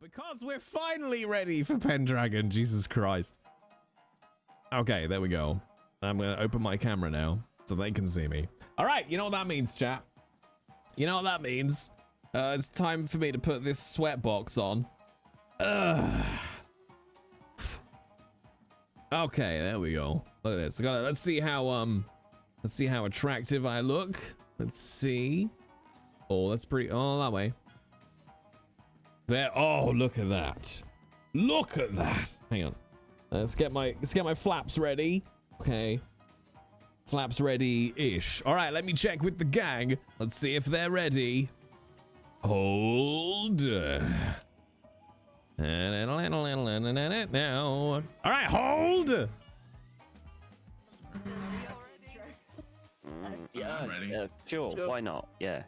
because we're finally ready for Pendragon. Jesus Christ. Okay, there we go. I'm going to open my camera now so they can see me. All right, you know what that means, chat? You know what that means? It's time for me to put this sweatbox on. Okay, there we go. Look at this. Let's see how attractive I look. Let's see. Oh, that's pretty. Oh, that way. There. Oh, look at that. Look at that. Hang on. Let's get my flaps ready. Okay. Flaps ready-ish. All right, let me check with the gang. Let's see if they're ready. Hold. Now. All right, hold. Yeah, I'm ready. sure, why not? Yeah.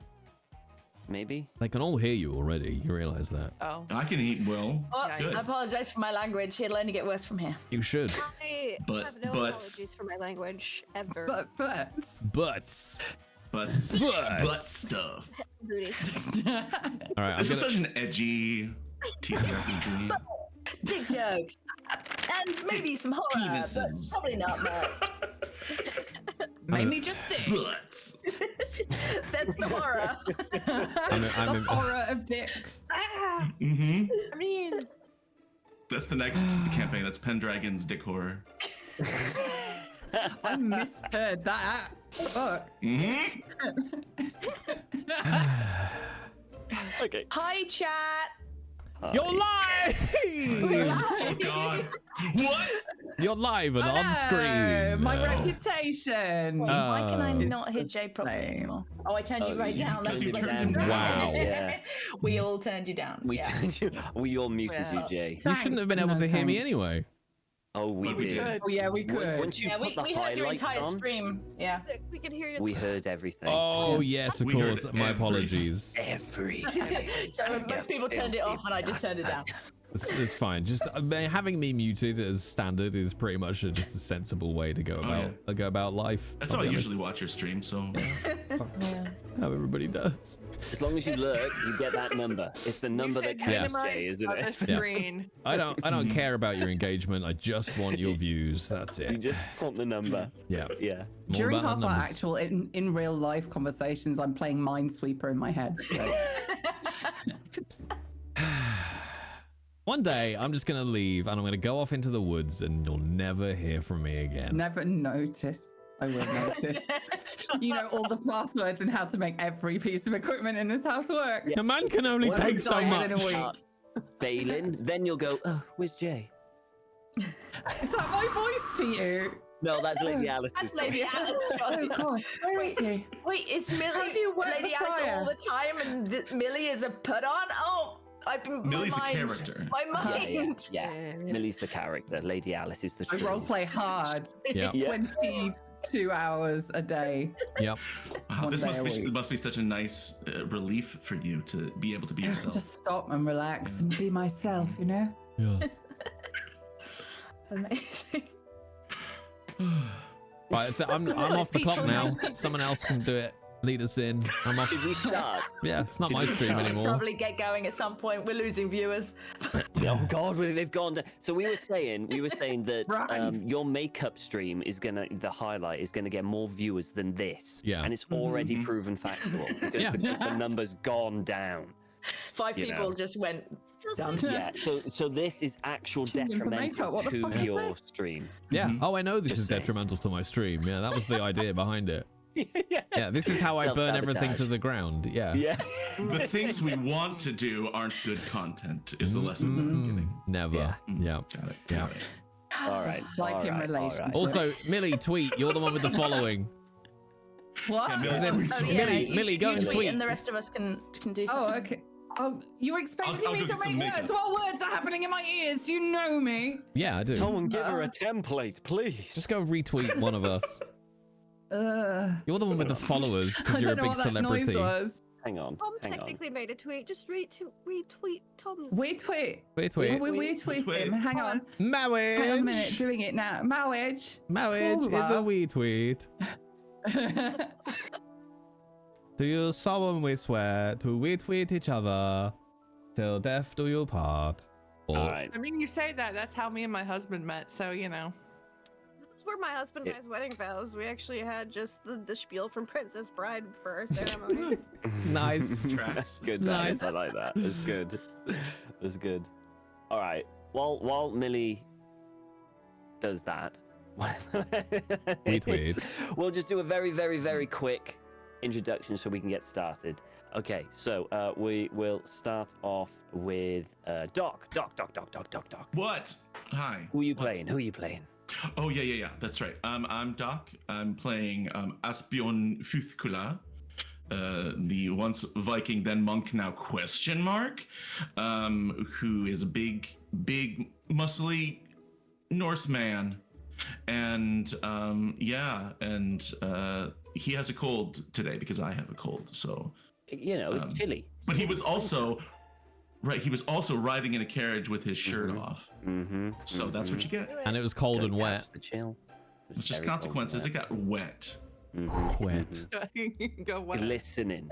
Maybe? They can all hear you already. You realize that. Oh. I can eat well. Oh, Good. I apologize for my language. It'll only get worse from here. You should. I But- have no but- apologies for my language ever. Butts. But Butts. stuff. Booties. All right, This is such an edgy TTRPG. Dick jokes. And maybe some horror, Penises. but probably not much. Mainly just dicks. Butts. That's the horror. The horror of dicks. Mm-hmm. I mean, That's the next campaign. That's Pendragon's dick horror. I misheard that. Fuck. Mm-hmm. Okay. Hi, chat. You're live! Oh God! What? You're live and Oh, on no, screen. my reputation. Wait, why can I It's not hit Jay properly same. anymore? Oh, I turned you right down. That's you what turned I him did. down. Wow. Yeah. We all turned you down. We, yeah. we all muted you, Well, Jay. You shouldn't have been able to hear me thanks. anyway. Oh, we But we did. did. Oh yeah, we could. Once you Yeah, put the we heard your highlights entire on, stream. Yeah. we can hear you. we heard everything. Oh, yes, of We heard course. My every- apologies. Everything. So most people turned it off and I just turned it down. It's fine. Just having me muted as standard is pretty much just a sensible way to go about life. That's I'll how I be honest. usually watch your stream. So How everybody does. As long as you lurk, you get that number. It's the number that counts, Jay, isn't on the it? screen. I don't care about your engagement. I just want your views. That's You it. just want the number. Yeah. Yeah. More During about half the our numbers. actual in real life conversations, I'm playing Minesweeper in my head. So. One day, I'm just going to leave and I'm going to go off into the woods and you'll never hear from me again. Never notice. I will notice. You know all the passwords and how to make every piece of equipment in this house work. A man can only Well, take I'm so dying much. in a week. Start failing, then you'll go, oh, where's Jay? Is that my voice to you? No, that's Lady Alice. That's Lady Alice. Oh gosh, where is he? Wait, is Millie How do you work Lady the Alice fire? all the time and Millie is a put on? Oh, I've been Millie's my the mind. character. My Yeah, mind. yeah. Millie's the character. Lady Alice is the I true. roleplay hard. Yeah. Yeah. 22 hours a day. Yep. wow, One this day must a be week. must be such a nice relief for you to be able to be yourself. Just stop and relax and be myself, you know? Yes. Amazing. Right, so I'm off the clock peaceful, now. nice, peaceful. Someone else can do it. Lead us in. I'm off. Did we start? Yeah, it's not my stream anymore. Probably get going at some point. We're losing viewers. Oh God, they've gone down. So we were saying that Right. your makeup stream is the highlight is gonna get more viewers than this. Yeah. And it's already proven factual because Yeah. the number's gone down. 5 You people know. just went Still down. see- Yeah. So this is actual Changing for detrimental makeup, what the to fuck is your this? stream. Yeah. Mhm. Oh, I know this Just is saying. detrimental to my stream. Yeah, that was the idea behind it. Yeah. Yeah, this is how I burn everything Self-sabotage. to the ground. Yeah. Yeah. The things we want to do aren't good content. Is the lesson in the beginning. Never. Yeah. Yeah. Got it. Yeah. Got it. All right. Like all in right, all relationship. right. Also, Millie, tweet. You're the one with the following. What? Yeah, Millie As in- tweets Oh, so yeah, Millie, you- Millie, go you and tweet. and the rest of us can do Oh, something. okay. Oh, you're expecting I'll me go to get some make words? makeup. What words are happening in my ears? Do you know me? Yeah, I do. Someone give her a template, please. Just go retweet one of us. You're the one with the followers I because you're a don't know big what that noise celebrity. was. Hang on. Tom Hang on. technically made a tweet. Just retweet Tom's. We tweet. Retweet. We tweet him. Hang on. Marriage. Hang on a minute. Doing it now. Marriage. Marriage Cool, is a love. wee tweet. To you solemnly swear to retweet each other till death do you part. Or, All right. I mean, you say that. That's how me and my husband met. So, you know. That's where my husband and I's wedding vows. We actually had just the spiel from Princess Bride for our ceremony. Nice. Tracks. Good. Nice. I like that. It's good. It's good. All right. While Millie does that, Tweet. we'll just do a very, very, very quick introduction so we can get started. Okay, so we will start off with Doc. Doc. What? Hi. Who are you What? playing? Who are you playing? Oh yeah. That's right. I'm Doc. I'm playing Asbjorn Futhkula, the once Viking then monk now question mark, who is a big muscly Norse man, and he has a cold today because I have a cold. So, You know, it's chilly. but he was also riding in a carriage with his shirt off. Mm-hmm. So that's what you get. And it was cold and wet. The chill. It's just consequences. It got wet. Wet. Go well. Glistening.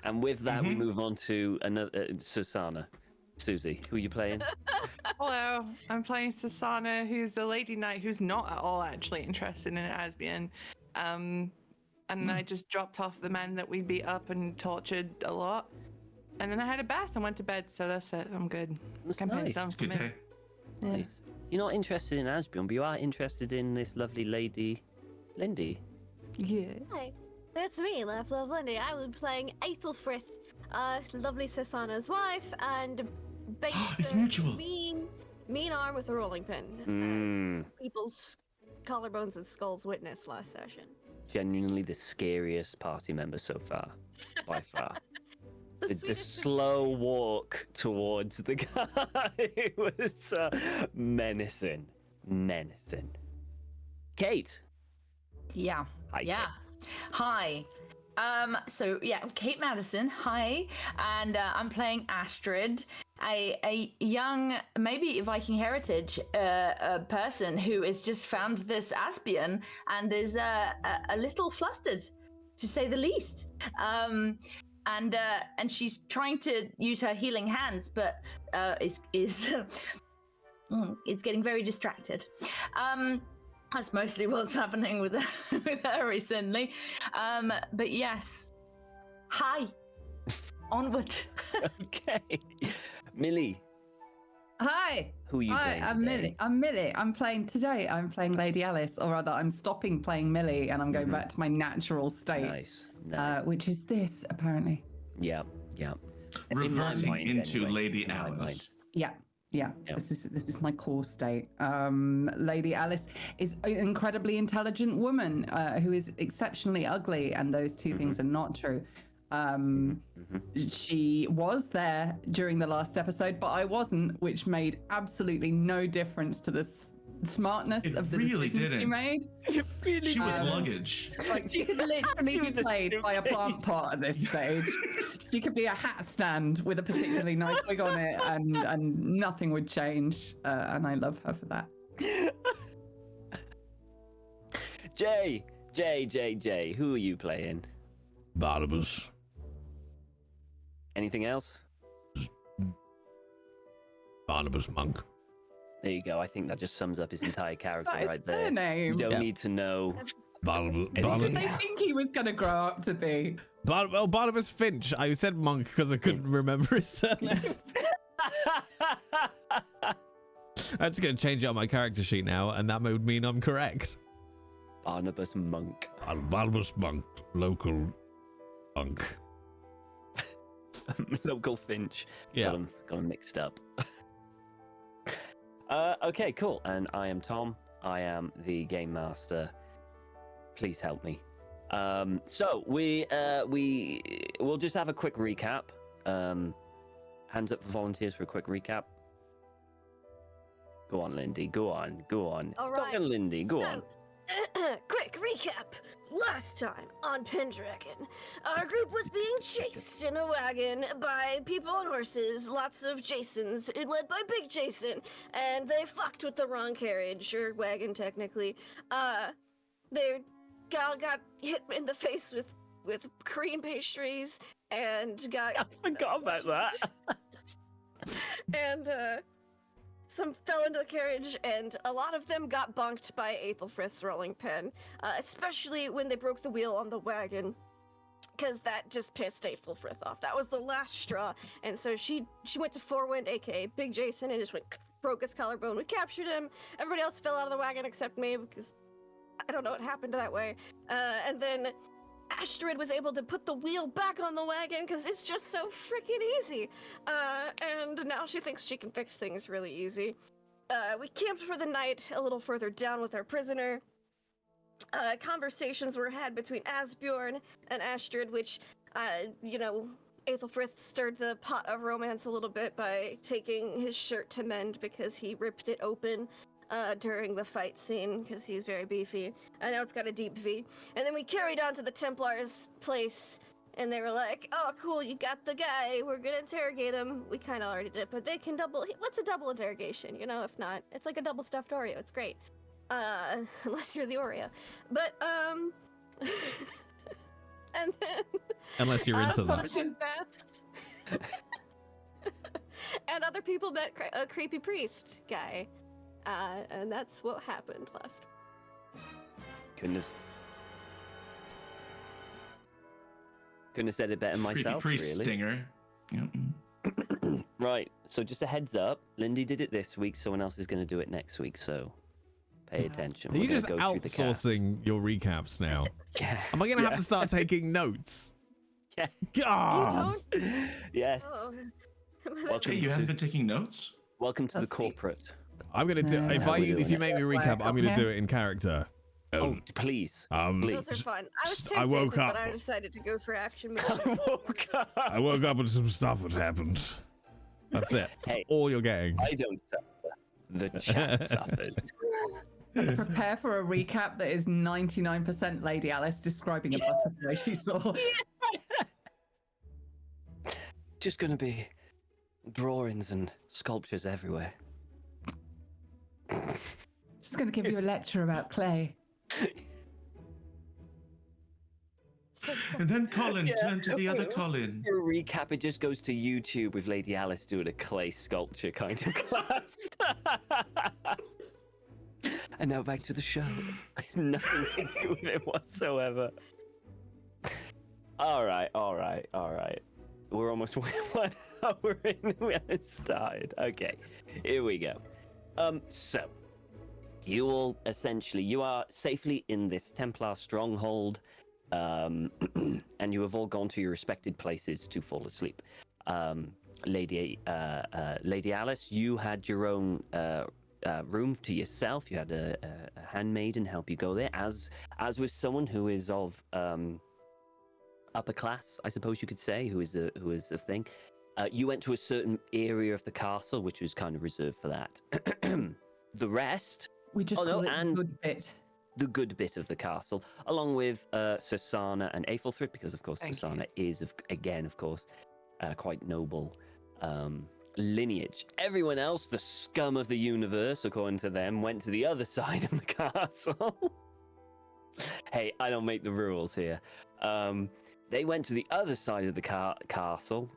And with that, we move on to another Susanna. Susie, who are you playing? Hello, I'm playing Susanna, who's a lady knight who's not at all actually interested in Asbian. And I just dropped off the men that we beat up and tortured a lot. And then I had a bath and went to bed, so that's it. I'm good. That's Campaign's nice. done for Good me. day. Yeah. Nice. You're not interested in Asbjorn, but you are interested in this lovely lady, Lindy. Yeah. Hi, that's me, Love Lindy. I was playing Aethelfrith, lovely Susanna's wife, and It's based mutual. mean arm with a rolling pin. As people's collarbones and skulls witnessed last session. Genuinely the scariest party member so far, by far. The Swedish slow walk towards the guy was menacing. Kate. Yeah. Hi, Yeah. Hi. So yeah, I'm Kate Madison. Hi, and I'm playing Astrid, a young, maybe Viking heritage a person who has just found this Asbian and is a little flustered, to say the least. And she's trying to use her healing hands, but is getting very distracted. That's mostly what's happening with her recently. But yes, hi, onward. Okay. Millie, Hi. who are you Hi, playing I'm today? Millie. I'm Millie. I'm playing Lady Alice, or rather, I'm stopping playing Millie and I'm going back to my natural state, Nice. which is this apparently. Yeah. In my Reverting mind, into anyway. Lady In my mind. Alice. Yeah. Yep. This is my core state. Lady Alice is an incredibly intelligent woman who is exceptionally ugly, and those two things are not true. She was there during the last episode, but I wasn't, which made absolutely no difference to the smartness It of the really decisions she didn't. made. She was luggage. Like, she could literally She be was a played by a plant suitcase. pot at this stage. She could be a hat stand with a particularly nice wig on it, and nothing would change. And I love her for that. Jay, who are you playing? Barnabas. Anything else? Barnabas Monk. There you go. I think that just sums up his entire character That is right their there. name. You don't Yeah. need to know. Barnabas. What did they think he was going to grow up to be? Barnabas Finch. I said Monk because I couldn't remember his surname. I'm just going to change it on my character sheet now, and that would mean I'm correct. Barnabas Monk. Barnabas Monk. Local Monk. Local Finch. Yeah. Got 'em mixed up. Okay, cool. And I am Tom. I am the game master. Please help me. So we'll just have a quick recap. Hands up for volunteers for a quick recap. Go on, Lindy. Go on. All right. Go on, Lindy. Go on. Quick recap. Last time on Pendragon, our group was being chased in a wagon by people on horses, lots of Jasons, led by Big Jason, and they fucked with the wrong carriage, or wagon technically. They got hit in the face with with cream pastries and got I forgot about that. and some fell into the carriage, and a lot of them got bunked by Aethelfrith's rolling pin, especially when they broke the wheel on the wagon, because that just pissed Aethelfrith off. That was the last straw, and so she went to Fourwind, aka Big Jason, and just broke his collarbone. We captured him. Everybody else fell out of the wagon except me, because I don't know what happened that way. And then Astrid was able to put the wheel back on the wagon because it's just so freaking easy. And now she thinks she can fix things really easy. We camped for the night a little further down with our prisoner. Conversations were had between Asbjorn and Astrid, which, Aethelfrith stirred the pot of romance a little bit by taking his shirt to mend because he ripped it open during the fight scene because he's very beefy. I know it's got a deep V. And then we carried on to the Templars' place, and they were like, "Oh, cool, you got the guy. We're gonna interrogate him." We kind of already did, but they can double. What's a double interrogation? If not, it's like a double stuffed Oreo. It's great, unless you're the Oreo. But and then Unless you're into that. fast. And other people met a creepy priest guy. And that's what happened last. Couldn't have said it better myself, Creepy priest really. stinger. Yep. Right, so just a heads up, Lindy did it this week, someone else is going to do it next week, so pay attention. Are We're you gonna just go through the cast. outsourcing your recaps now? Yeah. Am I going to have to start taking notes? Yeah. God! Yes. Oh. Welcome Hey, you haven't to, been taking notes? welcome to the That's the- corporate. I'm going to do, Yeah, if we're you doing make me recap, I'm going to do it in character. Oh, please. Those are Please. fun. I was I tempted, woke up. but I decided to go for action movie. I woke up. I woke up and some stuff had happened. That's it. That's Hey. all you're getting. I don't suffer. The chat suffers. Prepare for a recap that is 99% Lady Alice describing a butterfly she saw. Just going to be drawings and sculptures everywhere. Just going to give you a lecture about clay. And then Colin turned to the other Colin. For a recap, it just goes to YouTube with Lady Alice doing a clay sculpture kind of class. And now back to the show. Nothing to do with it whatsoever. All right. We're almost 1 hour in. We haven't started. Okay, here we go. So you all you are safely in this Templar stronghold, and you have all gone to your respected places to fall asleep. Lady Alice, you had your own room to yourself. You had a handmaiden help you go there, as with someone who is of upper class, I suppose you could say, who is a thing. You went to a certain area of the castle, which was kind of reserved for that. The rest, We just call it and the good bit. the good bit of the castle, along with Susanna and Aethelfrith, because of course Susanna is, of course, quite noble lineage. Everyone else, the scum of the universe, according to them, went to the other side of the castle. Hey, I don't make the rules here. They went to the other side of the castle,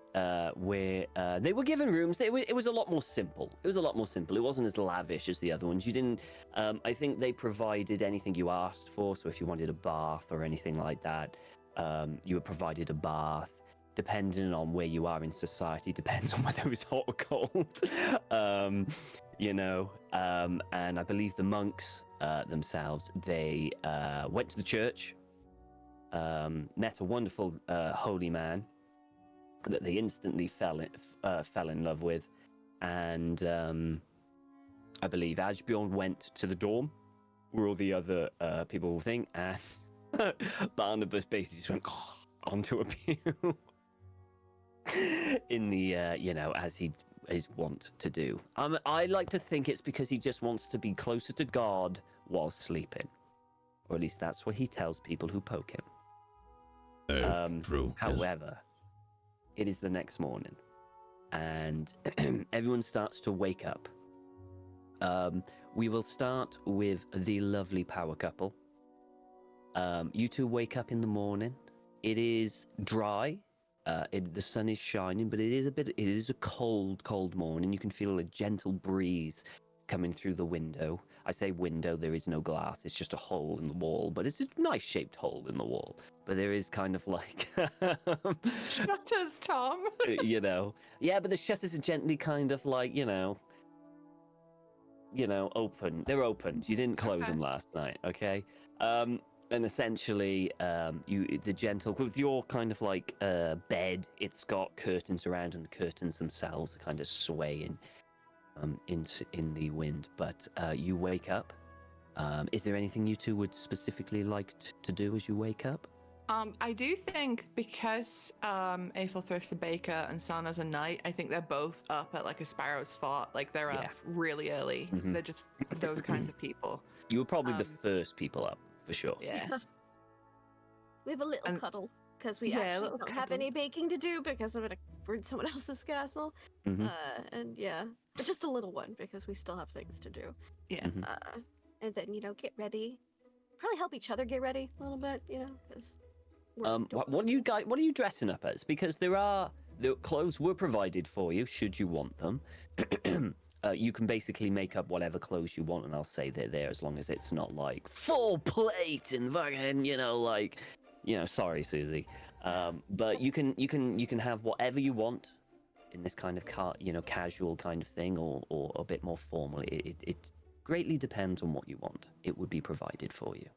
where they were given rooms. It was a lot more simple. It wasn't as lavish as the other ones. You didn't. I think they provided anything you asked for. So if you wanted a bath or anything like that, you were provided a bath. Depending on where you are in society, depends on whether it was hot or cold. And I believe the monks themselves, they went to the church. Met a wonderful holy man that they instantly fell in love with, and I believe Asbjorn went to the dorm where all the other people were thing, and Barnabas basically just went onto a pew in the as he is wont to do. I like to think it's because he just wants to be closer to God while sleeping, or at least that's what he tells people who poke him. True. However, it is the next morning, and everyone starts to wake up. We will start with the lovely power couple. You two wake up in the morning. It is dry. The sun is shining, but it is a cold morning. You can feel a gentle breeze coming through the window. I say window, there is no glass. It's just a hole in the wall, but it's a nice shaped hole in the wall. But there is kind of like, Shutters, Tom. yeah, but the shutters are gently kind of like, open. They're opened. You didn't close them last night, okay? And essentially, the gentle with your kind of like bed. It's got curtains around, and the curtains themselves are kind of swaying in the wind. But you wake up. Is there anything you two would specifically like to do as you wake up? I do think because Aethelthrift's a baker and Sana's a knight, I think they're both up at like a sparrow's fart. Like they're up really early. Mhm. They're just those kinds of people. You were probably the first people up, for sure. Yeah. We have a little And- cuddle because we Yeah, a actually little don't have cuddle. any baking to do because we're in someone else's castle. Mhm. And yeah, but just a little one because we still have things to do. Yeah. Mhm. And then get ready. Probably help each other get ready a little bit, because. What are you dressing up as? Because the clothes were provided for you, should you want them. You can basically make up whatever clothes you want, and I'll say they're there as long as it's not like full plate and fucking, sorry, Susie. But you can have whatever you want in this kind of casual kind of thing, or a bit more formal. It greatly depends on what you want. It would be provided for you.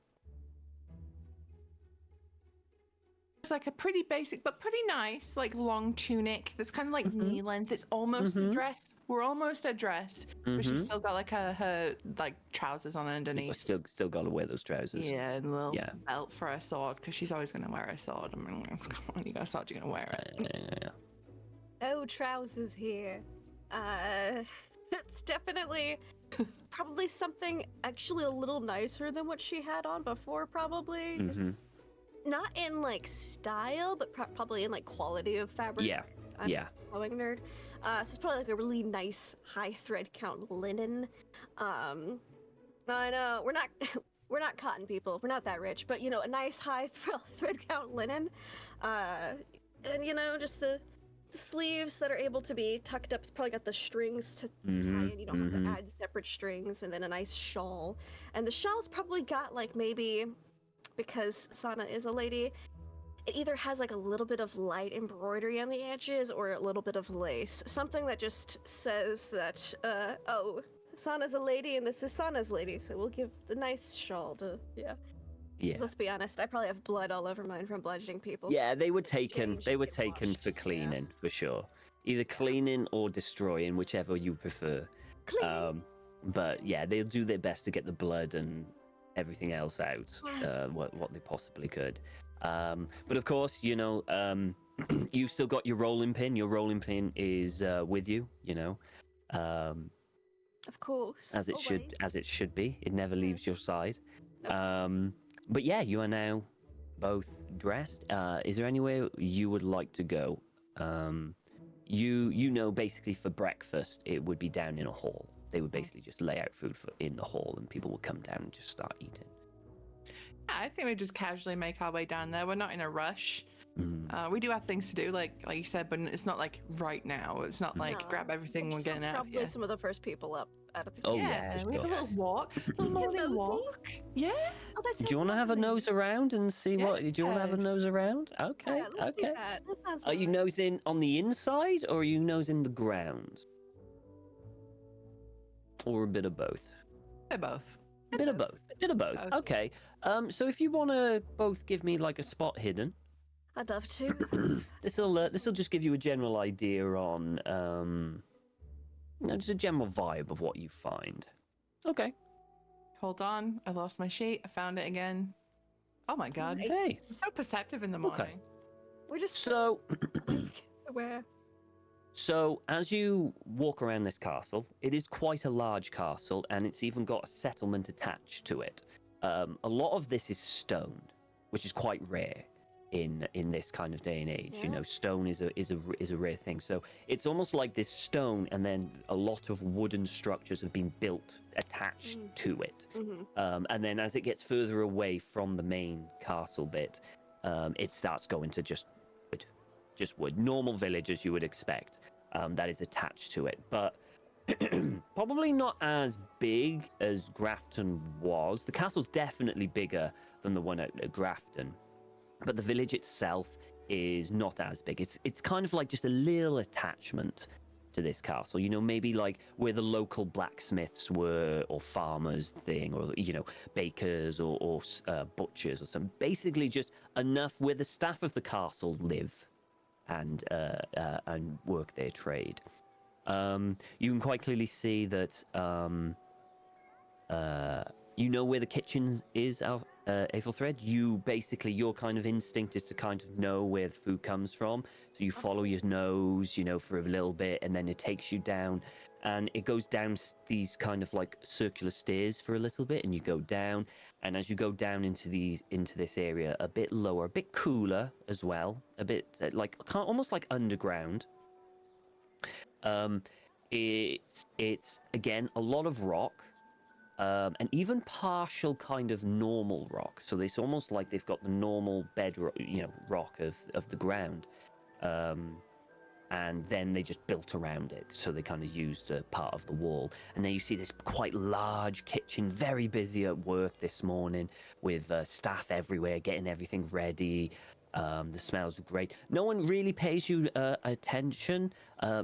It's like a pretty basic but pretty nice, like long tunic that's kind of like Mhm. knee length. It's almost a dress. We're almost a dress, but she's Mhm. still got like her like trousers on You've underneath. still got to wear those trousers. Yeah, and a little Yeah. belt for her sword because she's always going to wear a sword. I mean, come on, you got a sword, you're going to wear it. Yeah. No trousers here. It's definitely probably something actually a little nicer than what she had on before, probably. Just Mhm. not in like style, but probably in like quality of fabric. Yeah. I'm Yeah. a sewing nerd. So it's probably like a really nice high thread count linen. I know we're not we're not cotton people. We're not that rich, but a nice high thread count linen. And just the sleeves that are able to be tucked up. It's probably got the strings to tie in. You don't have to add separate strings, and then a nice shawl. And the shawl's probably got like maybe, because Sana is a lady, it either has like a little bit of light embroidery on the edges or a little bit of lace. Something that just says that, Sana's a lady and this is Sana's lady, so we'll give the nice shawl to, yeah. Yeah. Let's be honest, I probably have blood all over mine from bludgeoning people. Yeah, they were taken. Change, They were get taken washed, for yeah. cleaning, for sure. Either cleaning or destroying, whichever you prefer. Cleaning. But yeah, they'll do their best to get the blood and everything else out, what they possibly could. But of course, you've still got your rolling pin. Your rolling pin is with you, Of course. as it always. should be. It never leaves your side. Nope. But yeah, you are now both dressed. Is there anywhere you would like to go? Basically for breakfast, it would be down in a hall. They would basically just lay out food in the hall, and people would come down and just start eating. Yeah, I think we just casually make our way down there. We're not in a rush. Mm. We do have things to do, like you said, but it's not like right now. It's not like No, grab everything We're and still getting out of probably here. some of the first people up out of the Oh, cave. yeah, for we have a sure. little walk, a little Get morning nosy? walk. Yeah. Oh, that Do you want to have a nose around and see what? Do you want to have a Yes. nose around? Okay, Yeah, let's do okay. that. That sounds Are you nice. nosing on the inside, or are you nosing the ground, or a bit of both? They're both. A bit of both. A bit of both. Both. Okay. So if you want to both give me like a spot hidden, I'd love to. this'll just give you a general idea on just a general vibe of what you find. Okay. Hold on. I lost my sheet. I found it again. Oh my god. Nice. Hey. So perceptive in the morning. We're just So aware. So, as you walk around this castle, it is quite a large castle, and it's even got a settlement attached to it. A lot of this is stone, which is quite rare in this kind of day and age. Yeah. Stone is a rare thing. So it's almost like this stone, and then a lot of wooden structures have been built attached to it. Mm-hmm. And then as it gets further away from the main castle bit, it starts going to just wood, normal village as you would expect, that is attached to it, but probably not as big as Grafton was. The castle's definitely bigger than the one at Grafton, but the village itself is not as big. It's kind of like just a little attachment to this castle, you know, maybe like where the local blacksmiths were, or farmers thing, or, you know, bakers or butchers or something. Basically just enough where the staff of the castle live and work their trade. You can quite clearly see that you know where the kitchen is, Aethelthred. Your kind of instinct is to kind of know where the food comes from. So you follow your nose, you know, for a little bit, and then it takes you down, and it goes down these kind of like circular stairs for a little bit, and you go down, and as you go down into this area, a bit lower, a bit cooler as well, a bit like almost like underground. It's again a lot of rock. And even partial kind of normal rock. So it's almost like they've got the normal bedrock, you know, rock of the ground. And then they just built around it. So they kind of used a part of the wall. And then you see this quite large kitchen, very busy at work this morning with staff everywhere, getting everything ready. The smells are great. No one really pays you attention.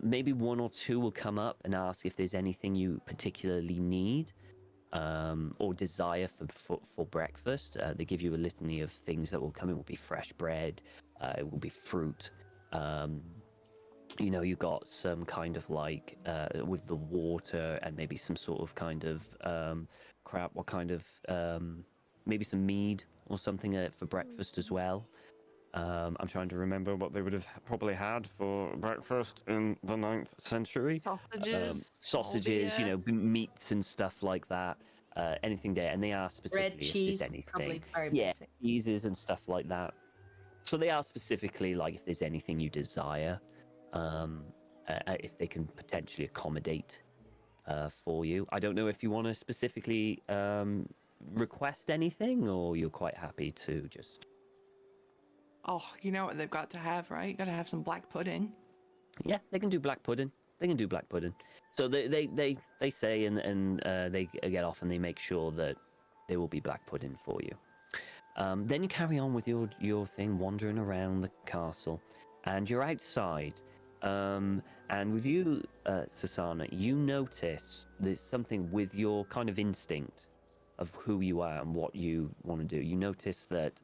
Maybe one or two will come up and ask if there's anything you particularly need. Or desire for breakfast. They give you a litany of things that will come in. It will be fresh bread, it will be fruit. You know, you got some kind of like with the water, and maybe some sort of kind of crap. What kind of maybe some mead or something for breakfast as well. I'm trying to remember what they would have probably had for breakfast in the 9th century. Sausages, you know, meats and stuff like that. Anything there, and they ask specifically Bread, cheese, if there's anything. probably very Yeah, basic. cheeses and stuff like that. So they ask specifically, like, if there's anything you desire, if they can potentially accommodate for you. I don't know if you want to specifically request anything, or you're quite happy to just. Oh, you know what they've got to have, right? Got to have some black pudding. Yeah, they can do black pudding. So they say, and they get off, and they make sure that there will be black pudding for you. Then you carry on with your thing, wandering around the castle, and you're outside. And with you, Susanna, you notice there's something with your kind of instinct of who you are and what you want to do. You notice that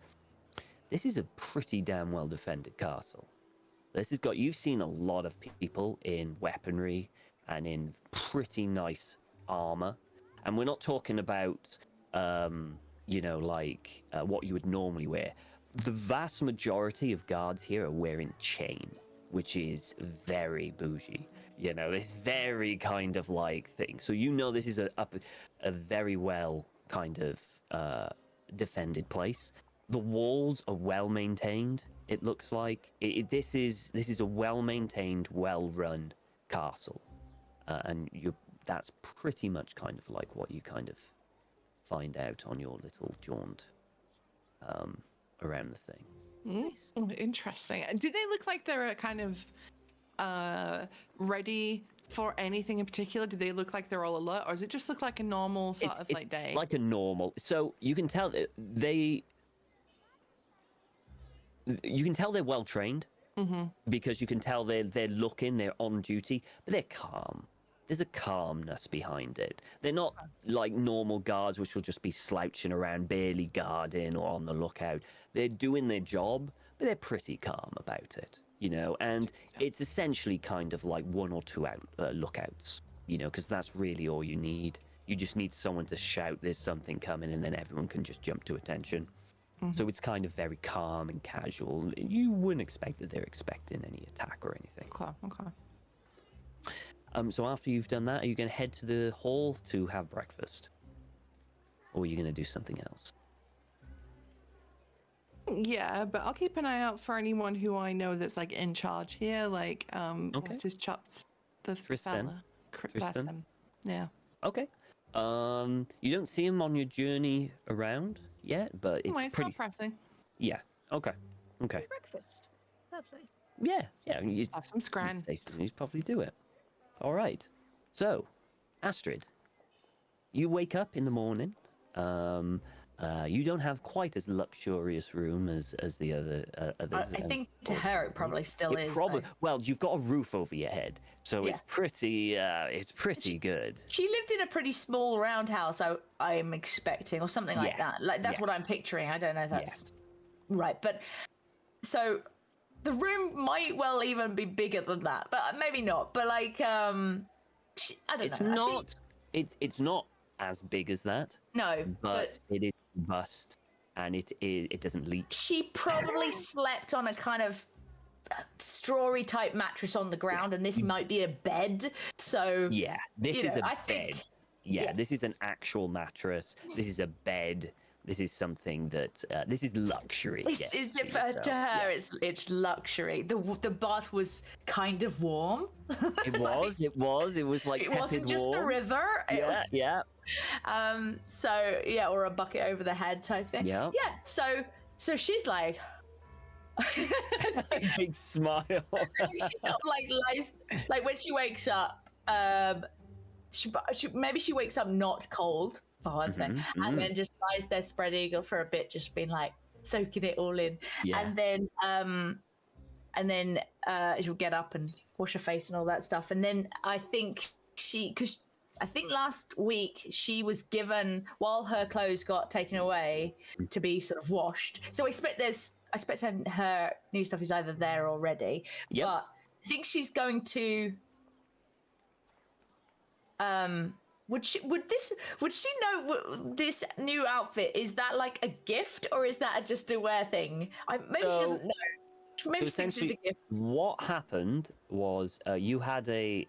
this is a pretty damn well defended castle. You've seen a lot of people in weaponry and in pretty nice armor. And we're not talking about, you know, like what you would normally wear. The vast majority of guards here are wearing chain, which is very bougie. You know, this very kind of like thing. So you know this is a very well kind of defended place. The walls are well maintained. It looks like this is a well maintained, well run castle, and that's pretty much kind of like what you kind of find out on your little jaunt around the thing. Interesting. Do they look like they're kind of ready for anything in particular? Do they look like they're all alert, or does it just look like a normal sort of like day? Like a normal. So you can tell that you can tell they're well trained, because you can tell they're looking, they're on duty, but they're calm. There's a calmness behind it. They're not like normal guards, which will just be slouching around, barely guarding or on the lookout. They're doing their job, but they're pretty calm about it, you know. And it's essentially kind of like one or two lookouts, you know, because that's really all you need. You just need someone to shout, "There's something coming," and then everyone can just jump to attention. So it's kind of very calm and casual. You wouldn't expect that they're expecting any attack or anything. Okay. So after you've done that, are you going to head to the hall to have breakfast? Or are you going to do something else? Yeah, but I'll keep an eye out for anyone who I know that's like in charge here, like what's his chops? The Tristan. fella. Tristan? Yeah. Okay. You don't see him on your journey around yet, but it's Anyway, it's pretty. not pressing. Yeah, Okay. Breakfast. Lovely. Yeah. You, Have some scran. you probably do it. All right. So, Astrid, you wake up in the morning. You don't have quite as luxurious room as the others. I think to her it probably still is. Probably. though. Well, you've got a roof over your head, so Yeah. it's pretty good. She lived in a pretty small roundhouse, I'm expecting, or something like Yes, that. Like that's yes. what I'm picturing. I don't know if that's Yes. right, but so the room might well even be bigger than that, but maybe not. But like, I don't It's know. I not. think- It's not as big as that, no, but it is robust, and it doesn't leak. she probably slept on a kind of strawy type mattress on the ground, and this might be a bed. So Yeah, this You is know, a I bed. think- Yeah, yeah. this is an actual mattress. This is a bed. This is something that this is luxury. It's, yes, it's for to her, yourself. Yeah. it's luxury. The bath was kind of warm. It was. It was like It wasn't tepid just the warm. river. It was- Yeah. So yeah, or a bucket over the head type thing. Yeah. Yeah. So she's like, Big smile. she sort of like lies, like when she wakes up. Maybe she wakes up not cold for one thing, and then just lies there spread eagle for a bit, just being like soaking it all in, Yeah. and then she'll get up and wash her face and all that stuff, and then I think because I think last week she was given, while her clothes got taken away, to be sort of washed. So I expect her new stuff is either there already. Yep. But I think she's going to. Would she know this new outfit? Is that like a gift, or is that just a wear thing? Maybe she doesn't know. Maybe So she thinks it's a essentially, gift. what happened was you had a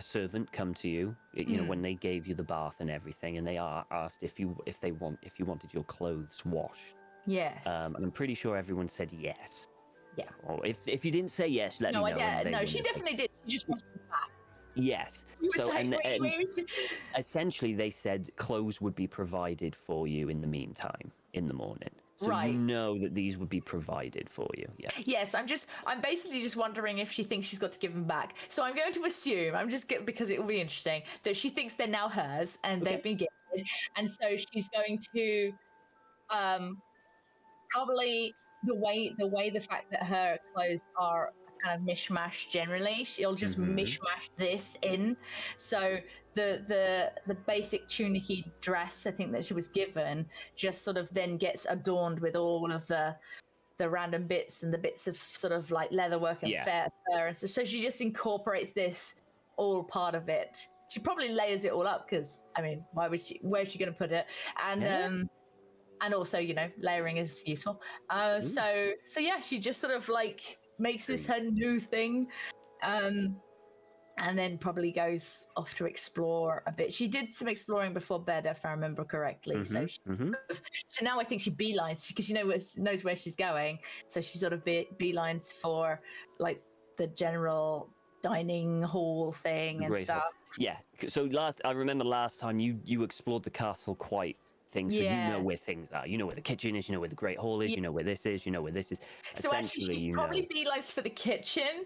servant come to you, you know, when they gave you the bath and everything, and they asked if you wanted your clothes washed. Yes. And I'm pretty sure everyone said yes. Yeah. Or if you didn't say yes, let No, me know. and they no, wouldn't she have said- definitely did. She just wanted them back. Yes. She was So like, and wait. essentially they said clothes would be provided for you in the meantime in the morning. So Right. you know that these would be provided for you. Yeah. Yes, I'm basically just wondering if she thinks she's got to give them back. So I'm going to assume, because it will be interesting, that she thinks they're now hers and they've been given, and so she's going to, probably the fact that her clothes are kind of mishmash generally, she'll just mishmash this in. So the basic tunicky dress I think that she was given just sort of then gets adorned with all of the random bits and the bits of sort of like leatherwork and fur and so she just incorporates this all part of it. She probably layers it all up because I mean where's she going to put it? And also, you know, layering is useful. So yeah, she just sort of like makes this her new thing, and then probably goes off to explore a bit. She did some exploring before bed, if I remember correctly. So now I think she beelines because she knows where she's going. So she sort of beelines for like the general dining hall thing and Great. stuff. Yeah. So I remember last time you explored the castle quite thing, so you know where things are. You know where the kitchen is, you know where the Great Hall is, you know where this is, you know where this is. So actually, she probably beelines for the kitchen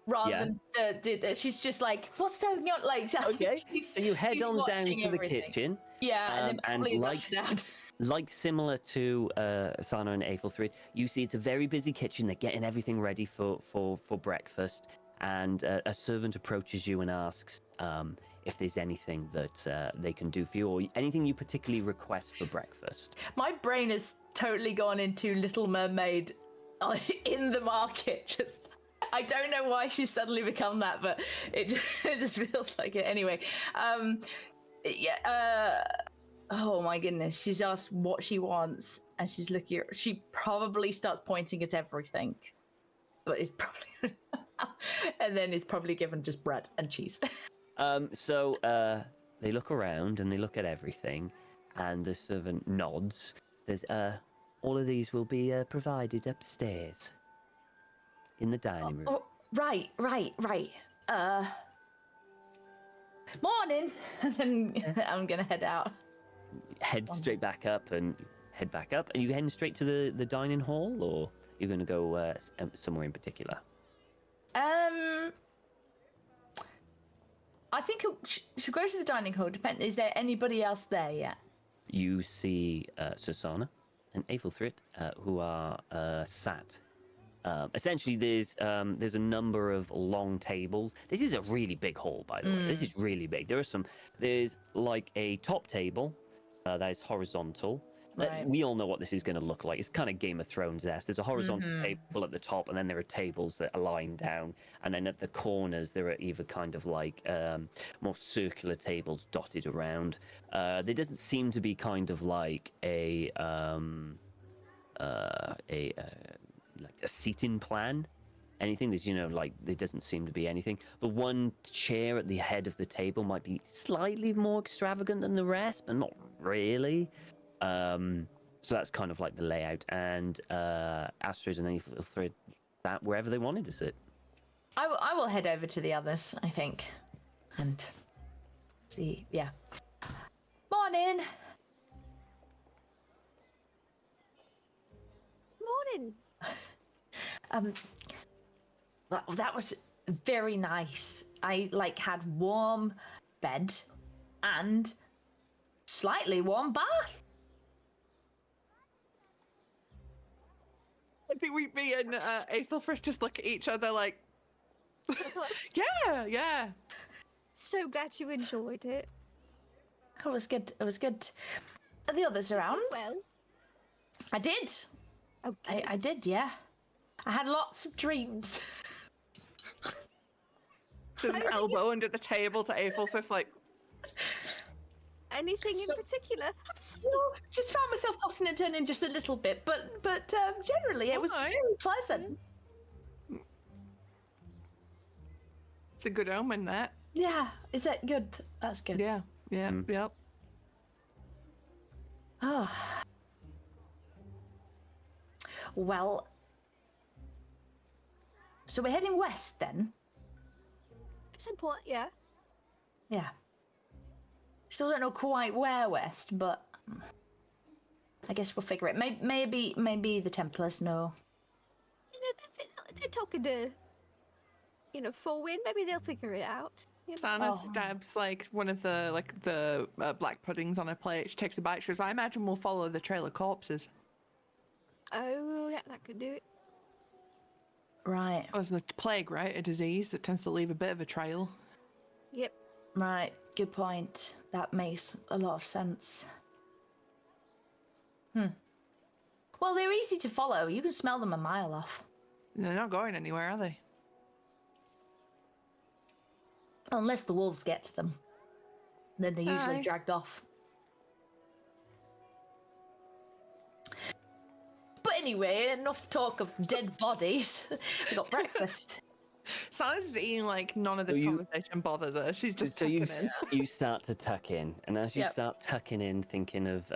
rather than she's just like, what's going on? Like, okay. So you head on down to the kitchen. Yeah, and then probably like, out. like similar to Sana and Aethelfrid, you see it's a very busy kitchen. They're getting everything ready for breakfast, and a servant approaches you and asks if there's anything that they can do for you, or anything you particularly request for breakfast. My brain has totally gone into Little Mermaid in the market. Just, I don't know why she's suddenly become that, but it just feels like it. Anyway, oh my goodness, she's asked what she wants, and she's looking. She probably starts pointing at everything, but it's probably, and then is probably given just bread and cheese. So they look around and they look at everything, and the servant nods. Says, all of these will be provided upstairs in the dining room. Oh, right. Morning. And then I'm gonna head out. Head straight back up, and head back up. Are you heading straight to the dining hall, or you're going to go somewhere in particular? I think she'll go to the dining hall. Is there anybody else there yet? You see Susanna and Aethelfrid, who are sat. Essentially, there's a number of long tables. This is a really big hall, by the way. This is really big. There's like a top table that is horizontal. Right. We all know what this is going to look like. It's kind of Game of Thrones-esque. There's a horizontal table at the top, and then there are tables that are lying down. And then at the corners, there are either kind of like more circular tables dotted around. There doesn't seem to be kind of like a seating plan. Anything. There's, like there doesn't seem to be anything. The one chair at the head of the table might be slightly more extravagant than the rest, but not really. So that's kind of like the layout, and Astrid and Aethelfrid that wherever they wanted to sit. I will head over to the others, I think, and see. Yeah. Morning. Morning. That was very nice. I had warm bed and slightly warm bath. I think me and Aethelfrid just look at each other like, yeah. So glad you enjoyed it. It was good. It was good. Are the others around? Well. I did. Okay. I did, yeah. I had lots of dreams. There's an elbow under the table to Aethelfrid, like. Anything in particular? Just found myself tossing and turning just a little bit, but generally it was very pleasant. It's a good omen, that. Yeah, is that good? That's good. Yeah, yep. Oh. Well, so we're heading west then? It's important, yeah. Yeah. Still don't know quite where west, but I guess we'll figure it. Maybe the Templars know. They're talking to, Forewind. Maybe they'll figure it out. Sana stabs one of the black puddings on her plate. She takes a bite. She goes, I imagine we'll follow the trail of corpses. Oh, yeah, that could do it. Right. Well, it's a plague, right? A disease that tends to leave a bit of a trail. Yep. Right. Good point. That makes a lot of sense. Well, they're easy to follow. You can smell them a mile off. They're not going anywhere, are they? Unless the wolves get to them. Then they're usually Aye. dragged off. But anyway, enough talk of dead bodies. We got breakfast. Sana's just eating like none of this conversation bothers her. She's just So tucking you in. you start to tuck in, and as you start tucking in, thinking of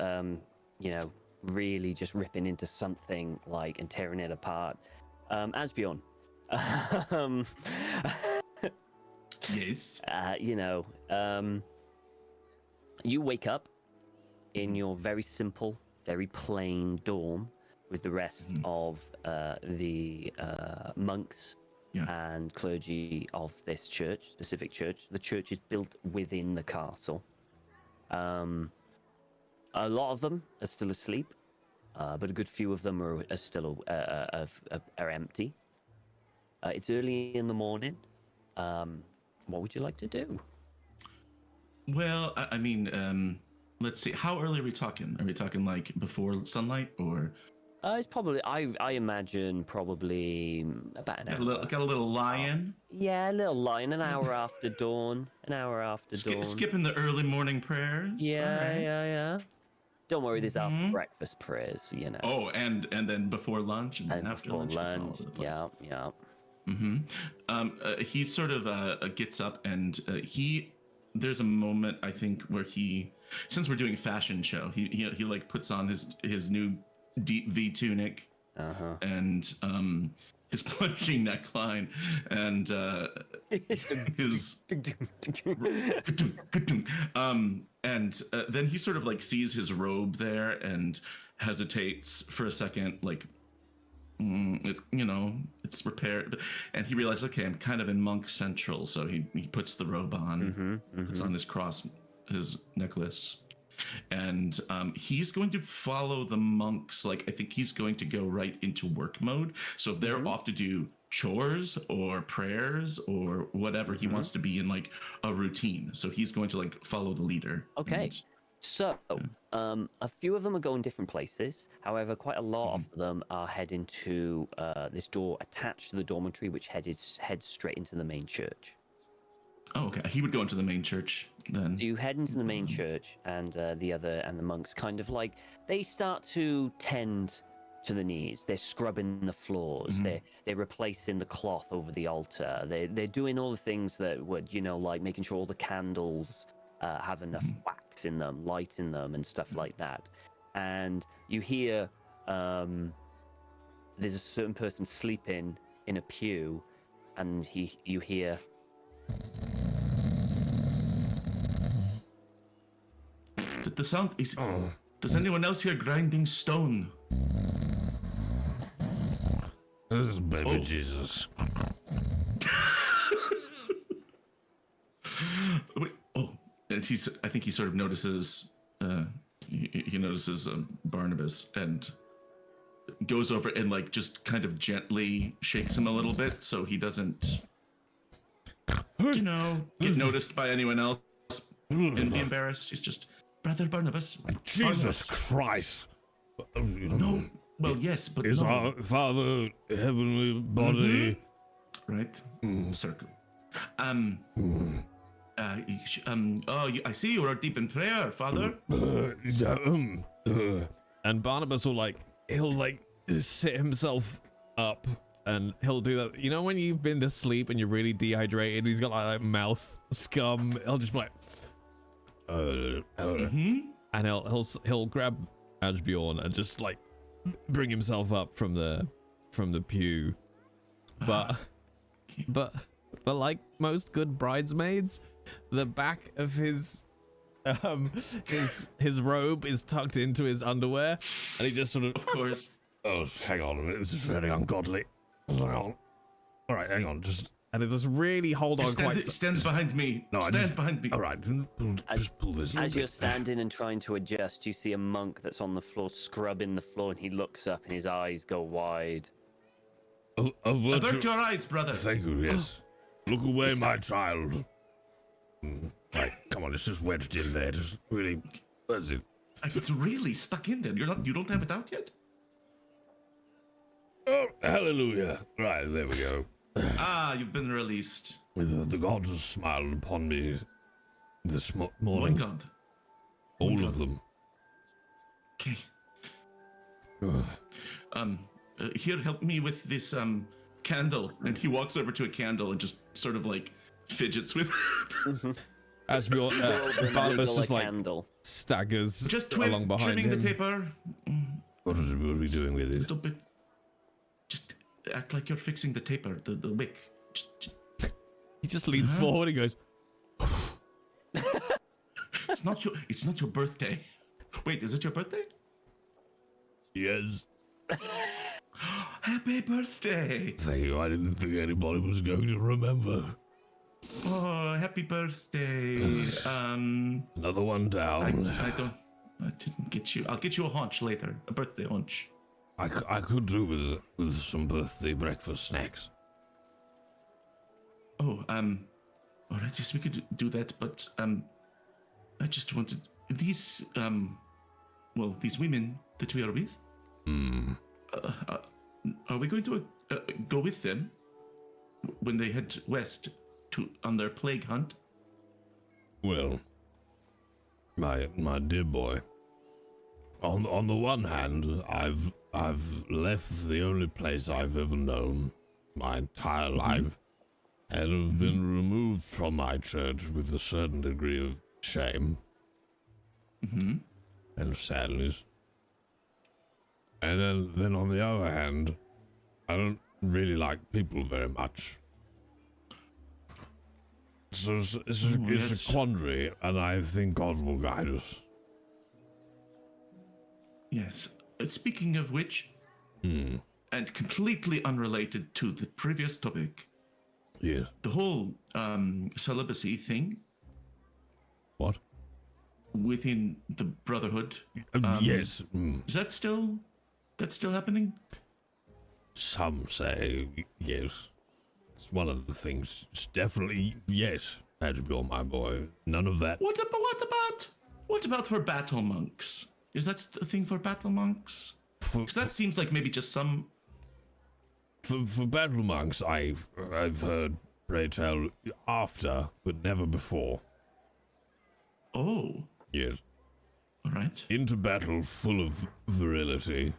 really just ripping into something and tearing it apart. Asbjorn, Yes. You wake up in your very simple, very plain dorm with the rest of the monks and clergy of this specific church. The church is built within the castle. A lot of them are still asleep, but a good few of them are still are empty. It's early in the morning. What would you like to do? Well, I mean, let's see. How early are we talking? Are we talking before sunlight or? It's probably, I imagine, probably about an hour. Got a little lie-in? Yeah, a little lie-in, an hour after dawn. An hour after dawn. Skipping the early morning prayers? Yeah, Right. yeah. Don't worry, there's after breakfast prayers, Oh, and then before lunch and after before lunch. It's all lunch. over the place. Yeah. He sort of gets up and there's a moment I think where since we're doing a fashion show, he puts on his new deep V tunic and his plunging neckline and his and then he sort of sees his robe there and hesitates for a second, like it's it's repaired, and he realizes, okay, I'm kind of in Monk Central, so he puts the robe on, puts on his cross, his necklace, and he's going to follow the monks. Like, I think he's going to go right into work mode. So if they're off to do chores or prayers or whatever, he wants to be in like a routine. So he's going to like follow the leader. Okay. And, So, a few of them are going different places. However, quite a lot of them are heading to this door attached to the dormitory, which heads straight into the main church. oh, okay. He would go into the main church then. So you head into the main church, and the monks kind of like, they start to tend to the needs. They're scrubbing the floors. They're replacing the cloth over the altar. They're doing all the things that would, like making sure all the candles have enough wax in them, light in them, and stuff like that. And you hear there's a certain person sleeping in a pew, and you hear. The sound is. Does anyone else hear grinding stone? This is baby Jesus. Wait, and I think he sort of notices. He notices Barnabas and goes over and like just kind of gently shakes him a little bit, so he doesn't, get noticed by anyone else and be embarrassed. He's just, Brother Barnabas. Jesus Christ. No. Well, yes, but Is no. our Father heavenly body Right? Circle. I see you are deep in prayer, Father. and Barnabas will he'll sit himself up and he'll do that. You know when you've been to sleep and you're really dehydrated, he's got like mouth scum. He'll just be like, and he'll grab Asbjorn and just like bring himself up from the pew. But like most good bridesmaids, the back of his robe is tucked into his underwear, and he just sort of course. Oh, hang on a minute, this is very ungodly. Hang on. All right, hang on, and it just really hold on Stand behind me. No, stand behind me. All right, just pull this. As you're standing and trying to adjust, you see a monk that's on the floor scrubbing the floor, and he looks up and his eyes go wide. Avert your eyes, brother. Thank you, yes. Look away, my child. Right, come on, it's just wedged in there. Just really, that's it. It's really stuck in there. You don't have it out yet? Oh, hallelujah. Right, there we go. You've been released. The gods have smiled upon me this morning. One god. All of them. Okay. Here, help me with this candle. And he walks over to a candle and just sort of like fidgets with it. As Barnabas just like candle. staggers Just along behind trimming him. the taper. What are we doing with A it? little bit. Just act like you're fixing the taper, the wick. He just leans forward and goes, It's not your birthday. Wait, is it your birthday? yes. Happy birthday! Thank you. I didn't think anybody was going to remember. Oh, happy birthday. Another one down. I didn't get you. I'll get you a haunch later. A birthday haunch. I could do with some birthday breakfast snacks. Oh, all right, yes, we could do that, but, I just wanted, these women that we are with, are we going to go with them when they head west on their plague hunt? Well, my dear boy, on the one hand, I've left the only place I've ever known my entire life, and have been removed from my church with a certain degree of shame and sadness. And then on the other hand, I don't really like people very much. So it's a quandary, and I think God will guide us. Yes. Speaking of which, and completely unrelated to the previous topic, Yes. the whole celibacy thing What? within the Brotherhood. Yes. Is that still happening? Some say yes. It's one of the things. It's definitely yes. Edgebill, my boy. None of that. What about for battle monks? Is that a thing for battle monks? Because that seems like maybe just some. For battle monks, I've heard, pray tell, after, but never before. Oh, Yes. all right. Into battle full of virility.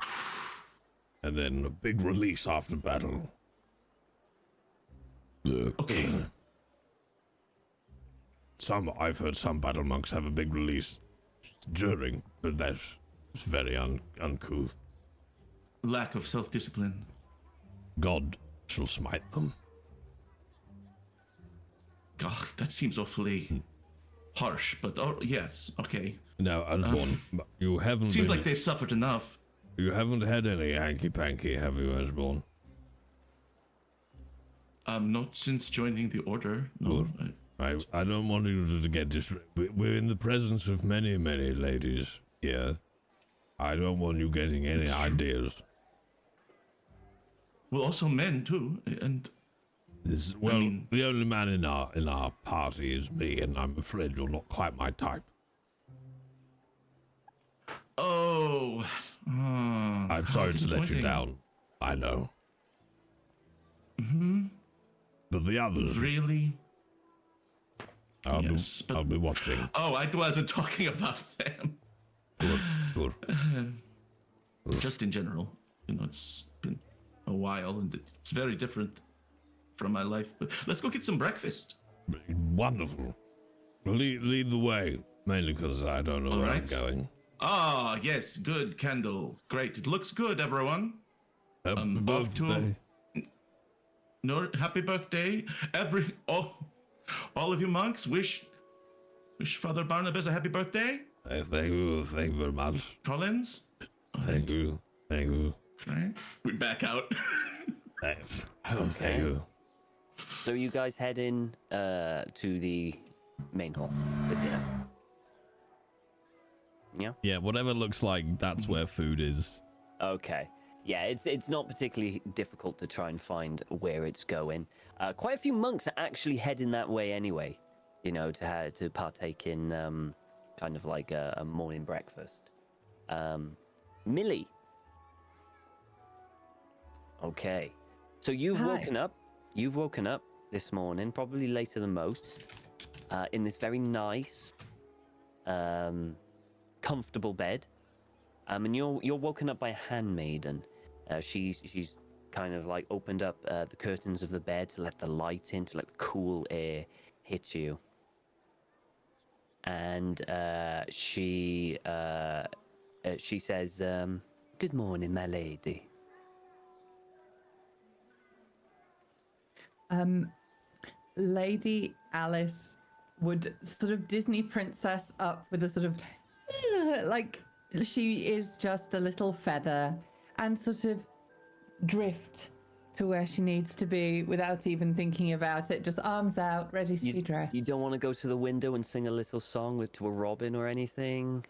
And then a big release after battle. Okay. I've heard some battle monks have a big release during, but that's very uncouth. Lack of self-discipline. God shall smite them. God, that seems awfully harsh, but yes, okay. Now, Osborne, you haven't Seems been, like they've suffered enough. you haven't had any hanky-panky, have you, Osborne? Not since joining the order. No. I don't want you to get we're in the presence of many, many ladies here. I don't want you getting any It's true. ideas. Well, also men too, and The only man in our party is me, and I'm afraid you're not quite my type. oh, I'm how sorry to let you disappointing. down. I know. Mm-hmm. But the others, Really? I'll but- be watching. Oh, I wasn't talking about them. Good. Just in general, it's been a while, and it's very different from my life. But let's go get some breakfast. Wonderful. Lead the way, mainly because I don't know All where I'm right. going. Ah, yes, good candle. Great. It looks good, everyone. Happy off to- birthday. No, happy birthday. All of you monks wish Father Barnabas a happy birthday. Thank you very much. Collins. Thank you. Right. We back out. Thank you. So you guys head in to the main hall for dinner. Yeah. Yeah, whatever looks like that's where food is. Okay. Yeah, it's not particularly difficult to try and find where it's going. Quite a few monks are actually heading that way anyway. To partake in kind of like a morning breakfast. Millie. Okay. So you've Hi. woken up. You've woken up this morning, probably later than most, in this very nice, comfortable bed. And you're woken up by a handmaiden. She's kind of like opened up the curtains of the bed to let the light in, to let the cool air hit you. And she says, "Good morning, my lady." Lady Alice would sort of Disney princess up with a sort of like she is just a little feather and sort of drift to where she needs to be without even thinking about it, just arms out, ready to be dressed. You don't want to go to the window and sing a little song to a robin or anything?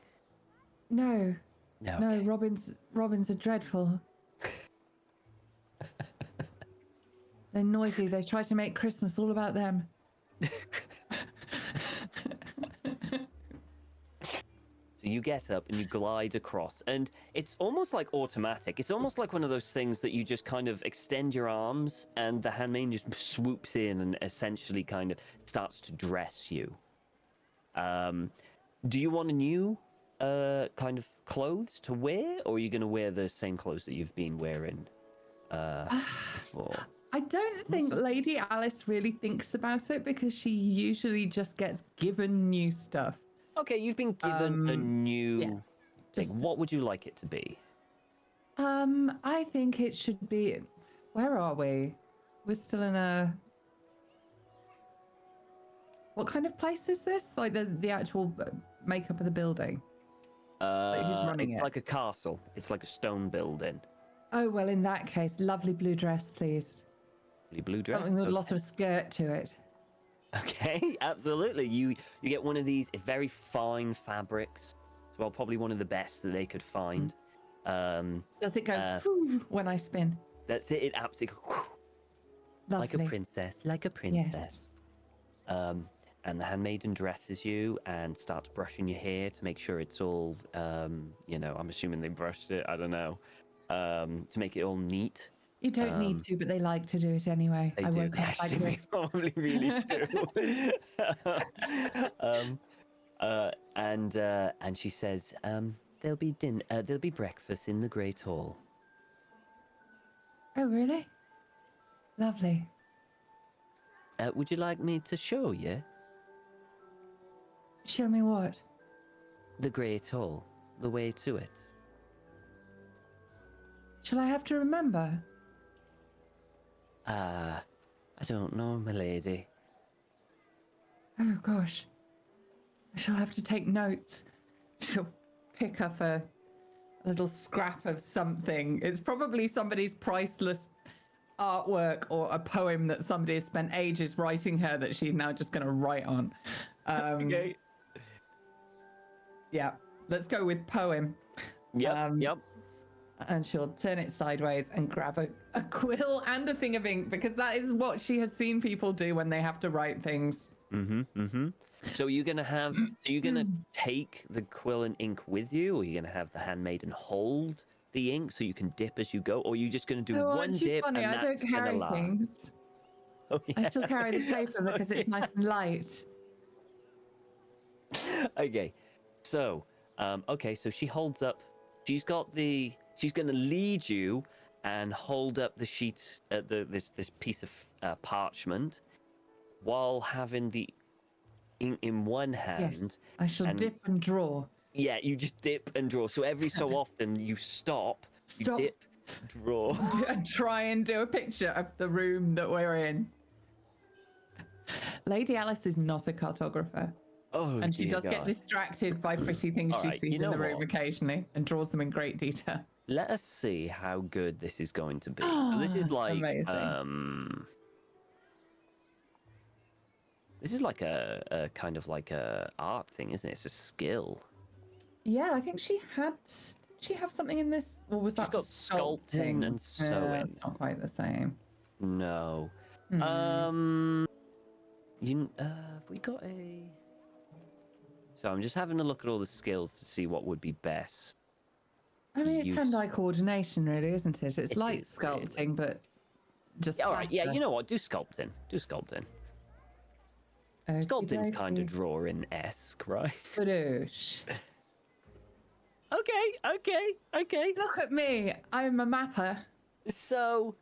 No, No. no, robins are dreadful. They're noisy. They try to make Christmas all about them. So you get up and you glide across, and it's almost like automatic. It's almost like one of those things that you just kind of extend your arms, and the handmaiden just swoops in and essentially kind of starts to dress you. Do you want a new kind of clothes to wear, or are you going to wear the same clothes that you've been wearing before? I don't think Lady Alice really thinks about it because she usually just gets given new stuff. Okay, you've been given a new thing. just- What would you like it to be? I think it should be. Where are we? We're still in a. What kind of place is this? Like the actual makeup of the building? who's running It's it? like a castle. It's like a stone building. Oh, well, in that case, lovely blue dress, please. Blue dress. Something with a Okay. lot of skirt to it. Okay, absolutely. You get one of these very fine fabrics. Well, probably one of the best that they could find. Does it go whoo when I spin? That's it. It absolutely Lovely. like a princess, like a princess. And the handmaiden dresses you and starts brushing your hair to make sure it's all, I'm assuming they brushed it. I don't know, to make it all neat. You don't need to, but they like to do it anyway. They I do. woke They up like actually this. probably really do. And she says, there'll be breakfast in the Great Hall. Oh, really? Lovely. Would you like me to show you Show me what? the Great Hall, the way to it? Shall I have to remember? I don't know, my lady. Oh, gosh. I shall have to take notes. She'll pick up a little scrap of something. It's probably somebody's priceless artwork or a poem that somebody has spent ages writing her that she's now just going to write on. Okay. Yeah, let's go with poem. Yep. Yep. And she'll turn it sideways and grab a quill and a thing of ink, because that is what she has seen people do when they have to write things. So are you gonna take the quill and ink with you, or are you gonna have the handmaiden hold the ink so you can dip as you go, or are you just gonna do one aren't you dip funny? and I that's don't gonna carry last? things. Oh, yeah. I still carry the paper because it's nice and light. Okay, so so she holds up. She's gonna lead you and hold up the sheet, this piece of parchment, while having the ink in one hand. Yes, I shall and- dip and draw. Yeah, you just dip and draw. So every so often you stop, Stop. you dip, draw. And try and do a picture of the room that we're in. Lady Alice is not a cartographer. Oh, And she dear does get God. distracted by pretty things All she right, sees you know in the room what? occasionally and draws them in great detail. Let us see how good this is going to be. So this is like Amazing. this is like a kind of like a art thing, isn't it? It's a skill. Yeah, I think she had. Did she have something in this? Or was She's that got sculpting and sewing. It's not quite the same. No. Hmm. We got a. So I'm just having a look at all the skills to see what would be best. I mean, it's use- hand-eye coordination, really, isn't it? It's It like is, really. sculpting, but just. All right, yeah, faster. you know what? Do sculpting. Okey Sculpting's kind of dokey. drawing-esque, right? Badoosh. Okay. Look at me. I'm a mapper. So,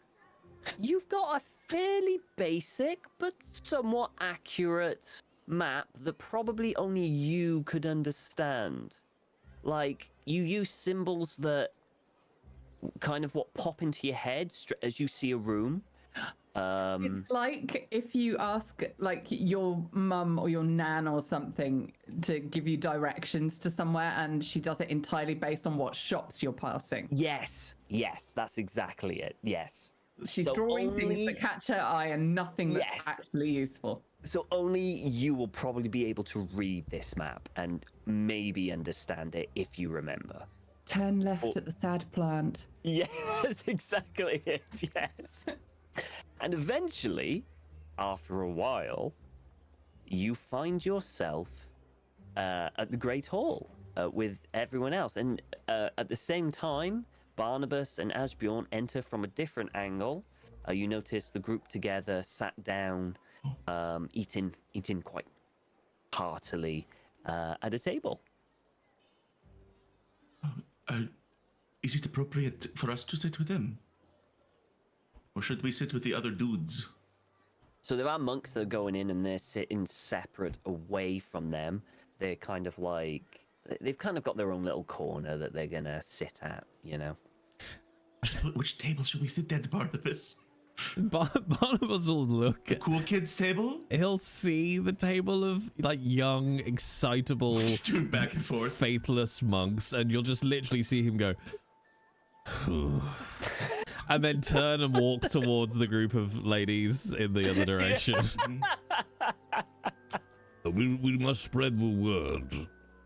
you've got a fairly basic but somewhat accurate map that probably only you could understand. Like, you use symbols that kind of what pop into your head as you see a room. It's like if you ask like your mum or your nan or something to give you directions to somewhere and she does it entirely based on what shops you're passing. Yes, that's exactly it. Yes. She's So drawing things only- that catch her eye and nothing that's Yes. actually useful. So only you will probably be able to read this map and maybe understand it if you remember. Turn left at the sad plant. Yes, exactly it. Yes. And eventually, after a while, you find yourself at the Great Hall with everyone else. And at the same time, Barnabas and Asbjorn enter from a different angle. You notice the group together sat down, eating quite heartily at a table. Is it appropriate for us to sit with them? Or should we sit with the other dudes? So there are monks that are going in and they're sitting separate away from them. They're kind of like, they've kind of got their own little corner that they're going to sit at, you know? Which table should we sit at, Barnabas? Barnabas will look at, Cool kids table? he'll see the table of like young, excitable, Just doing back and forth. faithless monks, and you'll just literally see him go, and then turn and walk towards the group of ladies in the other direction. We must spread the word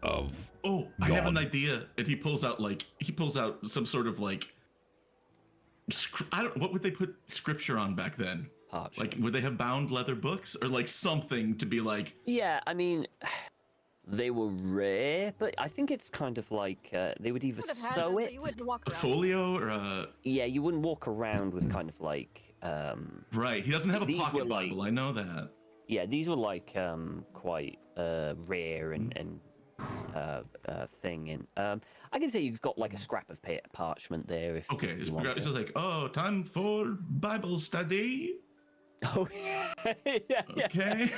of. Oh, I have an idea. And he pulls out some sort of like, what would they put scripture on back then? Parchment. Like, would they have bound leather books or like something to be like? Yeah, I mean, they were rare, but I think it's kind of like they would either Would have had sew them, but it. you wouldn't walk A around. folio or a Yeah, you wouldn't walk around with kind of like. right. He doesn't have a These were pocket like- Bible. I know that. Yeah, these were like quite rare and thing. And I can say you've got like a scrap of parchment there. If Okay, you want it's it. like, oh, time for Bible study. Oh yeah, yeah. Okay,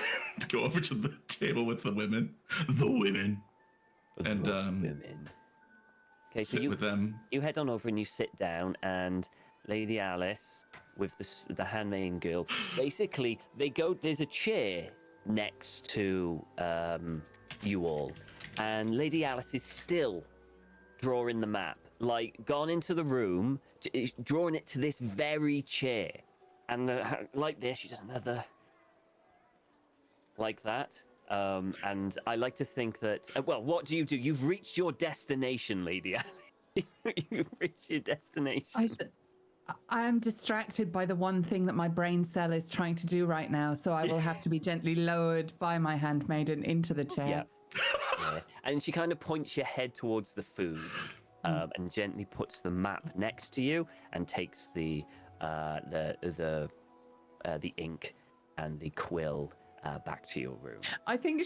go over to the table with the women, and Women. Okay, so sit with them. you head on over and you sit down, and Lady Alice with the handmaiden girl. Basically, there's a chair next to you all, and Lady Alice is still drawing the map, like gone into the room, drawing it to this very chair, and like this, she does another like that. And I like to think that. Well, what do? You've reached your destination, Lady Alice. You've reached your destination. I am distracted by the one thing that my brain cell is trying to do right now, so I will have to be gently lowered by my handmaiden into the chair. Yeah. Yeah. And she kind of points your head towards the food, and gently puts the map next to you, and takes the ink and the quill back to your room. I think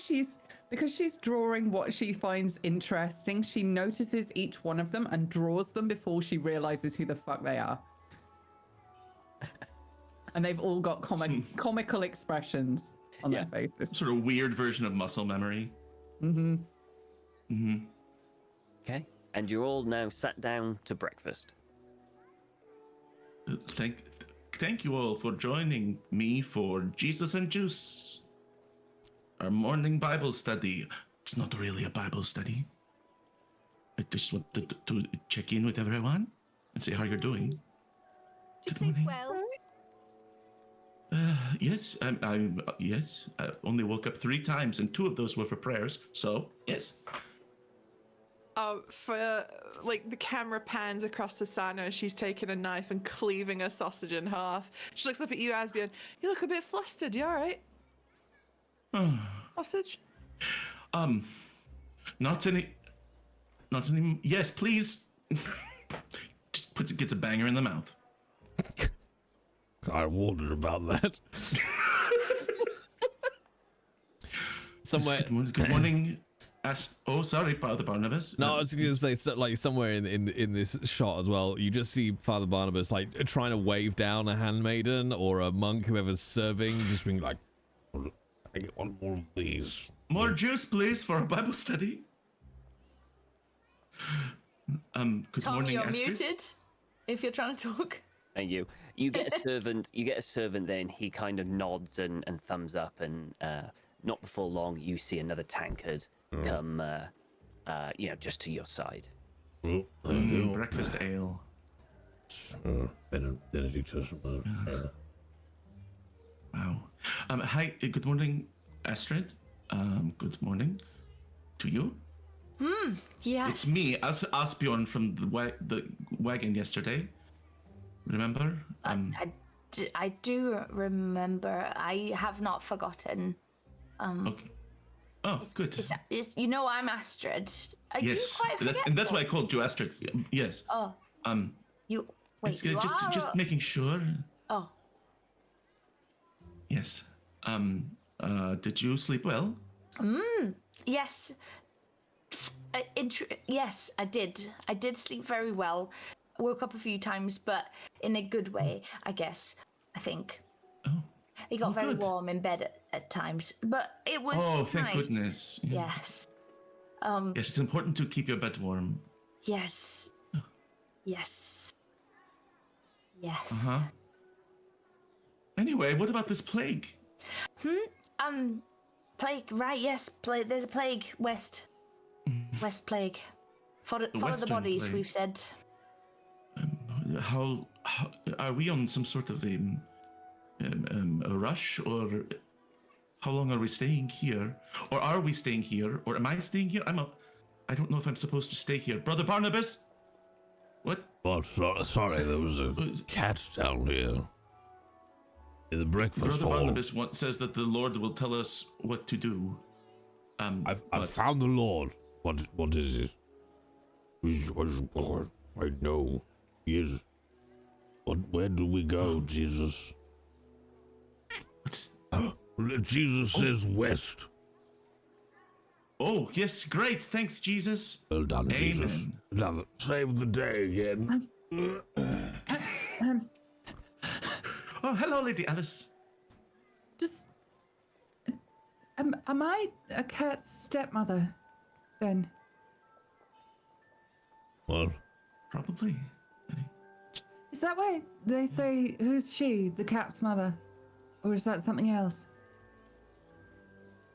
because she's drawing what she finds interesting, she notices each one of them and draws them before she realizes who the fuck they are. And they've all got comical expressions on their faces. Sort of weird version of muscle memory. Okay. And you're all now sat down to breakfast. Thank you all for joining me for Jesus and Juice, our morning Bible study. It's not really a Bible study. I just wanted to check in with everyone and see how you're doing. Just Good sleep morning. well. Yes, yes. I only woke up 3 times, and 2 of those were for prayers. So yes. For like the camera pans across to Sana, she's taking a knife and cleaving a sausage in half. She looks up at you, Asbian. You look a bit flustered. You all right? Sausage? Not any. Yes, please. Just gets a banger in the mouth. I wondered about that. Somewhere. Good morning. Sorry, Father Barnabas. No, I was going to say, like somewhere in this shot as well, you just see Father Barnabas like trying to wave down a handmaiden or a monk, whoever's serving, just being like, "I get one more of these." More juice, please, for a Bible study. Good Tom, morning, you're Astrid. muted if you're trying to talk. Thank you. You get a servant. You get a servant. Then he kind of nods and thumbs up, and not before long, you see another tankard come, just to your side. Breakfast ale. Benedictus. Wow. Hi. Good morning, Astrid. Good morning to you. Yes. It's me, Asbjorn from the wagon yesterday. Remember? I do remember. I have not forgotten. Okay. Oh, good. I'm Astrid. Are you Yes, quite and that's why I called you Astrid. Yes. Oh, you wait. It's You good. are, Just making sure. Oh, Yes. Did you sleep well? yes. Yes, I did. I did sleep very well. I woke up a few times, but in a good way, I guess. I think. Oh. It got very good. warm in bed at times, but it was Oh, thank nice. goodness. Yeah. Yes. Yes, it's important to keep your bed warm. Yes. Yes. Yes. Uh huh. Anyway, what about this plague? Plague, right? Yes, plague. There's a plague west. West plague. Follow the Western bodies. plague. We've said. How are we on some sort of a rush, or how long are we staying here, or are we staying here, or am I staying here? I don't know if I'm supposed to stay here. Brother Barnabas? What? Oh, sorry, there was a cat down here in the breakfast Brother hall. Barnabas says that the Lord will tell us what to do. I've found the Lord. What is it? He's Lord. I know. He is. Where do we go, Jesus? Jesus says west. Oh, yes, great. Thanks, Jesus. Well done, Jesus. Amen. Now, save the day again. Oh, hello, Lady Alice. Just. Am I a cat's stepmother then? What? Probably. Is that why they say, who's she, the cat's mother? Or is that something else?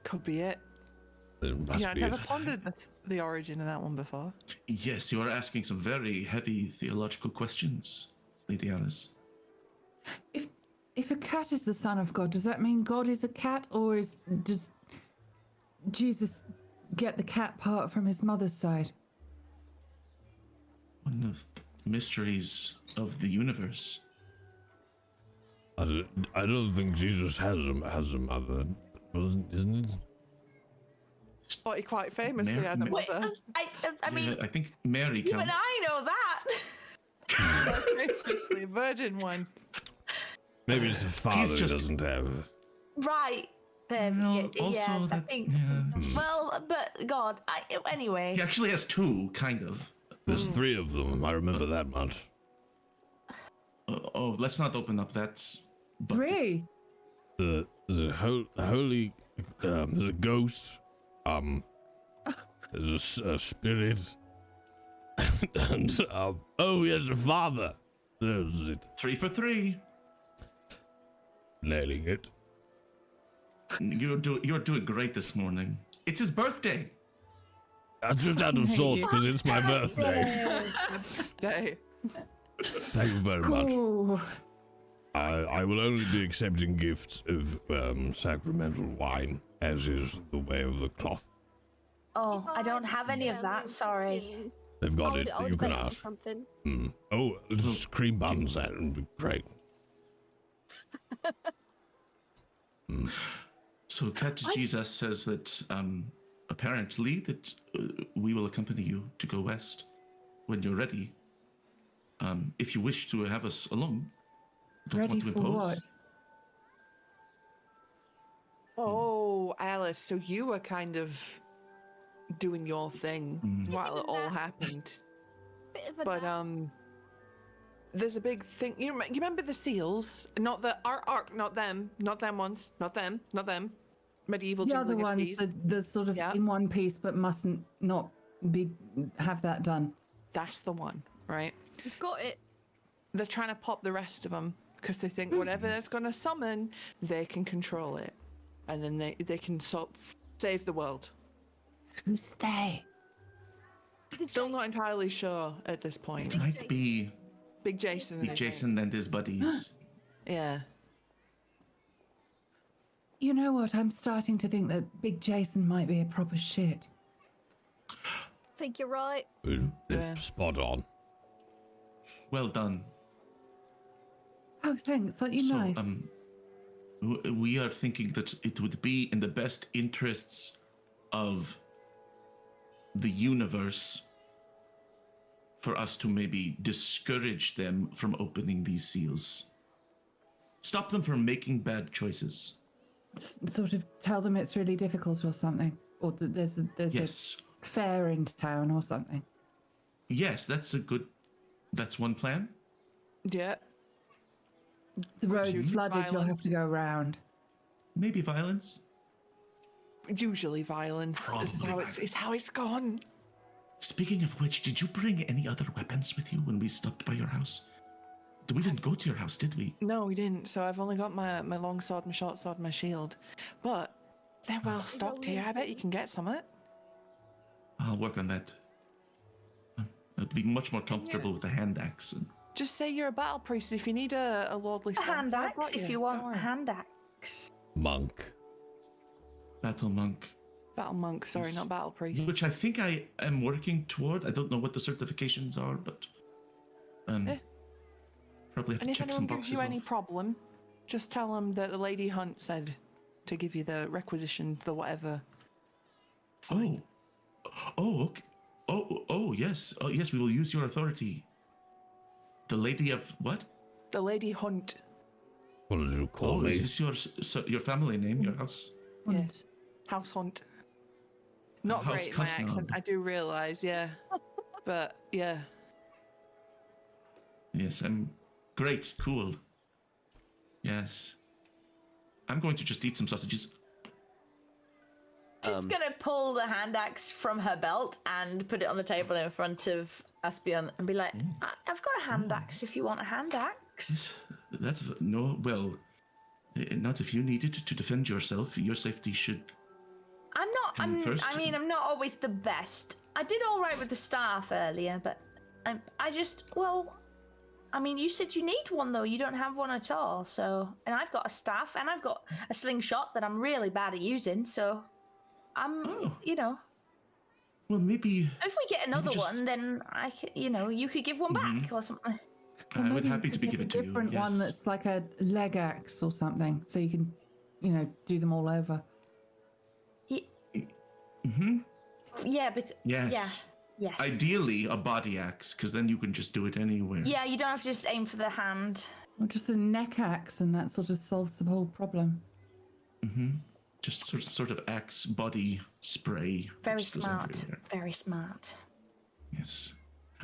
Could be it. It must Yeah, I be never it. pondered the origin of that one before. Yes, you are asking some very heavy theological questions, Lady Alice. If a cat is the son of God, does that mean God is a cat, or does Jesus get the cat part from his mother's side? One of the mysteries of the universe. I don't think Jesus has a mother, isn't it? Thought he quite famously had a Wait, mother. I mean, Yeah, I think Mary even counts. I know that. The virgin one. Maybe it's the father just- who doesn't have. Right. There. No, yeah, also I that- think. yeah. Well, but God. Anyway. He actually has two, kind of. There's 3 of them. I remember that much. Oh, let's not open up that. bucket. 3? There's a holy. There's a ghost. There's a spirit. And oh, he has a father. There's it. 3 for 3. Nailing it. You're doing great this morning. It's his birthday. I'm just out of sorts because it's my birthday. Day. Thank you very much. Ooh. I will only be accepting gifts of sacramental wine, as is the way of the cloth. Oh, I don't have any of that. Sorry. They've got it. I would You can bake you ask. something. Oh, just cream buns. That would be great. So that Jesus says that apparently that we will accompany you to go west when you're ready. If you wish to have us along. Don't Ready want to for impose. what? Oh, Alice, so you were kind of doing your thing while it all happened. Bit of a But nap. there's a big thing. You remember the seals? Not the our not them ones, not them. Medieval The other jingling of ones, keys. the sort of Yeah. in one piece, but mustn't not have that done. That's the one, right? You've got it. They're trying to pop the rest of them because they think whatever that's going to summon, they can control it, and then they can save the world. Who's they? Still not entirely sure at this point. It might be Big Jason. I think. Jason and his buddies. Yeah. You know what? I'm starting to think that Big Jason might be a proper shit. I think you're right. It's Yeah. spot on. Well done. Oh, thanks. Aren't you So, nice? we are thinking that it would be in the best interests of the universe for us to maybe discourage them from opening these seals. Stop them from making bad choices. Sort of tell them it's really difficult or something, or that there's Yes. a fair in town or something. Yes, that's one plan. Yeah. The road's use flooded. You'll have to violence. go around. Maybe violence. Usually violence is Probably how violence. it's how it's gone. Speaking of which, did you bring any other weapons with you when we stopped by your house? We didn't go to your house, did we? No, we didn't. So I've only got my long sword, my short sword, my shield. But they're well stocked here. I bet you can get some of it. I'll work on that. I'd be much more comfortable with a hand axe. Just say you're a battle priest if you need a lordly A sponsor. hand I've axe got if you Don't want a worry. hand axe. Monk. Battle monk. Battle monk, sorry, Yes. not battle priest. Which I think I am working toward. I don't know what the certifications are, but probably have And to if check anyone some gives boxes you any off. problem, just tell them that the Lady Hunt said to give you the requisition, the whatever. Fine. Okay. Oh, yes. Oh, yes, we will use your authority. The Lady of what? The Lady Hunt. What did you call Oh, me? is this your family name, your house? Yeah. House Hunt. Not House great in my Cunt accent, Knob. I do realise, yeah. But yeah. Yes, I'm great. Cool. Yes. I'm going to just eat some sausages. She's gonna pull the hand axe from her belt and put it on the table in front of Aspion and be like, I've got a hand axe if you want a hand axe. That's no. Well, not if you need it to defend yourself. Your safety should. Come first. I mean, I'm not always the best. I did all right with the staff earlier, but I mean, you said you need one though. You don't have one at all, so. And I've got a staff and I've got a slingshot that I'm really bad at using, so. You know. Well, maybe. If we get another just- one, then I could, you could give one back or something. Or I would maybe happy you to could be get given a to you. different one yes. that's like a leg axe or something, so you can, do them all over. Yeah, Yes. yes. Ideally, a body axe, because then you can just do it anywhere. Yeah, you don't have to just aim for the hand. Or just a neck axe, and that sort of solves the whole problem. Just sort of axe body spray. Very which goes smart. everywhere. Very smart. Yes.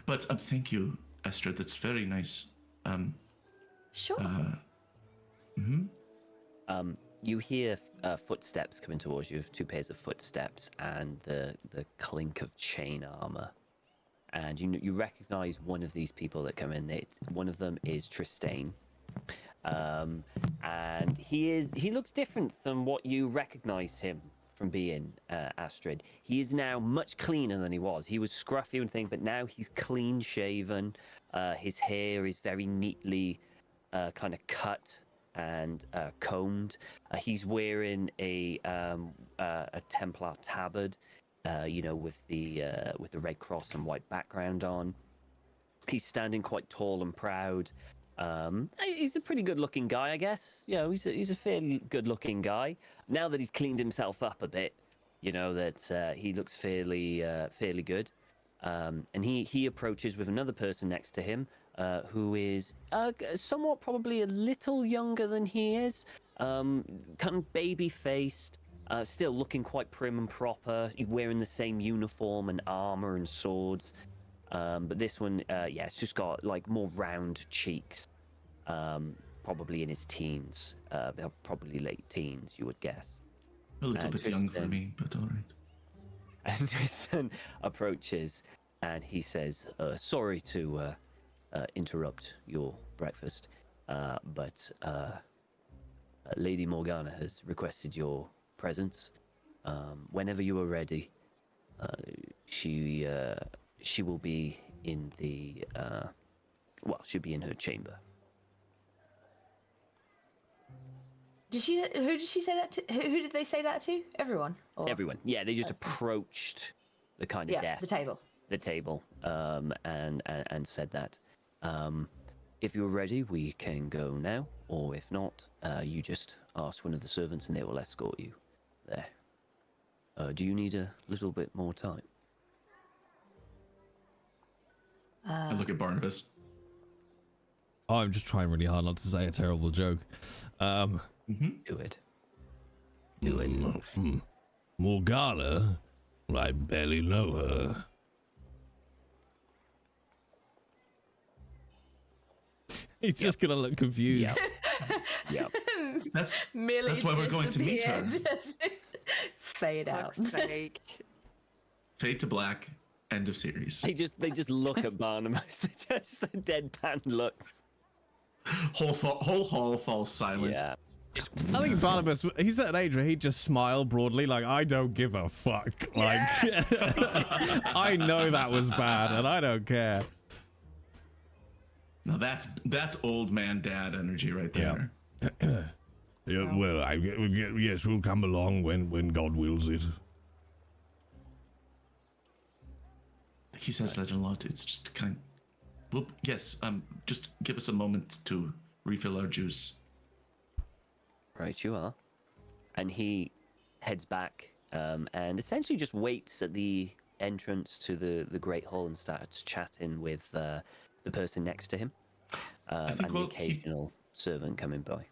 But thank you, Astrid. That's very nice. Sure. You hear footsteps coming towards you, 2 pairs of footsteps, and the clink of chain armor. And you recognize one of these people that come in. One of them is Tristane, and he looks different than what you recognized him from being, Astrid. He is now much cleaner than he was. He was scruffy and thing, but now he's clean shaven. His hair is very neatly kind of cut and combed. He's wearing a Templar tabard, with the red cross and white background on. He's standing quite tall and proud. He's a pretty good-looking guy, I guess. He's a fairly good-looking guy. Now that he's cleaned himself up a bit, that he looks fairly good. And he approaches with another person next to him, who is somewhat probably a little younger than he is, kind of baby-faced, still looking quite prim and proper, wearing the same uniform and armor and swords. But this one, it's just got like more round cheeks, probably in his teens, probably late teens, you would guess. A little bit young for Tristan. me, but all right. And Tristan approaches and he says, sorry to interrupt your breakfast, but Lady Morgana has requested your presence. Whenever you are ready, she will be in the she'll be in her chamber. Who did she say that to? Who did they say that to? Everyone? Or? Everyone. Yeah, they just approached the kind of desk. the table. And said that. If you're ready, we can go now, or if not, you just ask one of the servants and they will escort you there. Do you need a little bit more time? I look at Barnabas. I'm just trying really hard not to say a terrible joke. Do it. Do it. Morgana? I barely know her. He's just gonna look confused. Yep. That's Millie why we're going to meet her. disappeared. Fade out. Fuck's sake. Fade to black. End of series. They just look at Barnabas. Just a deadpan look. Whole hall falls silent. Yeah. I think Barnabas, he's at an age where he'd just smile broadly, like, I don't give a fuck. Like, I know that was bad, and I don't care. Now that's old man dad energy right there. Yeah, well, yes, we'll come along when God wills it. He says that a lot. It's just kind. Well, yes. Just give us a moment to refill our juice. Right, you are. And he heads back and essentially just waits at the entrance to the Great Hall and starts chatting with the person next to him and the occasional servant coming by.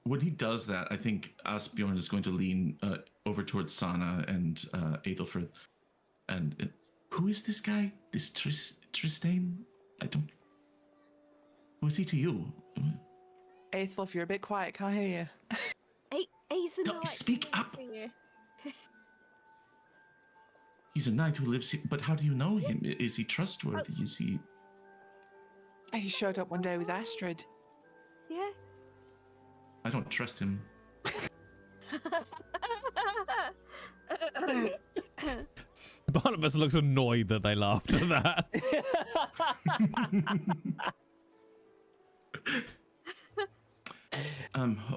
When he does that, I think Asbjorn is going to lean over towards Sana and Aethelfrith. And who is this guy? This Tristane? I don't. Who is he to you? Aethel, if you're a bit quiet, can't hear you. He's a No, knight. speak up. Here. He's a knight who lives here. But how do you know him? Is he trustworthy? Is he? He showed up one day with Astrid. Yeah. I don't trust him. Barnabas looks annoyed that they laughed at that.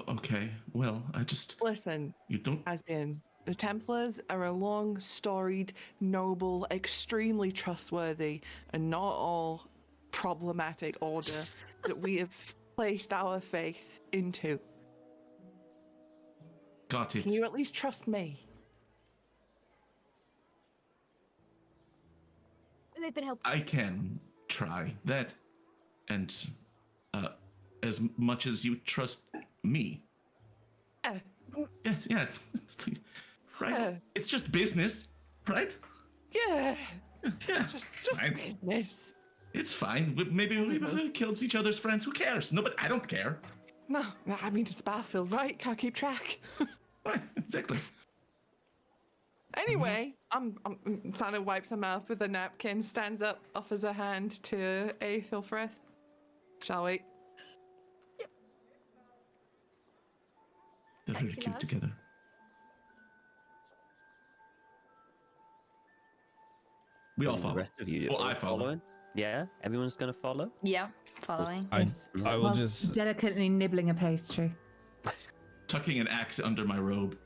Okay. Well, I just. Listen, You don't. Asbian, the Templars are a long, storied, noble, extremely trustworthy, and not all problematic order that we have placed our faith into. Got it. Can you at least trust me? They've been helping. I can try that, and as much as you trust me. Yes, yeah. Right. It's just business, right? Yeah, Yeah. just fine. business. It's fine. Maybe we killed each other's friends. Who cares? No, but I don't care. No, I mean it's Battlefield, right? Can't keep track. Right, exactly. Anyway, Sana wipes her mouth with a napkin, stands up, offers a hand to Aethelfrith. Shall we? They're very you, cute love. together. We all And the follow. rest of you Well, all I follow. following? Yeah, everyone's gonna follow. Yeah, following. I will While just. delicately nibbling a pastry. Tucking an axe under my robe.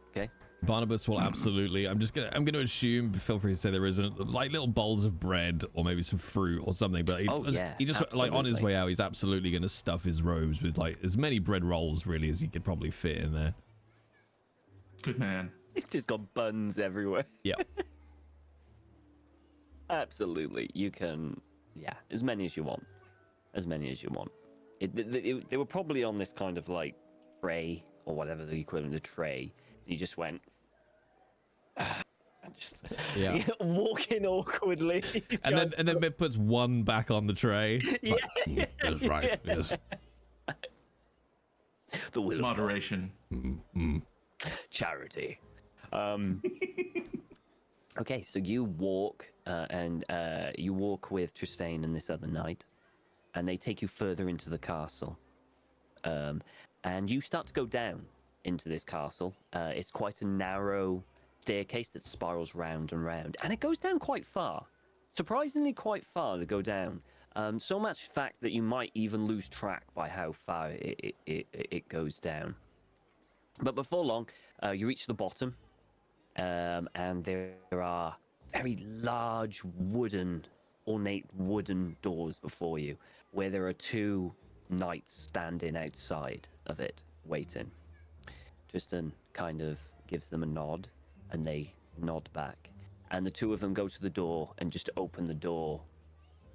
Okay. Barnabas will absolutely. I'm gonna assume. Feel free to say there isn't like little bowls of bread or maybe some fruit or something. But he just like on his absolutely. way out, he's absolutely gonna stuff his robes with like as many bread rolls really as he could probably fit in there. Good man. It's just got buns everywhere. Yeah. Absolutely, you can. Yeah, as many as you want. As many as you want. They were probably on this kind of like tray or whatever the equivalent of tray. And you just went. Just Yeah. walking awkwardly. And then it puts one back on the tray. yeah. That's right. Yes. The will of Moderation. charity. Okay, so you walk and you walk with Tristane and this other knight, and they take you further into the castle. And you start to go down into this castle. It's quite a narrow staircase that spirals round and round, and it goes down quite far. Surprisingly quite far to go down. So much fact that you might even lose track by how far it goes down. But before long, you reach the bottom, and there are very large ornate wooden doors before you, where there are two knights standing outside of it, waiting. Tristan kind of gives them a nod, and they nod back. And the two of them go to the door and just open the door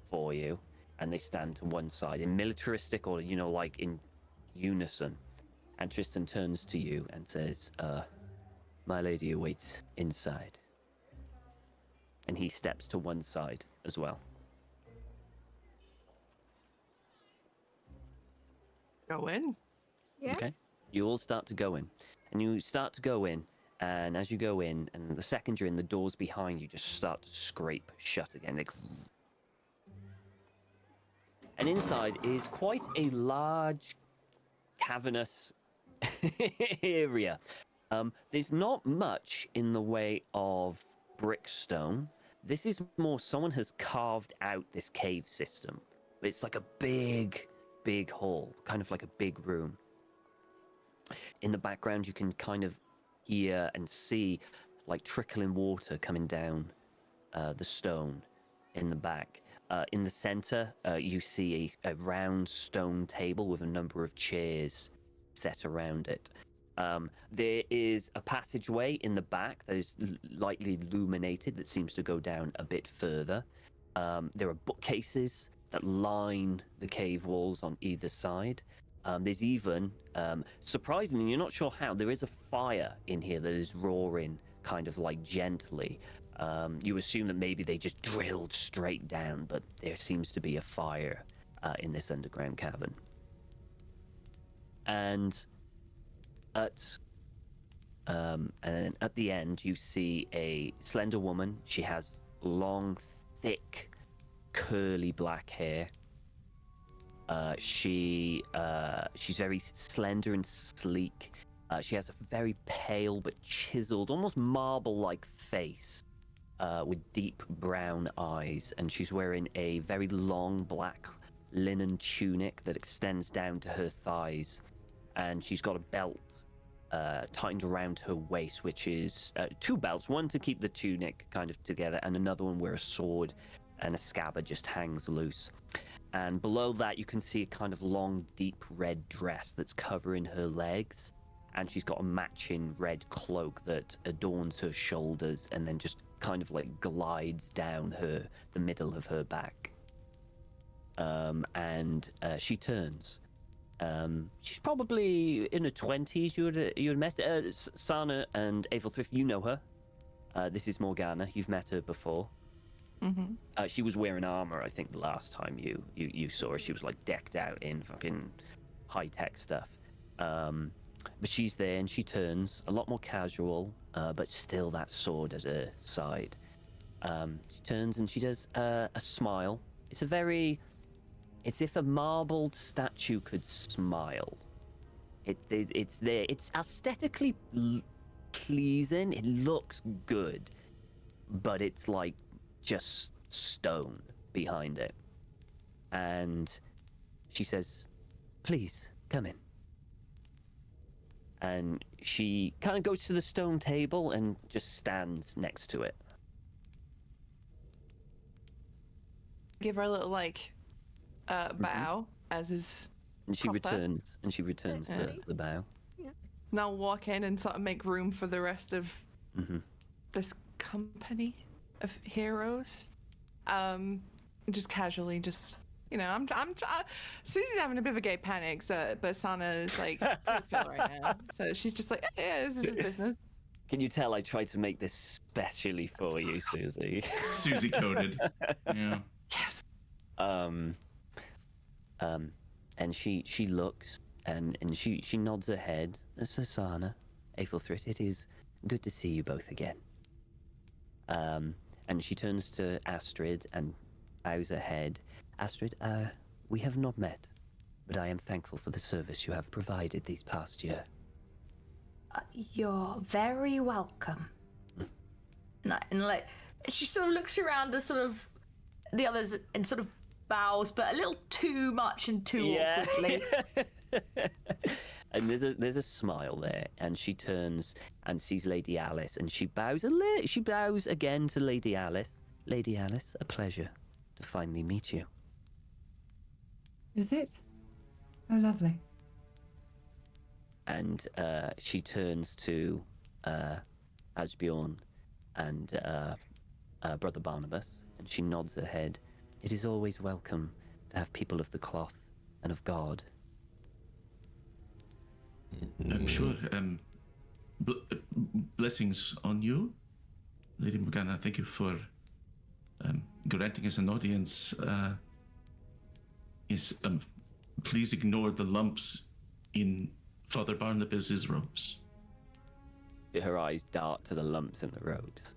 for you, and they stand to one side in militaristic order, like in unison. And Tristan turns to you and says, my lady awaits inside. And he steps to one side as well. Go in. Yeah. Okay. You all start to go in. And you start to go in, and as you go in, and the second you're in, the doors behind you just start to scrape shut again. And inside is quite a large, cavernous area. There's not much in the way of brickstone. This is more someone has carved out this cave system. It's like a big hall, kind of like a big room. In the background, you can kind of hear and see like trickling water coming down the stone in the back. In the center, you see a round stone table with a number of chairs set around it. There is a passageway in the back that is lightly illuminated that seems to go down a bit further. There are bookcases that line the cave walls on either side. There's even, surprisingly, you're not sure how, there is a fire in here that is roaring kind of like gently. You assume that maybe they just drilled straight down, but there seems to be a fire in this underground cavern. And at the end, you see a slender woman. She has long, thick, curly black hair. She's very slender and sleek. She has a very pale but chiseled, almost marble-like face with deep brown eyes, and she's wearing a very long black linen tunic that extends down to her thighs, and she's got a belt tightened around her waist, which is two belts, one to keep the tunic kind of together, and another one where a sword and a scabbard just hangs loose. And below that, you can see a kind of long, deep red dress that's covering her legs, and she's got a matching red cloak that adorns her shoulders and then just kind of like glides down the middle of her back. And she turns. She's probably in her 20s. You would met Sana and Avelthrift. You know her. This is Morgana. You've met her before. Mm-hmm. She was wearing armor, I think, the last time you saw her. She was like decked out in fucking high-tech stuff. But she's there and she turns, a lot more casual, but still that sword at her side. She turns and she does a smile. It's if a marbled statue could smile. It's there. It's aesthetically pleasing. It looks good, but it's like just stone behind it. And she says, "Please, come in." And she kind of goes to the stone table and just stands next to it. Give her a little bow, as is. And she proper. returns the bow. And I'll walk in and sort of make room for the rest of this company of heroes. Just casually, I'm Susie's having a bit of a gay panic, but Sana is like pretty chill right now. So she's just like, yeah, this is his business. Can you tell I tried to make this specially for you, Susie? Susie coded. Yeah. Yes. And she looks and she nods her head. So Sana, Aethelfrit, it is good to see you both again. And she turns to Astrid and bows her head. Astrid, we have not met, but I am thankful for the service you have provided these past year. You're very welcome. And like, she sort of looks around at sort of the others and sort of bows, but a little too much and too awkwardly. And there's a smile there, and she turns and sees Lady Alice, and she bows she bows again to Lady Alice. Lady Alice, a pleasure to finally meet you. Is it? Oh, lovely. And she turns to Asbjorn and Brother Barnabas, and she nods her head. It is always welcome to have people of the cloth and of God. I'm sure. Blessings on you, Lady Morgana. Thank you for granting us an audience. Yes, please ignore the lumps in Father Barnabas's robes. Her eyes dart to the lumps in the robes.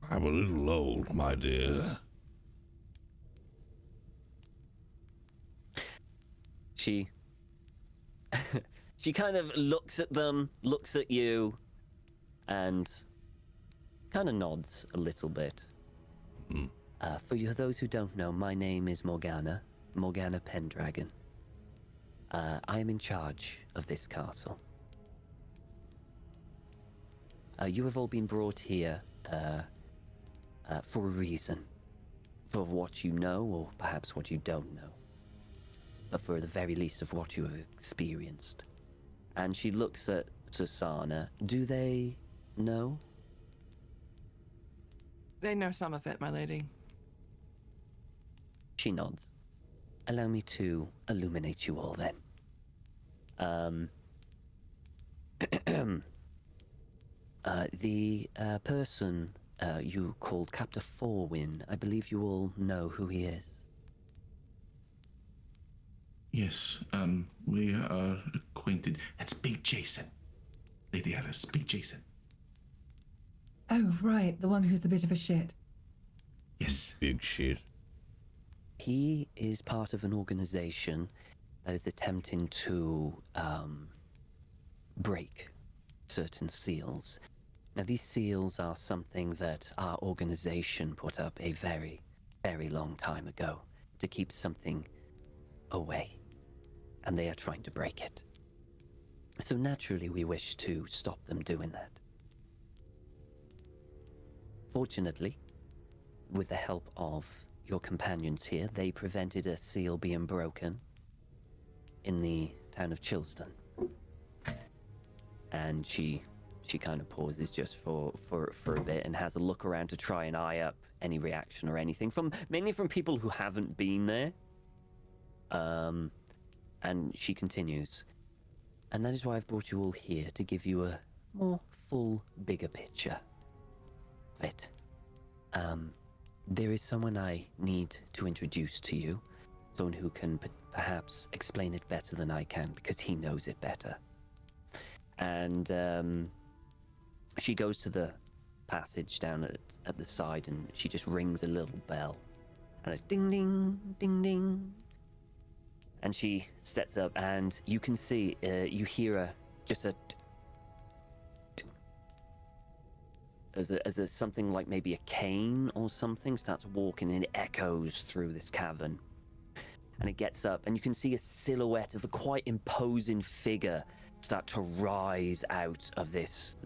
I'm a little old, my dear. she she kind of looks at them, looks at you, and kind of nods a little bit. For those who don't know, my name is Morgana Pendragon. I am in charge of this castle. You have all been brought here for a reason. For what you know, or perhaps what you don't know. But for the very least of what you have experienced. And she looks at Susanna. Do they know? They know some of it, my lady. She nods. Allow me to illuminate you all then. The person you called Captain Forwin, I believe you all know who he is. Yes, we are acquainted. That's Big Jason. Lady Alice, Big Jason. Oh, right, the one who's a bit of a shit. Yes. Big shit. He is part of an organization that is attempting to break certain seals. Now, these seals are something that our organization put up a very, very long time ago to keep something away. And they are trying to break it. So naturally, we wish to stop them doing that. Fortunately, with the help of your companions here, they prevented a seal being broken in the town of Chilston. And she kind of pauses just for a bit and has a look around to try and eye up any reaction or anything mainly from people who haven't been there. And she continues, and that is why I've brought you all here, to give you a more full, bigger picture of it. There is someone I need to introduce to you, someone who can perhaps explain it better than I can, because he knows it better. And she goes to the passage down at the side, and she just rings a little bell, and a ding ding ding ding. And she steps up, and you can see, you hear as a something like maybe a cane or something starts walking, and it echoes through this cavern. And it gets up, and you can see a silhouette of a quite imposing figure start to rise out of this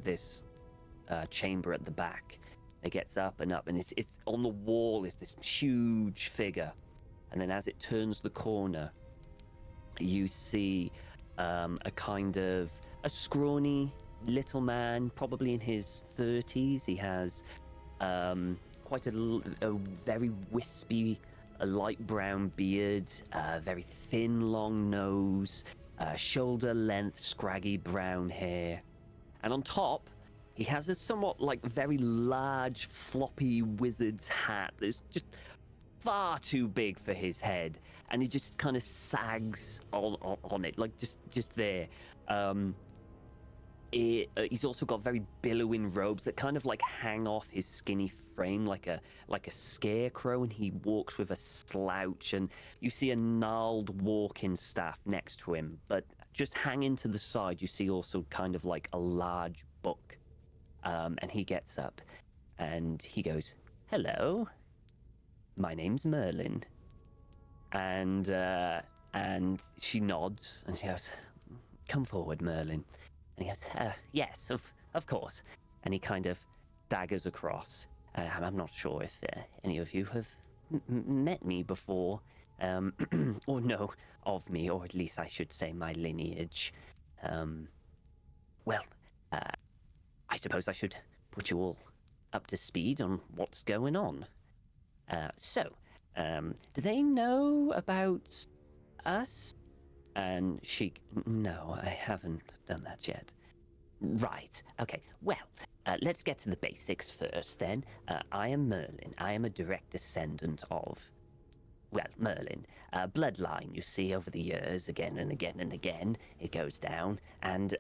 chamber at the back. It gets up, and it's on the wall is this huge figure, and then as it turns the corner, you see a kind of a scrawny little man, probably in his 30s. He has quite a very wispy, a light brown beard, very thin, long nose, shoulder-length, scraggy brown hair. And on top, he has a somewhat like very large, floppy wizard's hat that's just far too big for his head, and he just kind of sags on it, like just there. He's also got very billowing robes that kind of like hang off his skinny frame like a scarecrow, and he walks with a slouch, and you see a gnarled walking staff next to him, but just hanging to the side you see also kind of like a large book. And he gets up and he goes, "Hello, my name's Merlin." And she nods and she goes, "Come forward, Merlin." And he goes, "Yes, of course." And he kind of daggers across. I'm not sure if any of you have met me before, or know of me, or at least I should say my lineage. Well, I suppose I should put you all up to speed on what's going on. So, do they know about us? And she, "No, I haven't done that yet." "Right, okay, well, let's get to the basics first then. I am Merlin. I am a direct descendant of, well, Merlin. Bloodline, you see, over the years, again and again and again, it goes down. And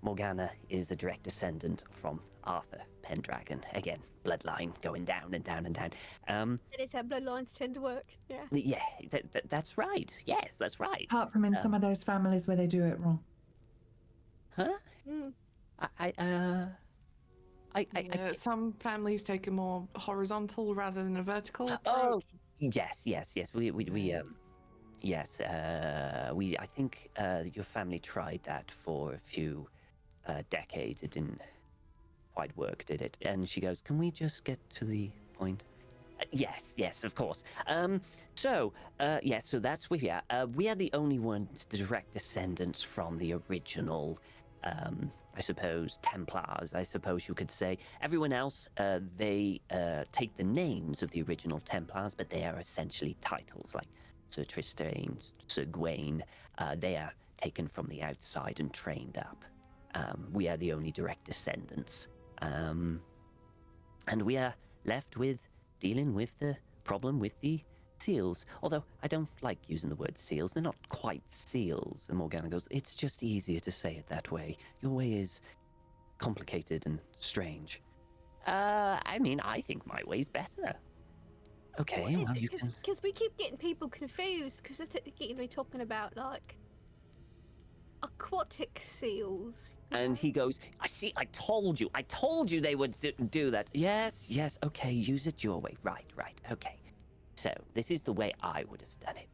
Morgana is a direct descendant from Arthur Pendragon. Again, bloodline going down and down and down. That is how bloodlines tend to work. Yeah. Yeah, that's right. Yes, that's right. Apart from in some of those families where they do it wrong. Huh? Mm. Some families take a more horizontal rather than a vertical approach. Oh, yes. I think your family tried that for a few decades. It didn't quite work, did it? And she goes, "Can we just get to the point?" Yes, of course. So that's where we are. We are the only ones, direct descendants from the original, I suppose, Templars, I suppose you could say. Everyone else, they take the names of the original Templars, but they are essentially titles, like Sir Tristram, Sir Gawain. They are taken from the outside and trained up. We are the only direct descendants. And we are left with dealing with the problem with the seals. Although I don't like using the word seals. They're not quite seals. And Morgana goes, "It's just easier to say it that way. Your way is complicated and strange." I mean, I think my way's better. Okay, well, you can... Because we keep getting people confused, because they're thinking we're talking about, like, aquatic seals. And he goes, I told you they would do that. Yes, okay, use it your way. Right, okay. So, this is the way I would have done it.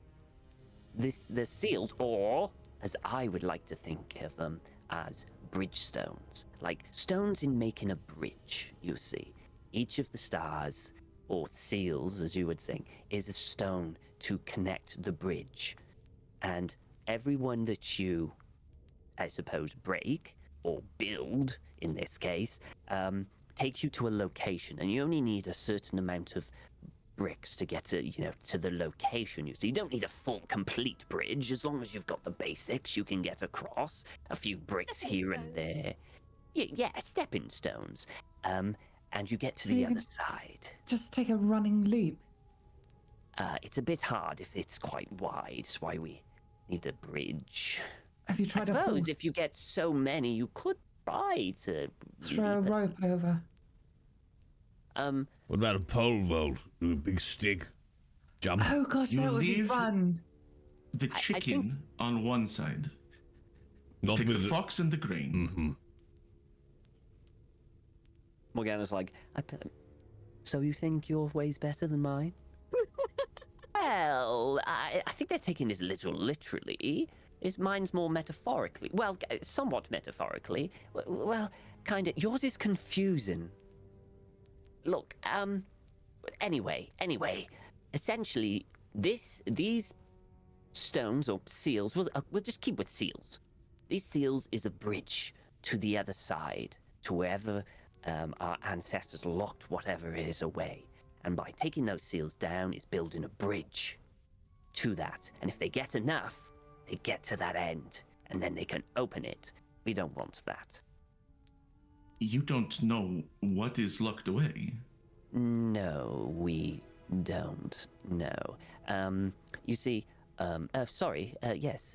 The seals, or, as I would like to think of them, as bridge stones. Like, stones in making a bridge, you see. Each of the stars, or seals, as you would say, is a stone to connect the bridge. And every one that you, I suppose, break, or build, in this case, takes you to a location, and you only need a certain amount of bricks to get to the location. You see, you don't need a full, complete bridge. As long as you've got the basics, you can get across. A few bricks here and there. Yeah, stepping stones. And you get to the other side. Just take a running loop. It's a bit hard if it's quite wide. That's why we need a bridge. Have you tried I suppose if you get so many, you could try to throw a rope over. What about a pole vault? Do a big stick. Jump. Oh gosh, that would be fun. The chicken on one side. Not Take with the fox and the grain. Mm-hmm. Morgana's like, so you think your way's better than mine? Well, I think they're taking it a little literally. Mine's more metaphorically. Well, somewhat metaphorically. Well, kind of. Yours is confusing. Look, anyway. Essentially, these stones or seals, we'll just keep with seals. These seals is a bridge to the other side, to wherever our ancestors locked whatever it is away. And by taking those seals down, is building a bridge to that. And if they get enough, they get to that end, and then they can open it. We don't want that. You don't know what is locked away. No, we don't know. You see, sorry, yes,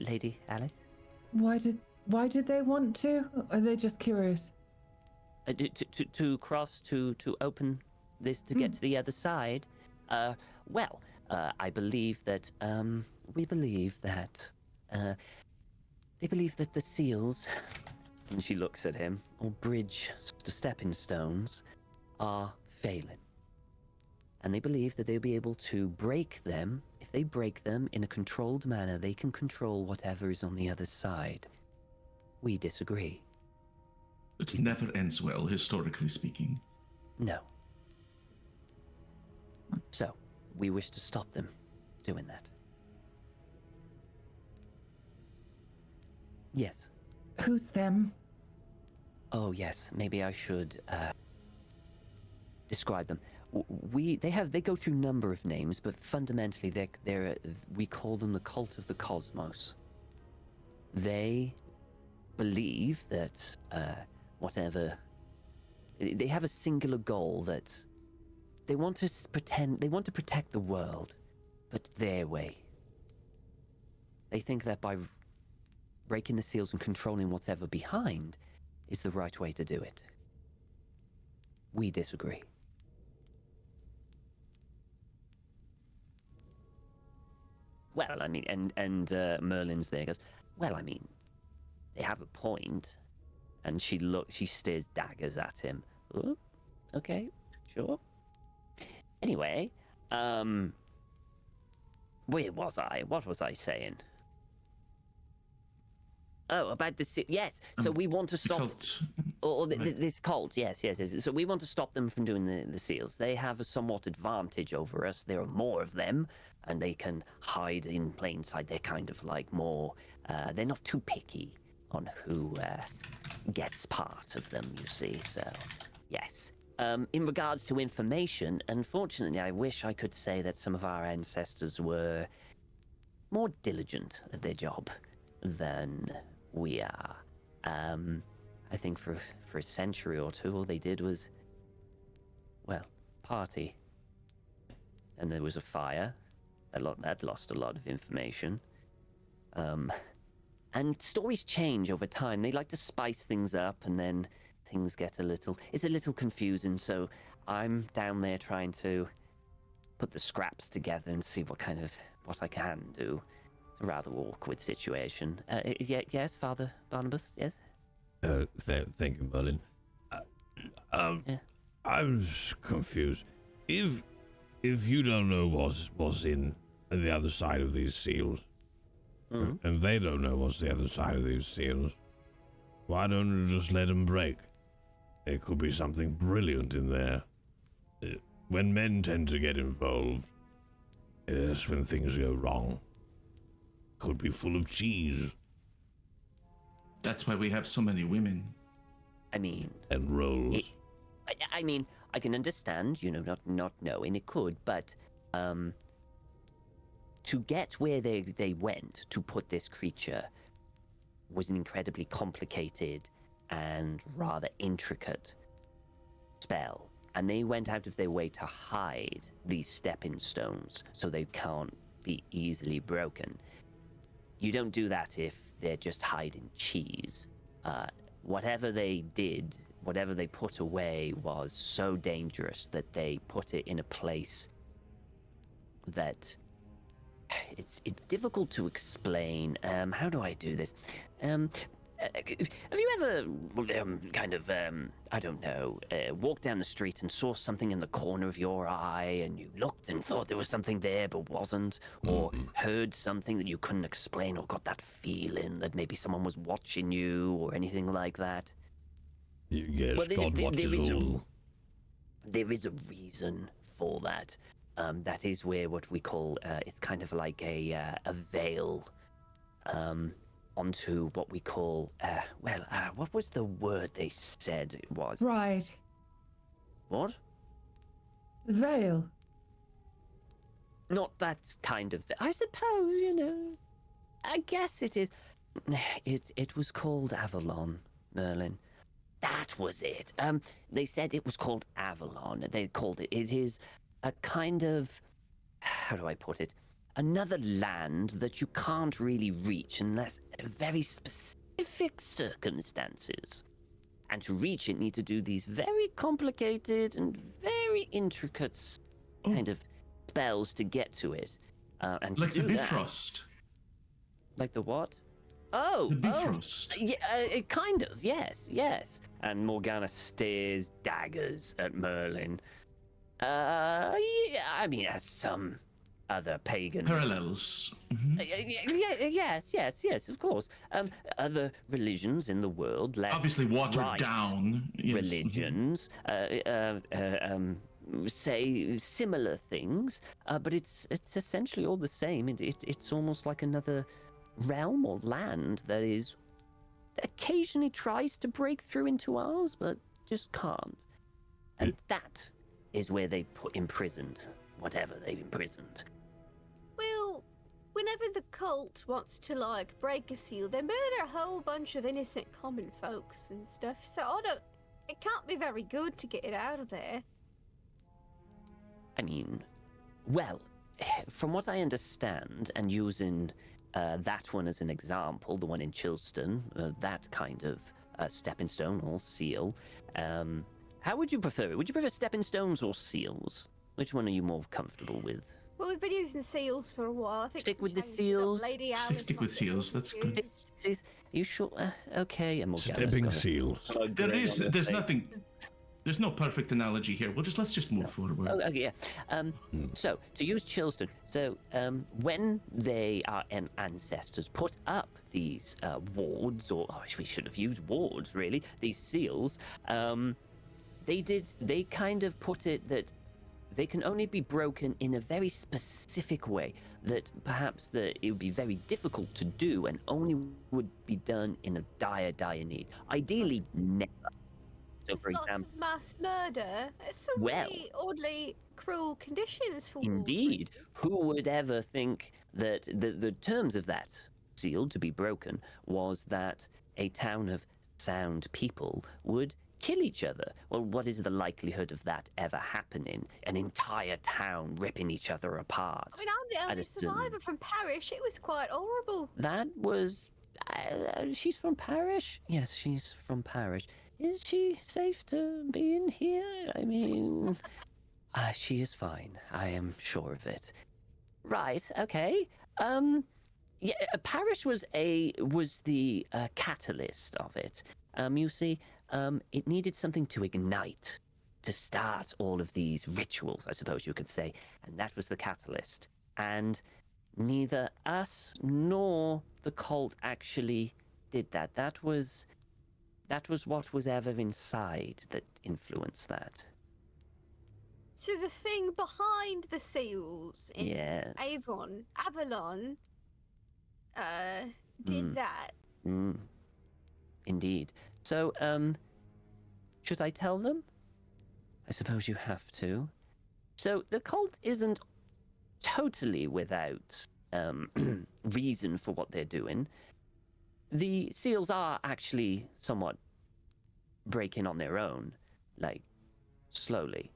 Lady Alice? Why did they want to? Or are they just curious? To cross, to open this, to get to the other side. Well, I believe that, we believe that, they believe that the seals, and she looks at him, or bridge to stepping stones, are failing. And they believe that they'll be able to break them. If they break them in a controlled manner, they can control whatever is on the other side. We disagree. It never ends well, historically speaking. No. So, we wish to stop them doing that. Yes. Who's them? Oh, yes. Maybe I should describe them. They go through a number of names, but fundamentally we call them the Cult of the Cosmos. They believe that they have a singular goal, that they want to protect the world, but their way. They think that by breaking the seals and controlling whatever behind is the right way to do it. We disagree. Well, I mean, and Merlin's there goes, well, I mean, they have a point. And she stares daggers at him. Ooh, okay, sure. Anyway, where was I? What was I saying? Oh, about the yes. So we want to stop this cult. Yes. So we want to stop them from doing the seals. They have a somewhat advantage over us. There are more of them, and they can hide in plain sight. They're kind of like more. They're not too picky on who gets part of them. You see. So yes. In regards to information, unfortunately, I wish I could say that some of our ancestors were more diligent at their job than we are. I think for a century or two, all they did was, well, party. And there was a fire. That lost a lot of information. And stories change over time. They like to spice things up, and then things get it's a little confusing. So I'm down there trying to put the scraps together and see what I can do. It's a rather awkward situation. Yes, Father Barnabas, yes? Thank you, Merlin. Yeah. I was confused. If you don't know what's in the other side of these seals, and they don't know what's the other side of these seals, why don't you just let them break? There could be something brilliant in there. When men tend to get involved, that's when things go wrong. Could be full of cheese. That's why we have so many women. I mean... And rolls. I mean, I can understand, not knowing it could, but to get where they went to put this creature was an incredibly complicated and rather intricate spell. And they went out of their way to hide these stepping stones so they can't be easily broken. You don't do that if they're just hiding cheese. Whatever they did, whatever they put away was so dangerous that they put it in a place that it's difficult to explain. How do I do this? Have you ever I don't know, walked down the street and saw something in the corner of your eye and you looked and thought there was something there but wasn't? Or heard something that you couldn't explain, or got that feeling that maybe someone was watching you or anything like that? Yes, well, God watches all. There is a reason for that. That is where what we call, it's kind of like a veil onto what we call, what was the word they said it was? Right. What? Veil. Not that kind of, I suppose, I guess it is. It was called Avalon, Merlin. That was it. They said it was called Avalon. They called it, it is a kind of, how do I put it? Another land that you can't really reach unless very specific circumstances. And to reach it, need to do these very complicated and very intricate kind of spells to get to it. And like to do the that, Bifrost. Like the what? Oh, the Bifrost. Yeah, kind of, yes. And Morgana stares daggers at Merlin. Yeah, I mean, as some other pagan parallels. Yes, of course. Other religions in the world, less obviously watered down religions, say similar things, but it's essentially all the same. It's almost like another realm or land that is occasionally tries to break through into ours, but just can't. And that is where they imprisoned whatever they've imprisoned. Well, whenever the cult wants to, break a seal, they murder a whole bunch of innocent common folks and stuff, so it can't be very good to get it out of there. I mean, well, from what I understand, and using that one as an example, the one in Chilston, that kind of stepping stone or seal. How would you prefer it? Would you prefer stepping stones or seals? Which one are you more comfortable with? Well, we've been using seals for a while. I think Stick we with the changed it up. seals. Lady Alice Stick with might get seals, that's good. confused. Are you sure? Okay, and Stepping seals. There's no perfect analogy here. Let's just move forward. Oh, okay, yeah. So to use Chilston, when they our ancestors put up these wards, or we should have used wards really, these seals, they kind of put it that they can only be broken in a very specific way, that perhaps it would be very difficult to do and only would be done in a dire need. Ideally, never. So, for example, Lots of mass murder. It's some really oddly cruel conditions for war. Indeed. Who would ever think that the terms of that seal to be broken was that a town of sound people would kill each other? Well, what is the likelihood of that ever happening? An entire town ripping each other apart. I mean, I'm the only survivor from Parish. It was quite horrible. That was... she's from Parish? Yes, she's from Parish. Is she safe to be in here? I mean... she is fine. I am sure of it. Right, okay. Yeah, Parish was the catalyst of it. You see, it needed something to ignite, to start all of these rituals, I suppose you could say, and that was the catalyst. And neither us nor the cult actually did that. That was what was ever inside that influenced that. So the thing behind the seals in Yes. Avalon, did that. Indeed. So, should I tell them? I suppose you have to. So the cult isn't totally without reason for what they're doing. The seals are actually somewhat breaking on their own, like slowly.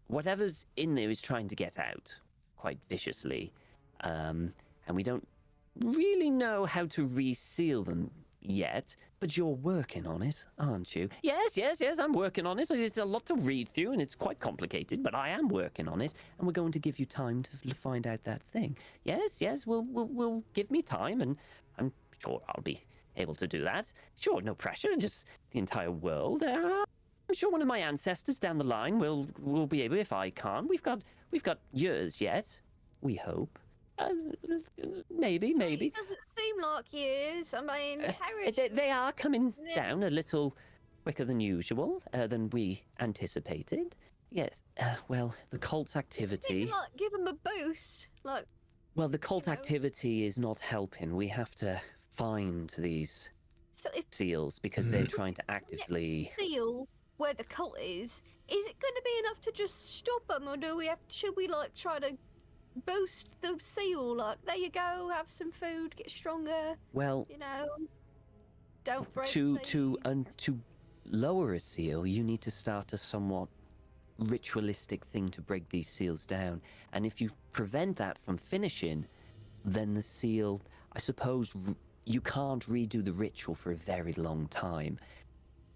Whatever's in there is trying to get out quite viciously, and we don't really know how to reseal them yet, but you're working on it, aren't you? Yes, I'm working on it. It's a lot to read through, and it's quite complicated, but I am working on it, and we're going to give you time to find out that thing. Yes, we'll give me time, and I'm sure I'll be able to do that. Sure, no pressure, just the entire world. I'm sure one of my ancestors down the line will be able, if I can't. We've got years yet, we hope. Maybe. It doesn't seem like years. I mean, they are coming down a little quicker than usual, than we anticipated. Yes. Well, the cult's activity. Like, give them a boost. Like. Well, the cult activity is not helping. We have to find these seals because they're trying to actively. Seal where the cult is it going to be enough to just stop them, or should we like try to boost the seal? Like, there you go, have some food, get stronger. Well, don't break. To lower a seal, you need to start a somewhat ritualistic thing to break these seals down, and if you prevent that from finishing, then the seal, I suppose, you can't redo the ritual for a very long time.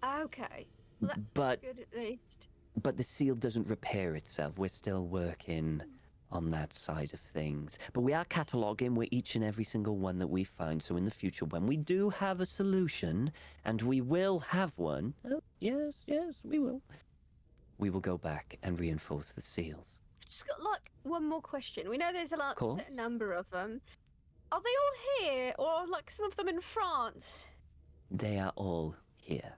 Okay. Well, that's good at least. But the seal doesn't repair itself. We're still working on that side of things. But we are cataloguing each and every single one that we find. So in the future, when we do have a solution, and we will have one, yes, we will go back and reinforce the seals. Just got like one more question. We know there's a certain number of them. Are they all here, or like some of them in France? They are all here.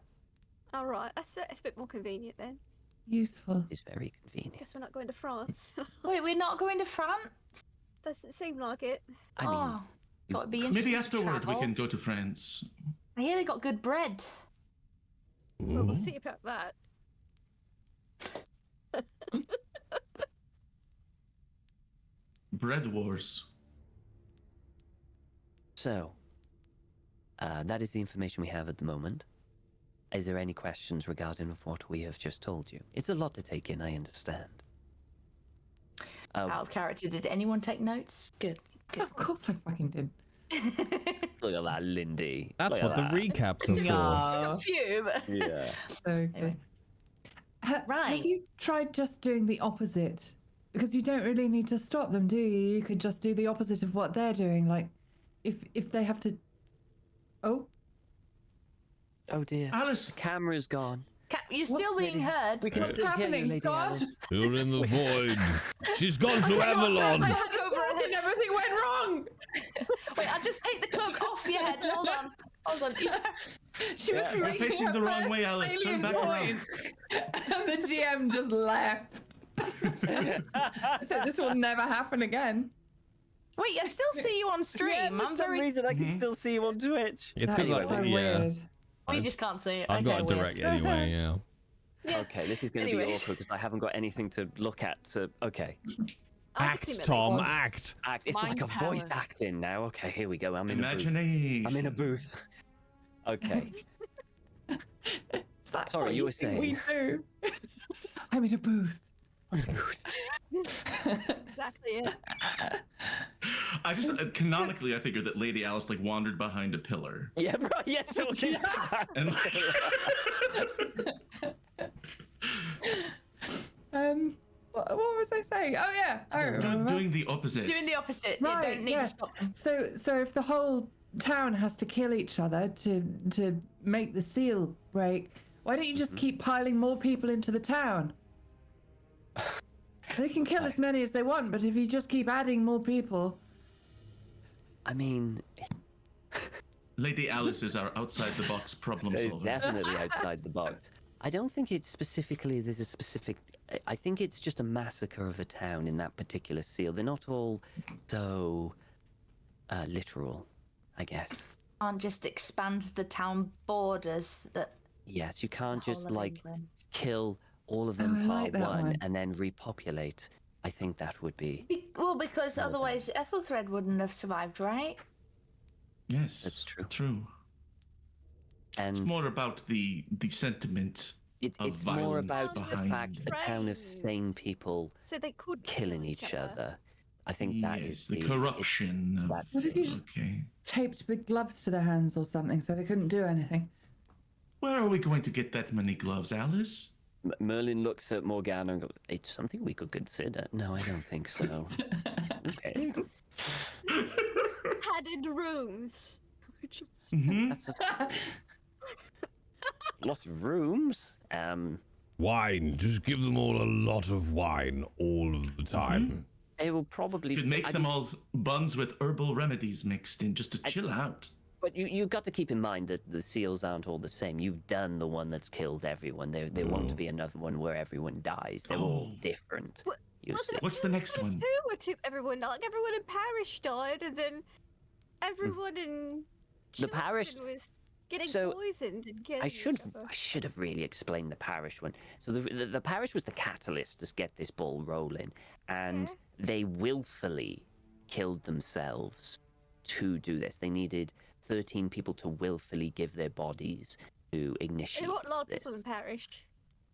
All right, that's a bit more convenient then. Useful. It's very convenient. Guess we're not going to France. Wait, we're not going to France? Doesn't seem like it. I mean, thought it'd be interesting. Maybe afterward we travel. can go to France. I hear they got good bread. Well, we'll see about that. Bread wars. So, that is the information we have at the moment. Is there any questions regarding what we have just told you? It's a lot to take in, I understand. Out of character. Did anyone take notes? Good. Of course I fucking did. Look at that, Lindy. That's Look what the at that. recaps are for. A few, but Yeah. So good. Anyway. Right. Have you tried just doing the opposite? Because you don't really need to stop them, do you? You could just do the opposite of what they're doing. Like, if they have to. Oh, Oh dear. Alice, The camera's gone. You're still being heard. We can what's still hear you, happening, Lady God? Alice. You're in the void. She's gone to Avalon. I look over at him. and everything went wrong. Wait, I'll just take the cloak off your head. Hold on. Hold on. She was you're making facing her the wrong first way, Alice. Turn alien back around. point. And the GM just left. So this will never happen again. Wait, I still see you on stream. For I'm some very. reason, I can still see you on Twitch. It's That because is so yeah, weird. We just can't see it. I've got Okay, a weird. direct anyway. Yeah. Okay, this is going to be Anyways. awkward because I haven't got anything to look at. So, okay. Act, Tom, What? act. Act. It's Mind like a voice power. acting now. Okay, here we go. I'm in a booth. Imagination. I'm in a booth. Okay. Is that Sorry, what you were think saying. We do. I'm in a booth. Exactly it. I just canonically, I figured that Lady Alice like wandered behind a pillar. Yeah, right. Yeah, talking. And What was I saying? Oh yeah, I remember. doing the opposite. Doing the opposite. Right, You don't need yeah. to stop. So if the whole town has to kill each other to make the seal break, why don't you just keep piling more people into the town? They can kill as many as they want, but if you just keep adding more people, I mean, Lady Alice is our outside the box problem it's solver. definitely outside the box. I don't think it's specifically. There's a specific. I think it's just a massacre of a town in that particular seal. They're not all so literal, I guess. Can't just expand the town borders. That Yes, you can't whole just of like England. kill all of them I part like that one one. and then repopulate. I think that would be. Well, because otherwise Ethelthred wouldn't have survived, right? Yes, That's true. True. And It's more about the sentiment. of it's more violence about the behind fact a town of sane people So they could killing each other. I think that is the corruption. Of, That's what if you it. just okay. taped big gloves to their hands or something so they couldn't do anything? Where are we going to get that many gloves, Alice? Merlin looks at Morgana and goes, "It's something we could consider." No, I don't think so. Okay. padded rooms. That's lots of rooms. Wine. Just give them all a lot of wine all of the time. They will probably You could make them all buns with herbal remedies mixed in just to chill out. But you've got to keep in mind that the seals aren't all the same. You've done the one that's killed everyone. There won't be another one where everyone dies. They're all different. What- You Well, see. What's the next one? Everyone, like everyone in Parish died, and then everyone in The parish- Chilston was getting so, poisoned and killing I each should other. have really explained the parish one. So the parish was the catalyst to get this ball rolling, and Yeah. they willfully killed themselves to do this. They needed 13 people to willfully give their bodies to initiate There weren't a lot of this. people in Parish.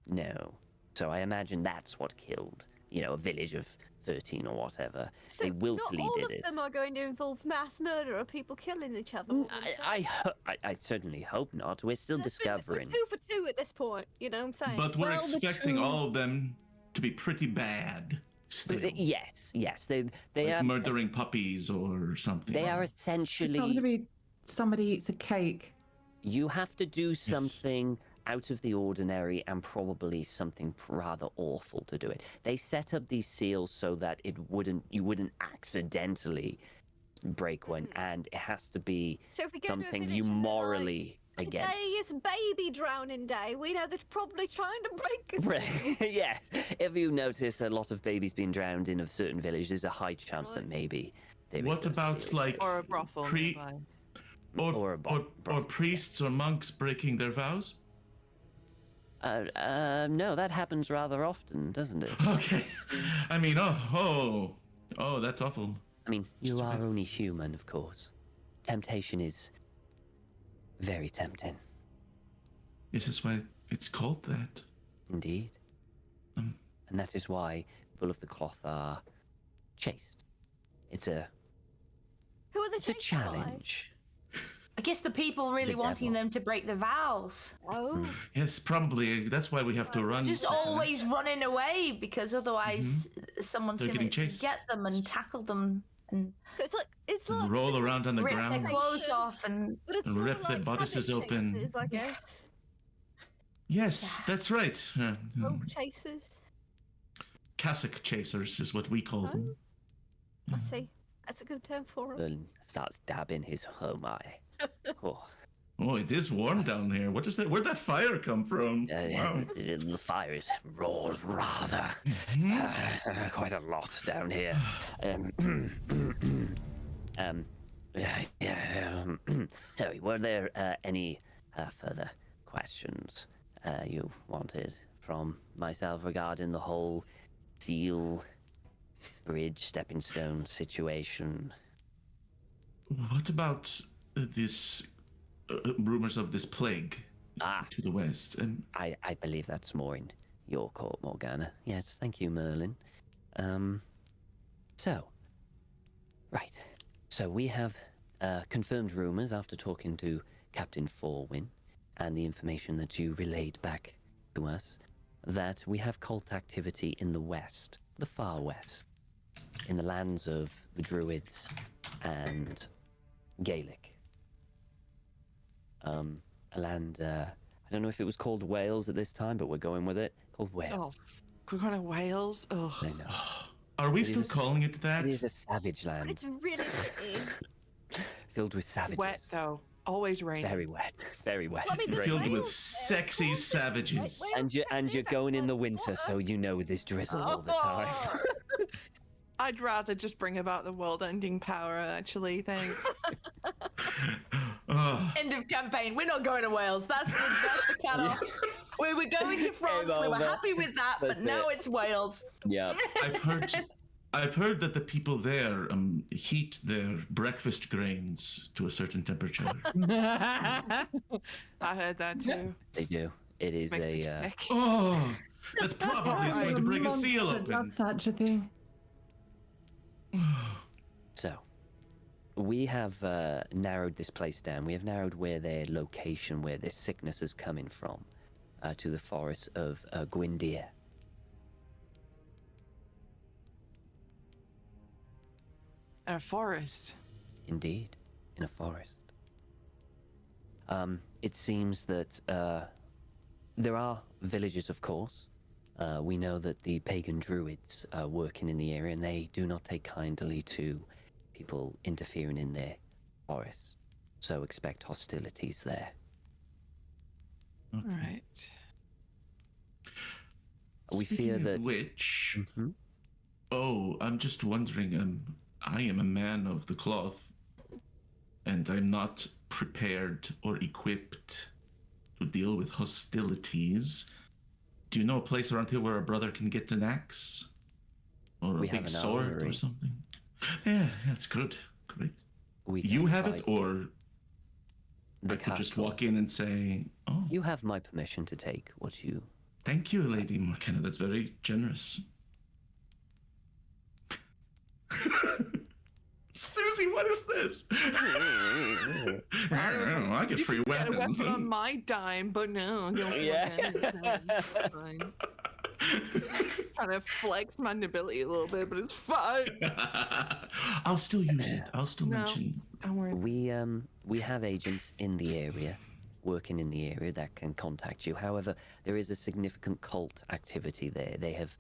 No. So I imagine that's what killed, a village of 13 or whatever. So They willfully not all did of it. them are going to involve mass murder or people killing each other. all themselves. I certainly hope not. We're still That's been- discovering. We're 2 for 2 at this point. You know what I'm saying? But we're Well, the expecting true- all of them to be pretty bad. Still. Yes. They Like are murdering puppies or something. They are It's essentially. not going to be somebody eats a cake. You have to do something out of the ordinary and probably something rather awful to do it. They set up these seals so that you wouldn't accidentally break one, and it has to be So if we go to a something village you and they're like, morally against. Today is baby drowning day. We know they're probably trying to break us. Right. Yeah. If you notice a lot of babies being drowned in a certain village, there's a high chance that maybe they was What about associated. like Or a brothel pre- nearby. Or a or priests or monks breaking their vows? No, that happens rather often, doesn't it? Okay. I mean, oh, that's awful. I mean, you are only human, of course. Temptation is very tempting, This is why it's called that. indeed. Um. And that is why people of the cloth are chased. It's a Who are the it's a chased by? challenge. I guess the people really The wanting devil. them to break the vows. Oh, Yes, probably. That's why we have to run. Just so fast. always running away because otherwise someone's They're going getting to chased. get them and tackle them and so it's And like roll similar around on the rip ground. their clothes situations, off and but it's and more rip their like bodices habit open. chasers, I guess. Yes, that's right. Rope chasers. Cassock chasers is what we call them. I see. That's a good term for it. Merlin starts dabbing his home eye. Oh, Oh, it is warm down here. What is that? Where'd that fire come from? Wow. the fire is roars rather. Quite a lot down here. Sorry, were there any further questions you wanted from myself regarding the whole seal bridge stepping stone situation? What about this rumors of this plague to the west? And I believe that's more in your court, Morgana. Yes, thank you, Merlin. Right. So we have confirmed rumors after talking to Captain Forwin and the information that you relayed back to us that we have cult activity in the west, the far west, in the lands of the Druids and Gaelic. A land, I don't know if it was called Wales at this time, but we're going with it. Called Oh, Wales. we're going to Wales. Oh, I know. are we It still is- calling it that? It is a savage land It's really pretty. filled with savages. wet though. Always raining. Very wet. Very wet. Well, I mean, Very Filled wet. with Wales, sexy Wales- savages. Wales- And you're going in the winter, so you know this drizzle all the time. I'd rather just bring about the world-ending power. Actually, thanks. Oh, end of campaign. We're not going to Wales. That's the cutoff. We were going to France. We were over. happy with that, but That's now it. it's Wales. Yeah. I've heard that the people there heat their breakfast grains to a certain temperature. I heard that too. They do. It is Makes me a sick. Oh, that's probably is going to break a seal Monster open. does such a thing. so we have narrowed this place down. We have narrowed where their location, where this sickness is coming from, to the forest of Gwyndir. A forest. Indeed, in a forest. It seems that there are villages, of course. We know that the pagan druids are working in the area, and they do not take kindly to people interfering in their forest. So expect hostilities there. All right. We Speaking fear of that. which, Mhm. oh, I'm just wondering. I am a man of the cloth, and I'm not prepared or equipped to deal with hostilities. Do you know a place around here where a brother can get an axe or a We have big an sword or armory. something? Yeah, that's good. Great. We You can have it, fight or the I could just castle. walk in and say, "Oh, You have my permission to take what you. thank you, Lady McKenna. That's very generous." Susie, what is this? I don't know. I get free Get a weapons. weapon on my dime, but no. Yeah. Fine. Trying to flex my nobility a little bit, but it's fine. I'll still use it. I'll still No. mention. Don't worry. We have agents in the area, working in the area that can contact you. However, there is a significant cult activity there. They have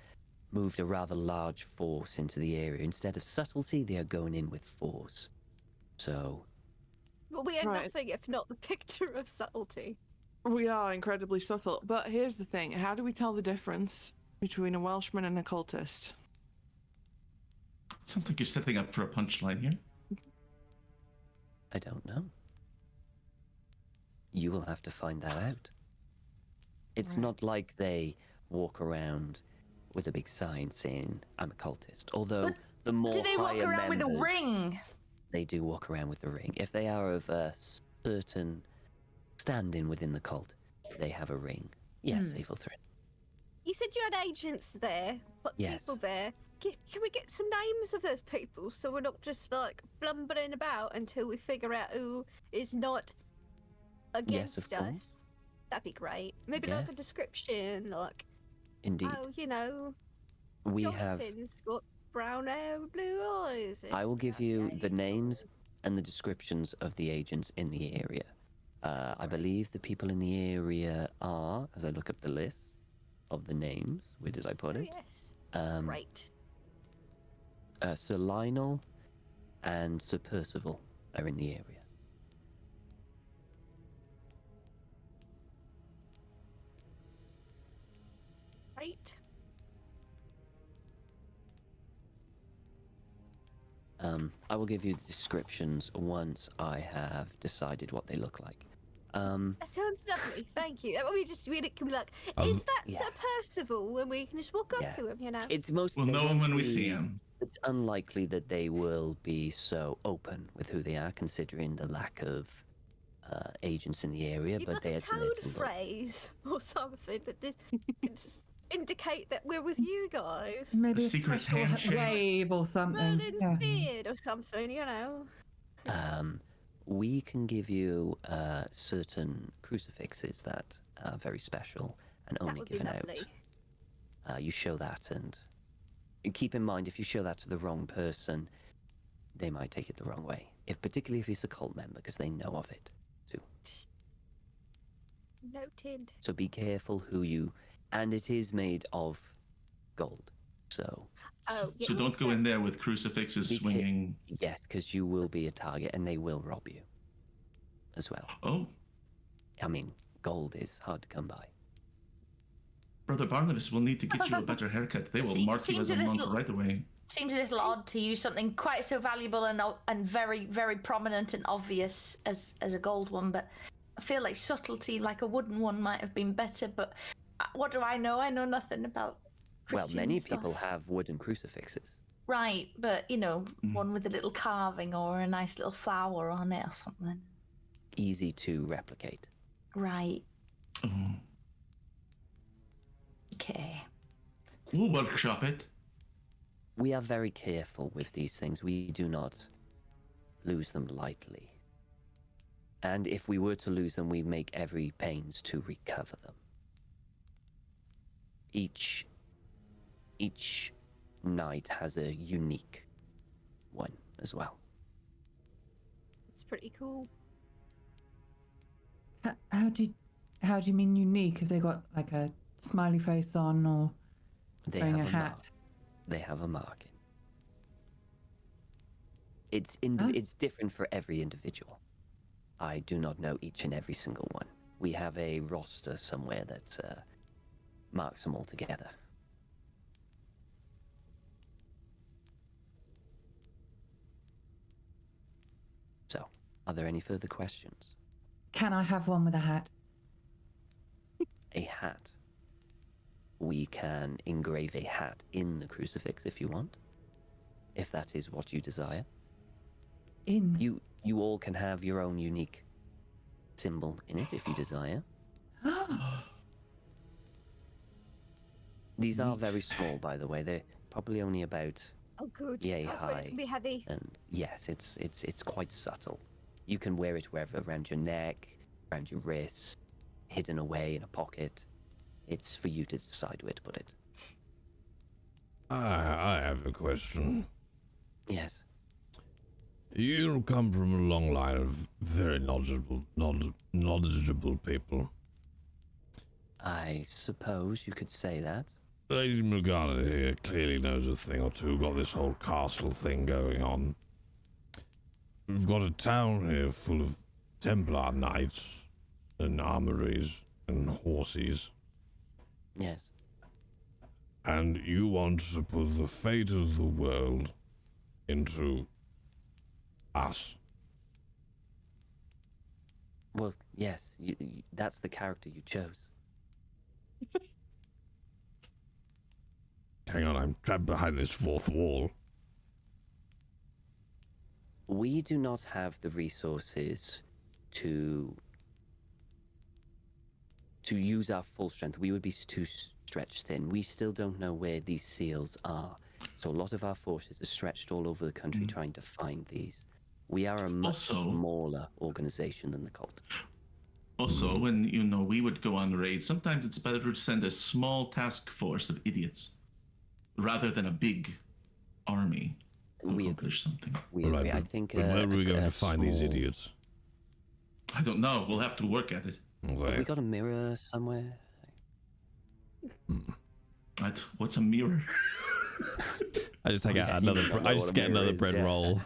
moved a rather large force into the area. Instead of subtlety, they are going in with force. So, But we are Right. nothing if not the picture of subtlety. We are incredibly subtle, but here's the thing: how do we tell the difference between a Welshman and a cultist? Sounds like you're setting up for a punchline here. I don't know. You will have to find that out. It's Right. not like they walk around with a big sign saying, "I'm a cultist." Although But the more Do they walk higher around with a members- ring? They do walk around with the ring. If they are of a certain standing within the cult, they have a ring. Yes, Aethelthrin. You said you had agents there, but Yes. people there. can we get some names of those people so we're not just like blumbering about until we figure out who is not against course. us? That'd be great. Maybe like a Yes. description, like Indeed. oh, you know, We have. Jonathan's got brown hair, and blue eyes. I will give you the Okay. names and the descriptions of the agents in the area. I believe the people in the area are, as I look up the list of the names, where did I put Oh, it? yes. That's great. Sir Lionel and Sir Percival are in the area. Great. I will give you the descriptions once I have decided what they look like. That sounds lovely. Thank you. We can be like, Um, is that yeah. Sir Percival? And we can just walk up Yeah. to him, you know. It's most. We'll they know won't him when we be- see him. It's unlikely that they will be so open with who they are, considering the lack of agents in the area. You'd But like they a are to let code them know. phrase or something that just indicate that we're with you guys. Maybe A a secret special handshake. wave or something. Merlin's Yeah. beard or something, you know. We can give you certain crucifixes that are very special and That only would be given lovely. out. You show that, and keep in mind, if you show that to the wrong person, they might take it the wrong way. Particularly if he's a cult member, because they know of it too. Noted. So be careful who you. And it is made of gold, so Oh, yeah. So don't go in there with crucifixes Be ca- swinging. yes, because you will be a target, and they will rob you as well. Oh, I mean, gold is hard to come by. Brother Barnabas will need to get you a better haircut. They will mark you Seems as a a monk little- right away. Seems a little odd to use something quite so valuable and very, very prominent and obvious as a gold one, but I feel like subtlety, like a wooden one, might have been better. But what do I know? I know nothing about Christian Well, many stuff. people have wooden crucifixes. Right, but one with a little carving or a nice little flower on it or something. Easy to replicate. Right. Oh. Okay. We'll workshop it. We are very careful with these things. We do not lose them lightly. And if we were to lose them, we make every pains to recover them. Each knight has a unique one as well. It's pretty cool. How do you mean unique? Have they got like a smiley face on or They wearing have a a hat? mark. They have a marking. It's Huh? it's different for every individual. I do not know each and every single one. We have a roster somewhere that marks them all together. So, are there any further questions? Can I have one with a hat? A hat. We can engrave a hat in the crucifix if you want. If that is what you desire. In. You all can have your own unique symbol in it if you desire. These are very small, by the way. They're probably only about Oh, good. yay I was worried it's high. gonna be heavy. And yes, it's quite subtle. You can wear it wherever, around your neck, around your wrist, hidden away in a pocket. It's for you to decide where to put it. I have a question. Yes. You come from a long line of very knowledgeable people. I suppose you could say that. Lady Morgana here clearly knows a thing or two. Got this whole castle thing going on. We've got a town here full of Templar knights and armories and horses. Yes. And you want to put the fate of the world into us. Well, yes, that's the character you chose. Hang on, I'm trapped behind this fourth wall. We do not have the resources to use our full strength. We would be too stretched thin. We still don't know where these seals are. So a lot of our forces are stretched all over the country trying to find these. We are a much Also- smaller organization than the cult. Also, when we would go on raids, sometimes it's better to send a small task force of idiots rather than a big army to We accomplish something. We All agree. right, I but, think. but where are we going to find these small- idiots? I don't know. We'll have to work at it. Have Okay. we got a mirror somewhere? What's a mirror? I just take out Yeah, another. you don't know I what just a get mirror another is, bread yeah. roll.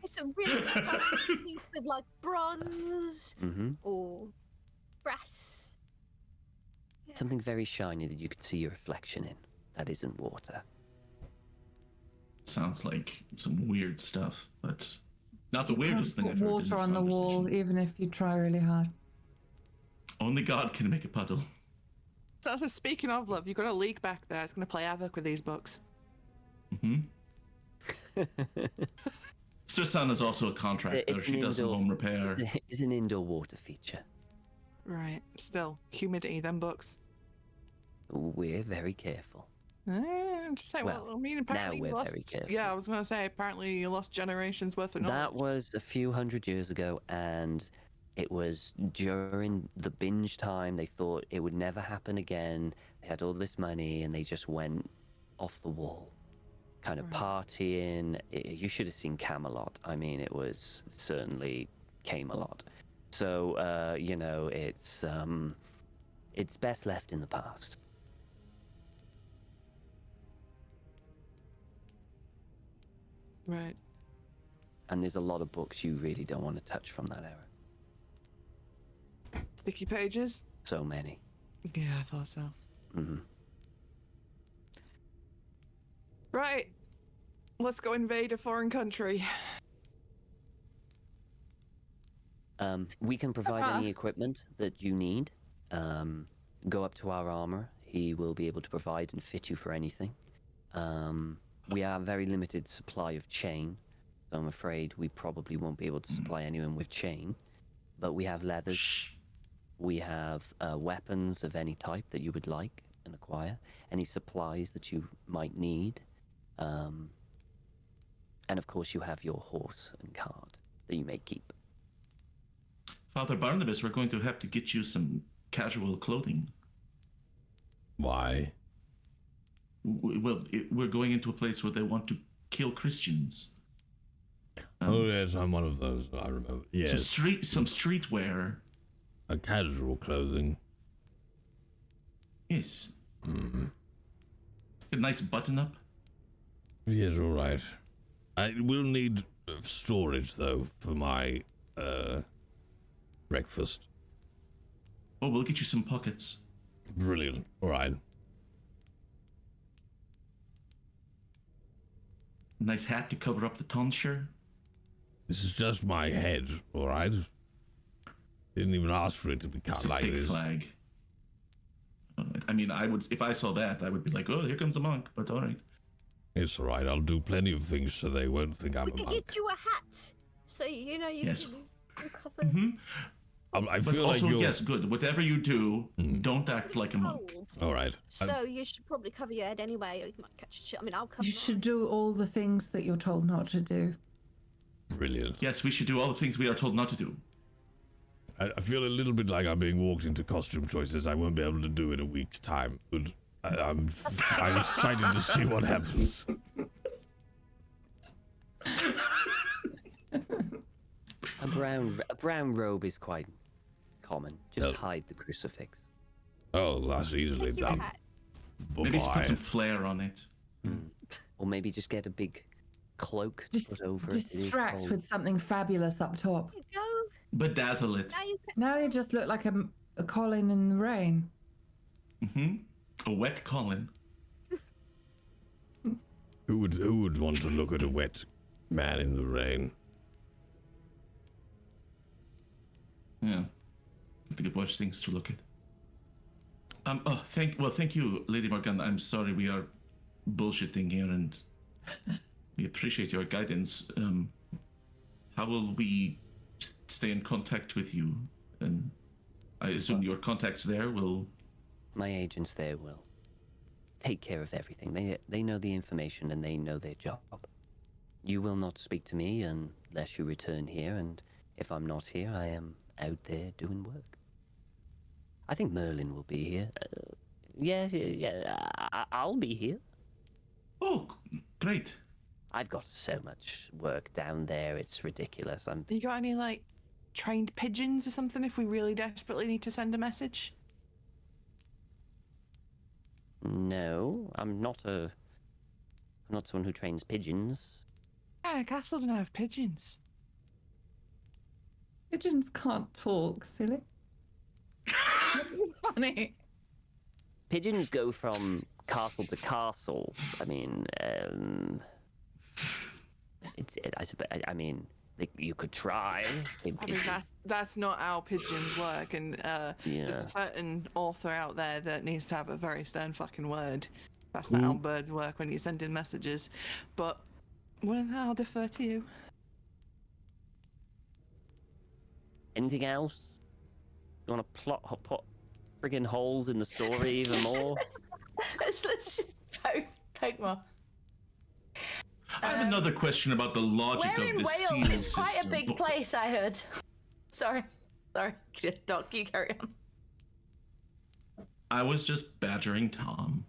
It's a really fun piece of like bronze Mm-hmm. or brass. Yeah. Something very shiny that you can see your reflection in. That isn't water. Sounds like some weird stuff, but not the You weirdest can't thing put I've heard in water this on the wall, conversation. even if you try really hard. Only God can make a puddle. So speaking of love, you've got a leak back there. It's going to play havoc with these books. Susan is also a contractor. It's She an does some indoor- home repair. It's an indoor water feature. Right. Still, humidity, them books. We're very careful. Just say, well, Well, I mean, apparently now you we're lost. very careful. Yeah, I was going to say, apparently you lost generations worth of knowledge. That was a few hundred years ago, and it was during the binge time. They thought it would never happen again. They had all this money, and they just went off the wall, kind of partying. You should have seen Camelot. I mean, it was certainly Camelot. So, it's best left in the past. Right. And there's a lot of books you really don't want to touch from that era. Sticky pages? So many. Yeah, I thought so. Hmm. Right. Let's go invade a foreign country. We can provide any equipment that you need. Go up to our armor. He will be able to provide and fit you for anything. We have a very limited supply of chain, so I'm afraid we probably won't be able to supply anyone with chain. But we have leathers. We have weapons of any type that you would like and acquire. Any supplies that you might need. And of course, you have your horse and cart that you may keep. Father Barnabas, we're going to have to get you some casual clothing. Why? We're going into a place where they want to kill Christians. Oh yes, I'm one of those. I remember. Yes, Some streetwear. a casual clothing. Yes. A nice button-up. Yes, all right. I will need storage though for my breakfast. Oh, we'll get you some pockets. Brilliant. All right. Nice hat to cover up the tonsure. This is just my head. All right. Didn't even ask for it to be cut It's a like big this. flag. All right. I mean, I would, if I saw that, I would be like, oh, here comes a monk. But all right. It's all right. I'll do plenty of things so they won't think I'm We a could monk. get you a hat, so you know you Yes. can cover. I But feel also, like you're. yes, good. Whatever you do, don't act like a monk. Cold. All right. So you should probably cover your head anyway, or you might catch a chill. I mean, I'll cover You should mine. do all the things that you're told not to do. Brilliant. Yes, we should do all the things we are told not to do. I feel a little bit like I'm being walked into costume choices I won't be able to do in a week's time, but I'm excited to see what happens. A brown robe is quite common. Just Oh. hide the crucifix. Oh, that's easily Make you a done. hat. Maybe just put Bye-bye. some flair on it. Or maybe just get a big cloak to put over it. It is Distract cold. with something fabulous up top. There you go. Bedazzle it. Now you can. Now you just look like a Colin in the rain. A wet Colin. Who would want to look at a wet man in the rain? Yeah. I think it worse things to look at. Thank you, Lady Morgan. I'm sorry we are bullshitting here, and we appreciate your guidance. How will we stay in contact with you? And I assume your contacts there will. My agents there will take care of everything. They know the information and they know their job. You will not speak to me unless you return here, and if I'm not here, I am out there doing work. I think Merlin will be here. I'll be here. Oh, great. I've got so much work down there, it's ridiculous. You got any, like, trained pigeons or something if we really desperately need to send a message? No, I'm not someone who trains pigeons. Yeah, castle don't have pigeons. Pigeons can't talk, silly. Funny. Pigeons go from castle to castle. I mean, you could try. I mean, that's not how pigeons work, and there's a certain author out there that needs to have a very stern fucking word. That's not how birds work when you send in messages. But, well, I'll defer to you. Anything else? You want to put friggin' holes in the story even more? Let's just poke more. I have another question about the logic We're of in the Wales. seal It's quite a system. big place, I heard. Sorry, Doc, you carry on. I was just badgering Tom.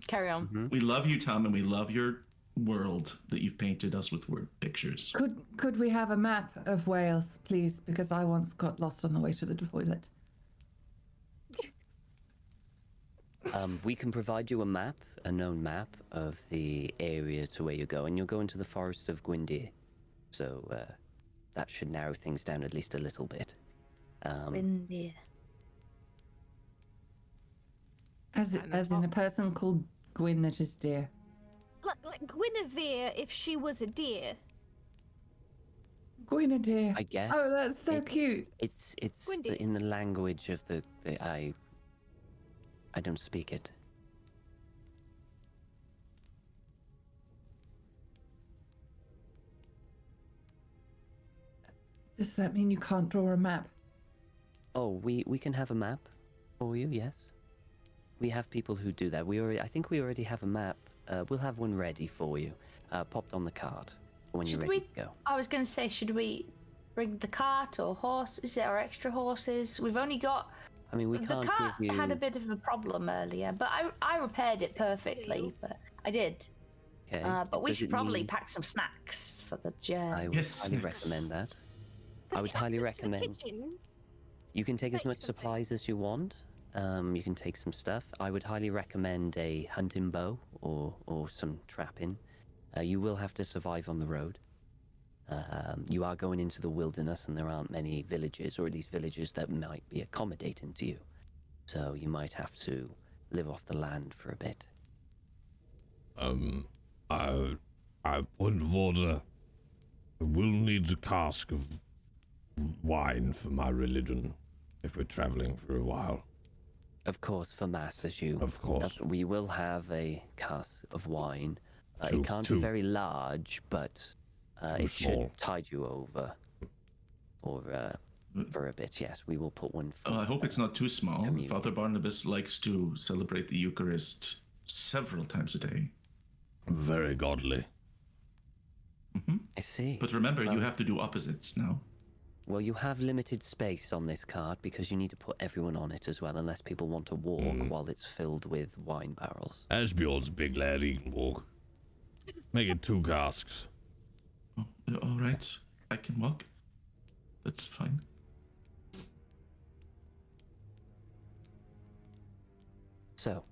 Carry on. We love you, Tom, and we love your world that you've painted us with word pictures. Could we have a map of Wales, please? Because I once got lost on the way to the toilet. We can provide you a known map of the area to where you're going. You'll go into the forest of Gwyndir, so that should narrow things down at least a little bit. Windy. As in a person called Gwyn that is dear. Like Guinevere if she was a deer. Gwynedere. I guess. Oh, that's so cute. It's Gwyndir. in the language of the I don't speak it. Does that mean you can't draw a map? Oh, we can have a map for you. Yes, we have people who do that. I think we already have a map. We'll have one ready for you, popped on the cart when you're ready to go. I was going to say, should we bring the cart or horse? Is there extra horses? We've only got. I mean, we The can't cart give you. had a bit of a problem earlier, but I repaired it perfectly. But I did. Okay. But we Does should it probably need- pack some snacks for the journey. I would Yes, highly snacks. recommend that. I Could would we highly access to the recommend. kitchen? You can take as Take much some supplies things. as you want. You can take some stuff. I would highly recommend a hunting bow or some trapping. You will have to survive on the road. You are going into the wilderness, and there aren't many villages, or at least villages that might be accommodating to you. So you might have to live off the land for a bit. I point of order. I will need a cask of wine for my religion if we're traveling for a while. Of course, for mass, as you. Of course. We will have a cask of wine. Two- It can't two. be very large, but Too it small. should tide you over. Or for a bit, yes. We will put one. For, I hope it's not too small. Communion. Father Barnabas likes to celebrate the Eucharist several times a day. Very godly. I see. But remember, you have to do opposites now. Well, you have limited space on this cart because you need to put everyone on it as well, unless people want to walk while it's filled with wine barrels. Asbjorn's a big lad, he can walk. Make it 2 casks. Oh, all right, I can walk. That's fine. So,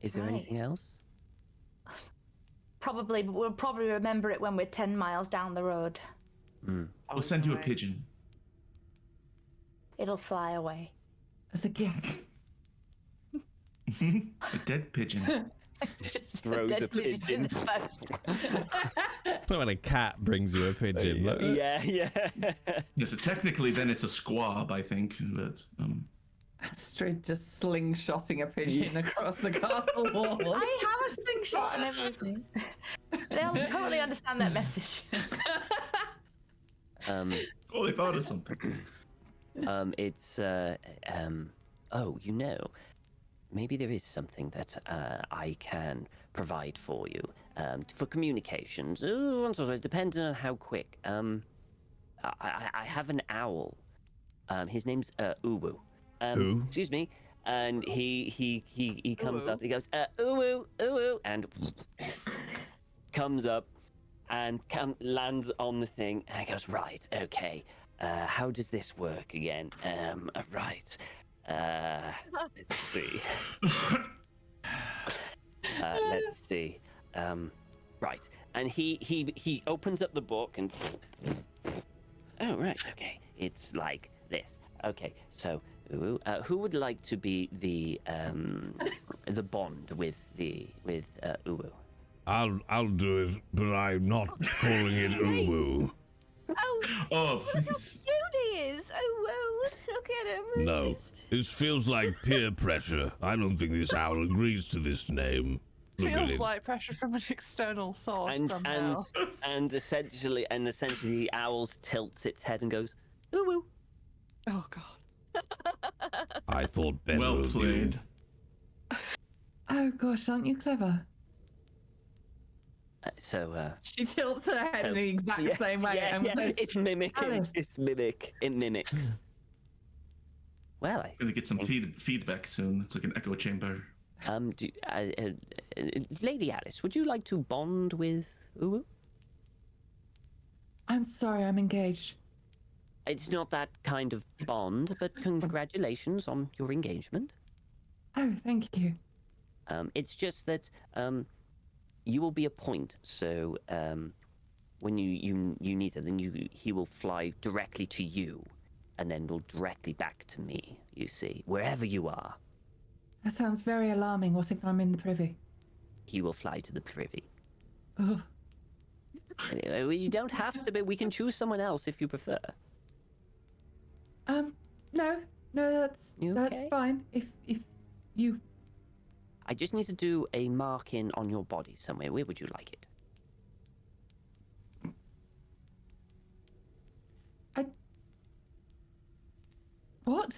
is there Right. anything else? Probably, but we'll probably remember it when we're 10 miles down the road. I'll send you a pigeon. It'll fly away. As a gift. A dead pigeon. Just throws a Dead pigeon in pigeon. the post. It's like when a cat brings you a pigeon. Like, Yeah. Yeah, so technically, then it's a squab, I think. But Astrid just slingshotting a pigeon across the castle wall. I have a slingshot and everything. They'll totally understand that message. oh, they thought of something. It's oh, maybe there is something that I can provide for you for communications. Depending on how quick. I have an owl. His name's Uwu. Who? Excuse me. And he comes up. He goes Uwu, Uwu, and comes up and lands on the thing. And he goes, right, okay. How does this work again? Right. Let's see. Let's see. Right. And he opens up the book and. Oh, right. Okay. It's like this. Okay. So, who would like to be the bond with Uwu? I'll do it, but I'm not calling it Uwu. Oh, Look how please. cute he is. Oh, whoa. Look at him. No, Just- this feels like peer pressure. I don't think this owl agrees to this name. Look at Feels it. like pressure from an external source And somehow. and essentially the owl tilts its head and goes, Uwu. Oh god. I thought better Well of you. played. Oh gosh, aren't you clever? She tilts her head So- in the exact same way and says, it's mimicking. Alice. It's mimic. It mimics. Well, Gonna get some feedback soon. It's like an echo chamber. Lady Alice, would you like to bond with Uwu? I'm sorry, I'm engaged. It's not that kind of bond, but congratulations on your engagement. Oh, thank you. It's just that you will be a point, so when you need something, he will fly directly to you, and then will directly back to me. You see, wherever you are, That sounds very alarming. What if I'm in the privy? he will fly to the privy. Oh, Anyway, you don't have to be. We can choose someone else if you prefer. no, that's You that's okay? fine. If you, I just need to do a mark-in on your body somewhere. Where would you like it? what?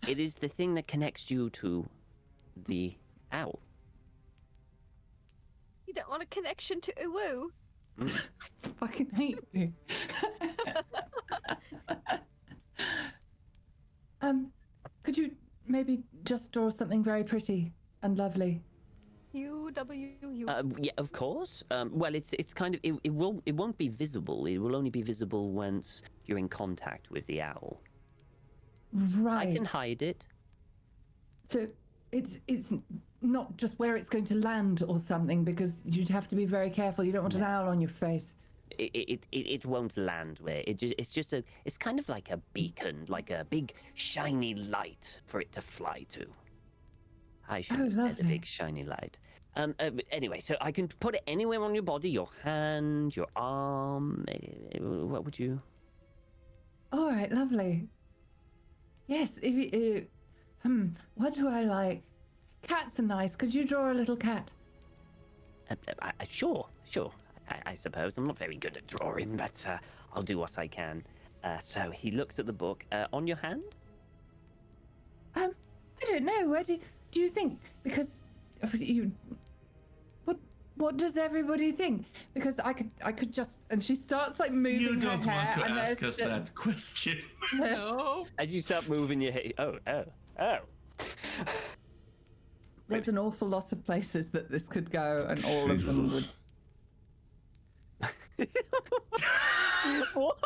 It is the thing that connects you to the owl. You don't want a connection to Uwu. Fucking hate you. Could you maybe just draw something very pretty and lovely? U-W-U. Yeah, of course. Well, it's kind of it won't be visible. It will only be visible once you're in contact with the owl. Right. I can hide it. So it's not just where it's going to land or something, because you'd have to be very careful. You don't want an owl on your face. It won't land where it's kind of like a beacon, like a big shiny light for it to fly to. I should have said a lovely. big shiny light. Anyway, so I can put it anywhere on your body, your hand, your arm. What would you? All right, lovely. Yes, if you, what do I like? Cats are nice. Could you draw a little cat? Sure. I suppose I'm not very good at drawing, but I'll do what I can. So he looks at the book. On your hand? I don't know. Where do you think? Because you, what does everybody think? Because I could just, and she starts like moving You her don't hair. want to and ask there's us that question. No. As you start moving your head. Oh. There's an awful lot of places that this could go, and all of them would. What?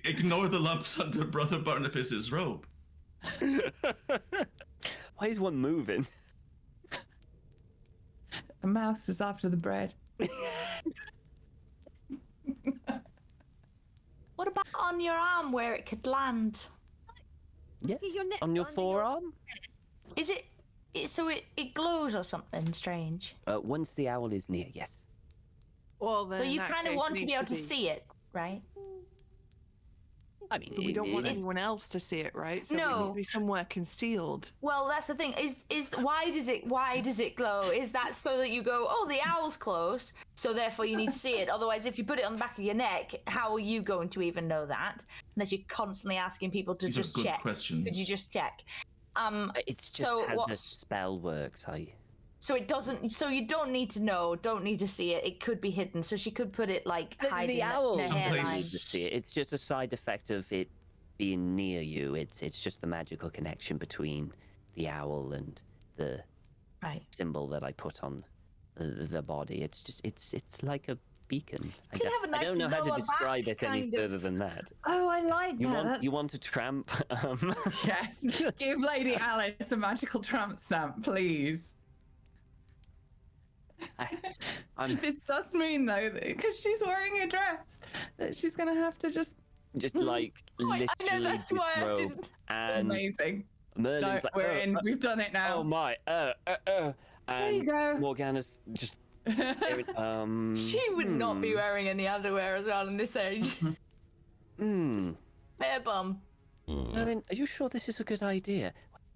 Ignore the lumps under Brother Barnabas's robe. Why is one moving? A mouse is after the bread. What about on your arm where it could land? Yes. Your neck On your under forearm? Is it so it glows or something strange? Once the owl is near, yes. Well, then So in you that kind of case, want it to be needs able to see it, right? I mean, But we don't want it- anyone else to see it, right? So it No. needs to be somewhere concealed. Well, that's the thing. Is why does it glow? Is that so that you go, oh, the owl's close, so therefore you need to see it? Otherwise, if you put it on the back of your neck, how are you going to even know that? Unless you're constantly asking people to These are just good check. questions. Could you just check? It's just so how the what's- spell works. So it doesn't. So you don't need to know. Don't need to see it. It could be hidden. So she could put it like hiding The owl in a Someplace- doesn't hairline. need to see it. It's just a side effect of it being near you. It's just the magical connection between the owl and the Right. symbol that I put on the body. It's just it's like a beacon. Can you have a I nice don't know how to lower describe back it any kind of- further than that. Oh, I like You that. want you want to tramp? Yes. Give Lady Alice a magical tramp stamp, please. This does mean, though, because she's wearing a dress, that she's going to have to just. just like I know, literally that's why I disrobe. didn't- And Amazing. Merlin's No, like, we're in. We've done it now. oh my, There you and go. Morgana's just She would not be wearing any underwear as well in this age. Bare bum. Merlin, are you sure this is a good idea?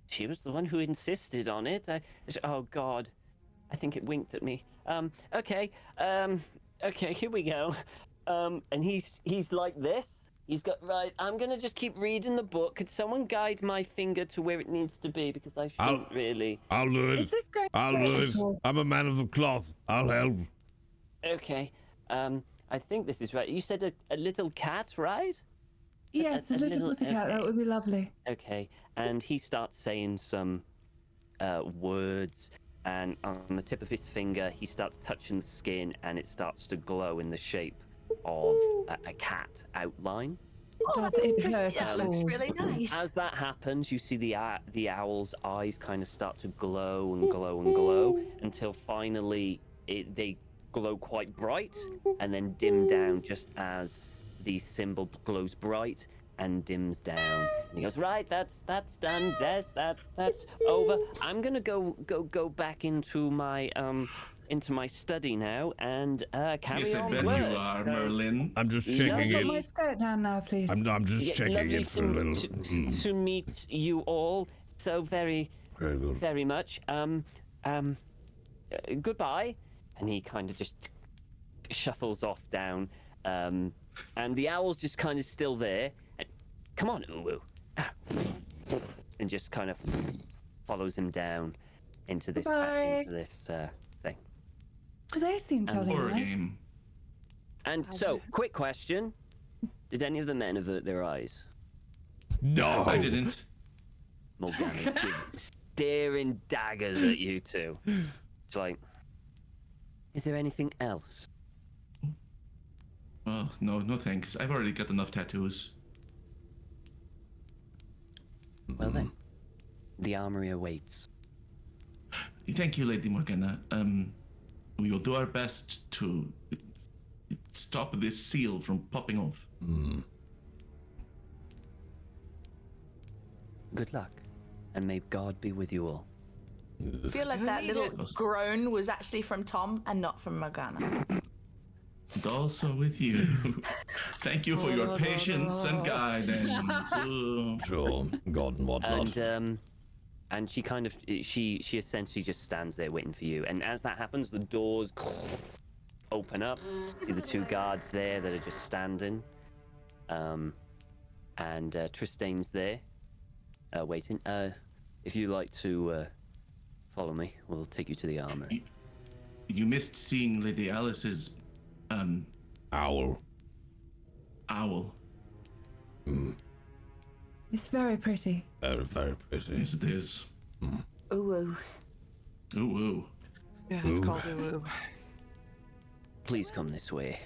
She was the one who insisted on it. Oh God, I think it winked at me. Okay, here we go. And he's like this. He's got right. I'm gonna just keep reading the book. Could someone guide my finger to where it needs to be? Because I shouldn't really. I'll do it. Is this going I'll do it. to I'm a man of the cloth. I'll help. Okay. I think this is right. You said a little cat, right? Yes, a a little little- pussycat. That okay. would be lovely. Okay. And he starts saying some words, and on the tip of his finger, he starts touching the skin, and it starts to glow in the shape of a cat outline. Oh, Does that's it pretty. hurt That at looks all? really nice. As that happens, you see the owl's eyes kind of start to glow and glow and glow until finally they glow quite bright and then dim down just as the symbol glows bright and dims down. And he goes, right, that's done. That's over. I'm gonna go back into my study now and carry Yes, I on bet work. you are, Merlin. I'm just No, checking but Put my it. skirt down now, please. I'm just Yeah, checking lovely it for a little. to meet you all so very Very good. very much. Goodbye. And he kind of just shuffles off down. And the owl's just kind of still there. And, come on, Uwu. And just kind of follows him down into this Goodbye. thing. They seem jolly Horror nice. game. And so, quick question. Did any of the men avert their eyes? No. I didn't. Morgana's staring daggers at you two. It's like, is there anything else? Oh, no thanks. I've already got enough tattoos. Well then, the armory awaits. Thank you, Lady Morgana. We will do our best to stop this seal from popping off. Good luck, and may God be with you all. I feel like that little groan was actually from Tom and not from Morgana. And also with you. Thank you for your patience and guidance. Sure. God and whatnot. And she kind of she essentially just stands there waiting for you. And as that happens, the doors open up. See the two guards there that are just standing. And Tristane's there, waiting. If you like to follow me, we'll take you to the armory. You missed seeing Lady Alice's Owl. owl. It's very pretty. Very, very pretty. Yes, it is. Ooh, ooh. Ooh, ooh. Yeah, it's Ooh. called Uwu. Please come this way.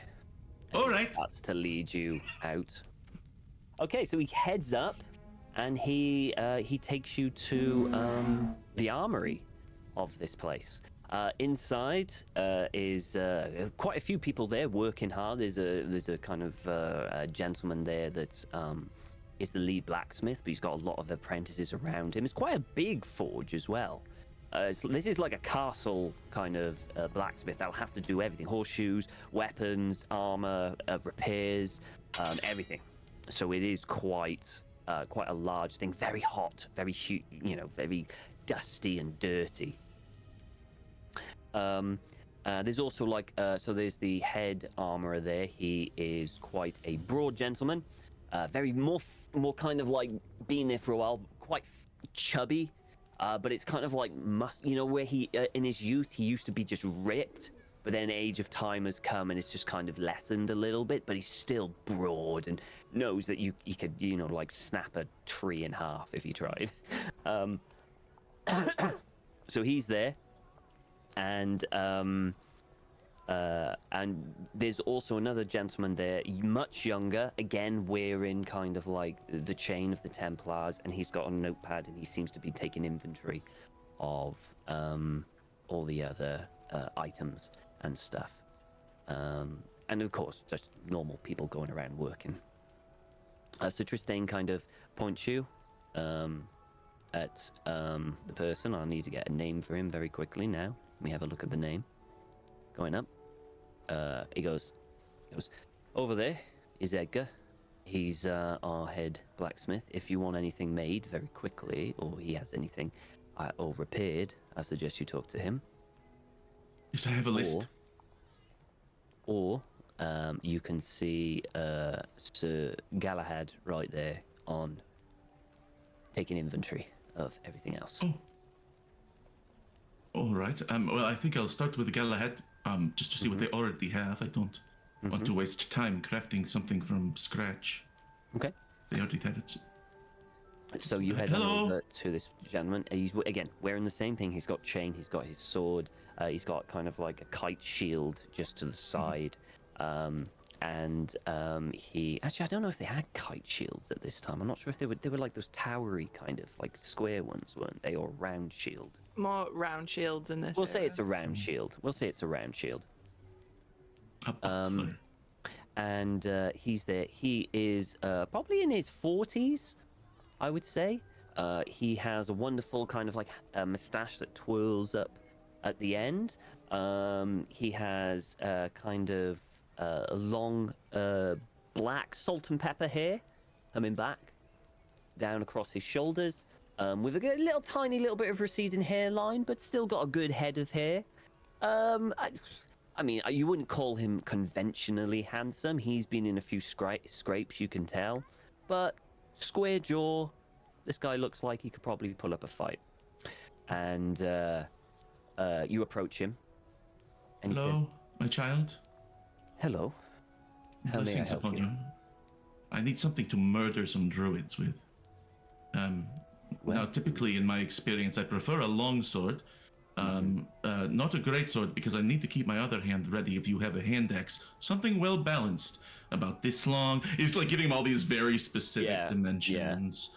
All right. Starts to lead you out. Okay, so he heads up, and he takes you to the armory of this place. Inside is quite a few people there working hard. There's a kind of a gentleman there that's is the lead blacksmith, but he's got a lot of apprentices around him. It's quite a big forge as well. This is like a castle kind of blacksmith that'll have to do everything: horseshoes, weapons, armor, repairs, everything. So it is quite a large thing. Very hot, very very dusty and dirty. There's also so there's the head armorer there. He is quite a broad gentleman, very more kind of like been there for a while, quite chubby, but it's kind of like where he in his youth he used to be just ripped, but then age of time has come and it's just kind of lessened a little bit, but he's still broad and knows that you could like snap a tree in half if you tried. So he's there, and there's also another gentleman there, much younger, again wearing kind of like the chain of the Templars, and he's got a notepad and he seems to be taking inventory of all the other items and stuff. And of course, just normal people going around working. So Tristane kind of points you at the person. I'll need to get a name for him very quickly now. Let me have a look at the name. Going up. He goes, over there is Edgar. He's our head blacksmith. If you want anything made very quickly, or he has anything or repaired, I suggest you talk to him. Yes, I have a list. Or you can see Sir Galahad right there on taking inventory of everything else. Oh. All right. Well, I think I'll start with Galahad, just to see what they already have. I don't want to waste time crafting something from scratch. Okay. They already have it. So you head on over to this gentleman. He's again wearing the same thing. He's got chain. He's got his sword. He's got kind of like a kite shield just to the side. And he actually, I don't know if they had kite shields at this time. I'm not sure if they were like those towery kind of like square ones, weren't they, or round shield? More round shields in this. We'll say it's a round shield. And he's there. He is probably in his 40s, I would say. He has a wonderful kind of like a mustache that twirls up at the end. He has kind of long black salt and pepper hair coming back down across his shoulders, with a little tiny little bit of receding hairline, but still got a good head of hair. I mean, you wouldn't call him conventionally handsome. He's been in a few scrapes, you can tell. But square jaw, this guy looks like he could probably pull up a fight. And you approach him, and he says, my child. Hello. How may I Blessings help upon you? you. I need something to murder some druids with. Now, typically, in my experience, I prefer a long sword. Not a great sword, because I need to keep my other hand ready if you have a hand axe. Something well balanced, about this long. It's like giving him all these very specific dimensions.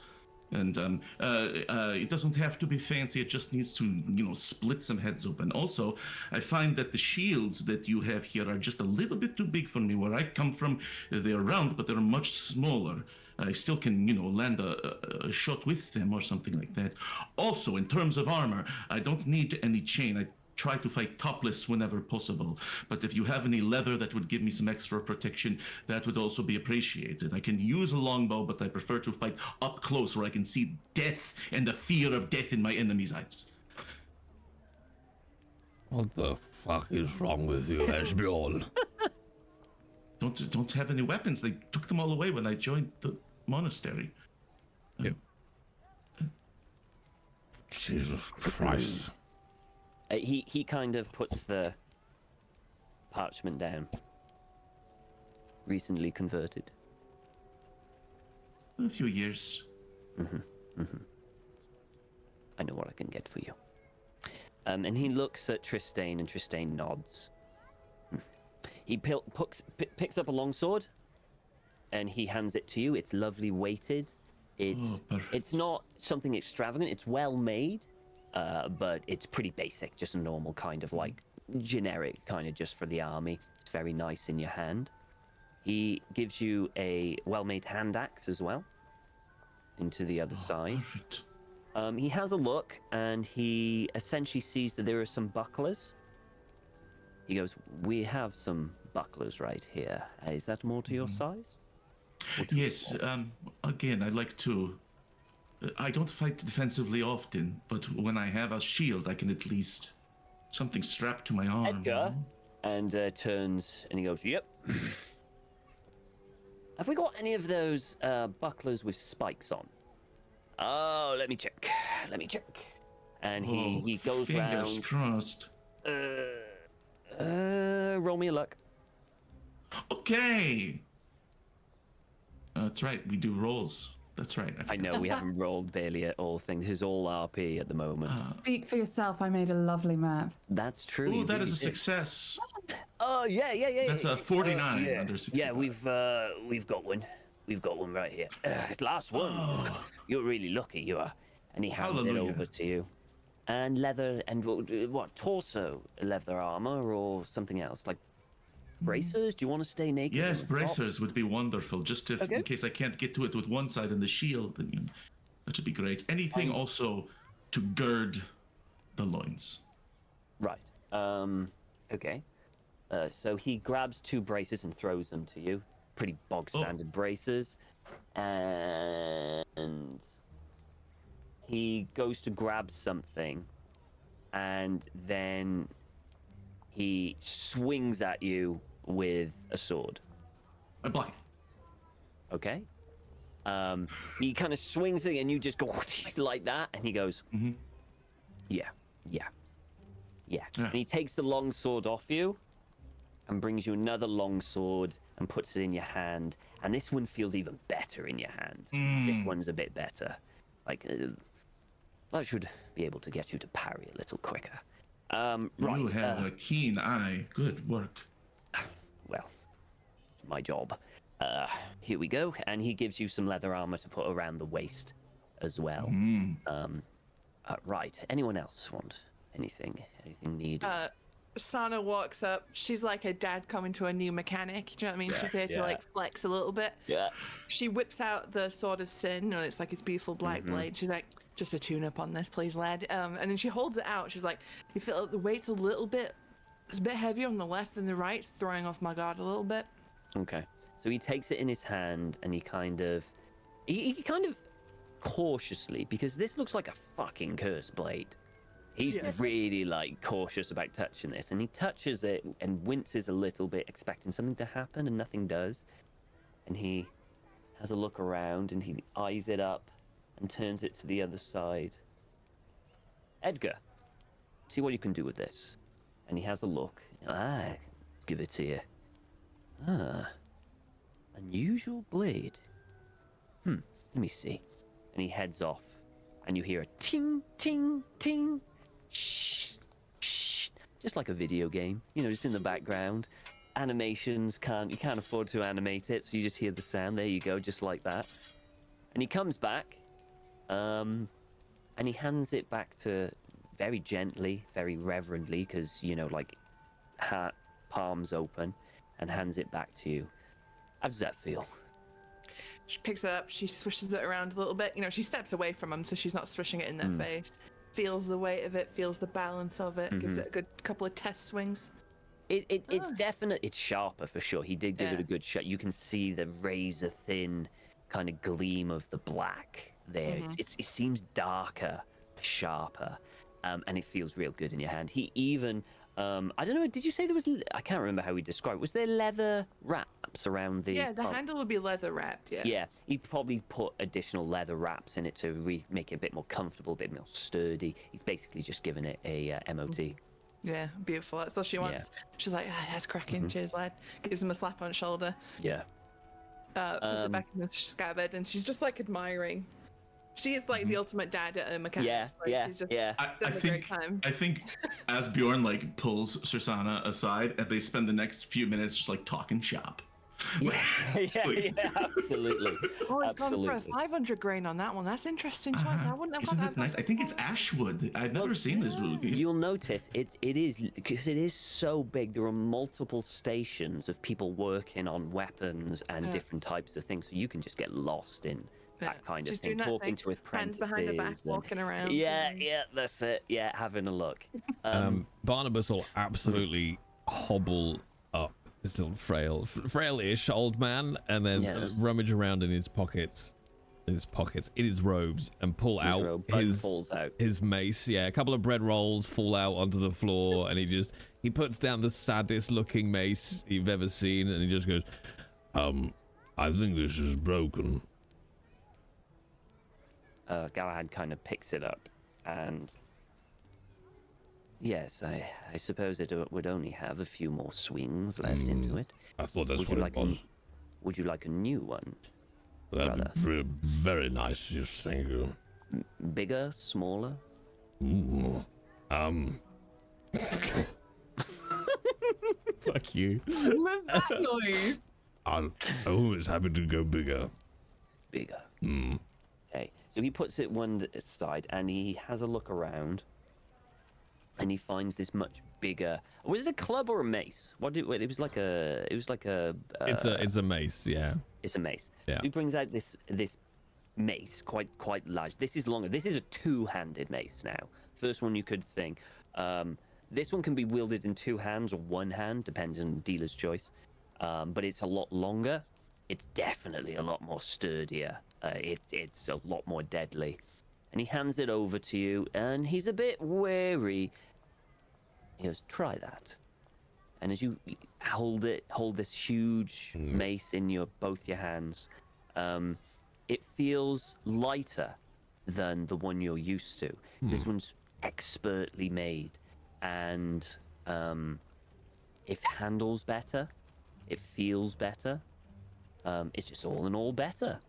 And it doesn't have to be fancy. It just needs to, split some heads open. Also, I find that the shields that you have here are just a little bit too big for me. Where I come from, they're round, but they're much smaller. I still can, land a shot with them or something like that. Also, in terms of armor, I don't need any chain. I try to fight topless whenever possible. But if you have any leather that would give me some extra protection, that would also be appreciated. I can use a longbow, but I prefer to fight up close where I can see death and the fear of death in my enemy's eyes. What the fuck is wrong with you, Esbjorn? Don't have any weapons. They took them all away when I joined the monastery. Yep. Jesus Christ. He kind of puts the parchment down. Recently converted. A few years. I know what I can get for you. And he looks at Tristane, and Tristane nods. He picks up a longsword, and he hands it to you. It's lovely weighted. It's not something extravagant. It's well made. But it's pretty basic, just a normal kind of like generic kind of just for the army. It's very nice in your hand. He gives you a well-made hand axe as well into the other side. Perfect. He has a look, and he essentially sees that there are some bucklers. He goes, we have some bucklers right here. Is that more to your size? Yes, again, I like to... I don't fight defensively often, but when I have a shield, I can at least... something strapped to my arm. Edgar, and turns, and he goes, yep. Have we got any of those bucklers with spikes on? Oh, let me check. And he goes Fingers round. crossed. Roll me a luck. Okay. That's right. We do rolls. That's right. I know we haven't rolled barely at all. This is all RP at the moment. Speak for yourself. I made a lovely map. That's true. Oh, you that is really a did. success. Oh yeah. That's a 49 yeah. under 65. Yeah, we've got one. We've got one right here. Last one. Oh. You're really lucky, you are. And he hands Hallelujah. it over to you. And leather and what? Torso leather armor or something else like bracers? Do you want to stay naked? Yes, on the top? bracers would be wonderful. Just if, Okay. in case I can't get to it with one side and the shield, then that should be great. Anything also to gird the loins. Right. Okay. So he grabs 2 braces and throws them to you. Pretty bog standard braces. And he goes to grab something, and then he swings at you with a sword. I block it. Okay. He kind of swings it, and you just go like that, and he goes, yeah. And he takes the long sword off you, and brings you another long sword, and puts it in your hand. And this one feels even better in your hand. This one's a bit better. Like, that should be able to get you to parry a little quicker. Right. You have a keen eye. Good work. Well, my job. Here we go. And he gives you some leather armor to put around the waist as well. Right. Anyone else want anything? Anything needed? Sana walks up. She's like a dad coming to a new mechanic. Do you know what I mean? She's there to like flex a little bit. Yeah. She whips out the Sword of Sin, and it's like its beautiful black blade. She's like, just a tune-up on this, please, lad. And then she holds it out. She's like, you feel like the weight's a little bit, it's a bit heavier on the left than the right. It's throwing off my guard a little bit. Okay. So he takes it in his hand, and he kind of cautiously, because this looks like a fucking cursed blade. He's really like cautious about touching this, and he touches it and winces a little bit, expecting something to happen, and nothing does. And he has a look around, and he eyes it up and turns it to the other side. Edgar, see what you can do with this. And he has a look. Let's give it to you. Unusual blade. Let me see. And he heads off, and you hear a ting, ting, ting. Shh, shh, just like a video game, just in the background. Animations you can't afford to animate it, so you just hear the sound. There you go, just like that. And he comes back, and he hands it back to very gently, very reverently, because like palms open, and hands it back to you. How does that feel? She picks it up. She swishes it around a little bit. She steps away from him, so she's not swishing it in their face. Feels the weight of it, feels the balance of it, gives it a good couple of test swings. It's definite. It's sharper for sure. He did give it a good shot. You can see the razor thin kind of gleam of the black there. It seems darker, sharper, and it feels real good in your hand. He even, I don't know, did you say there was, I can't remember how he described it. Was there leather wraps around the... Yeah, the handle would be leather wrapped, yeah. Yeah, he probably put additional leather wraps in it to make it a bit more comfortable, a bit more sturdy. He's basically just given it a MOT. Yeah, beautiful. That's all she wants. Yeah. She's like, that's cracking. Cheers, lad. Gives him a slap on the shoulder. Yeah. Puts it back in the scabbard, and she's just like admiring. She is like the ultimate dad at a mechanic. She's just I think Asbjorn like pulls Sursana aside, and they spend the next few minutes just like talking shop. Yeah, absolutely. Oh, he's gone for a 500 grain on that one. That's interesting choice. I wouldn't have Isn't got it nice? I think it's Ashwood. I've never seen this movie. You'll notice it is, because it is so big. There are multiple stations of people working on weapons and different types of things, so you can just get lost in that kind of thing. Talking to apprentices, hands behind the back, walking around. Yeah, that's it. Yeah, having a look. Barnabas will absolutely hobble up this little frail-ish old man, and then rummage around in his pockets, in his robes, and pull out his mace. Yeah, a couple of bread rolls fall out onto the floor, and he puts down the saddest looking mace you've ever seen, and he just goes, I think this is broken. Galahad kind of picks it up, and yes, I suppose it would only have a few more swings left into it. I thought that's Would you what it like was. Would you like a new one? That'd be very nice. Yes, thank you. Bigger, smaller? Ooh. Fuck you. What's that noise? I'm always happy to go bigger. Bigger. Hmm. Okay, so he puts it one side and he has a look around, and he finds this much bigger. Was it a club or a mace? It was like a. It's a mace, yeah. It's a mace. Yeah. He brings out this mace, quite large. This is longer. This is a two-handed mace now. First one you could think. This one can be wielded in two hands or one hand, depending on dealer's choice. But it's a lot longer. It's definitely a lot more sturdier. It's a lot more deadly. And he hands it over to you, and he's a bit wary. He goes, "Try that." And as you hold this huge mace in both your hands, it feels lighter than the one you're used to. This one's expertly made, and it handles better. It feels better. It's just all in all better.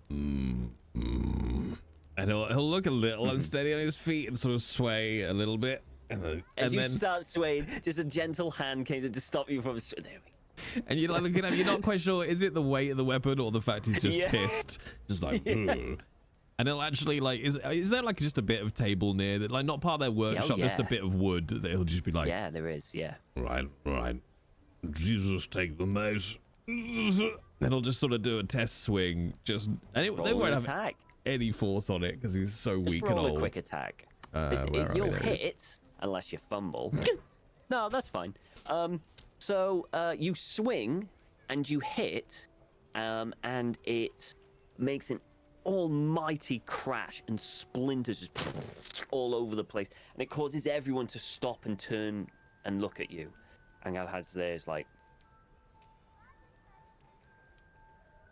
And he'll look a little unsteady on his feet and sort of sway a little bit. As you start swaying, just a gentle hand came to stop you from. There we go. And you're like looking at him, you're not quite sure, is it the weight of the weapon or the fact he's just pissed? Just like, ugh. And it'll actually like, is there like just a bit of table near that, like not part of their workshop, just a bit of wood that he'll just be like, yeah, there is, yeah. Right. Jesus, take the mace. then he'll just sort of do a test swing, they won't have attack. any force on it because he's so weak Roll and old. a quick attack. Where You'll are we? There it hit is. it unless you fumble. No, that's fine. So you swing and you hit, and it makes an almighty crash and splinters just all over the place, and it causes everyone to stop and turn and look at you. And Galahad's there's like,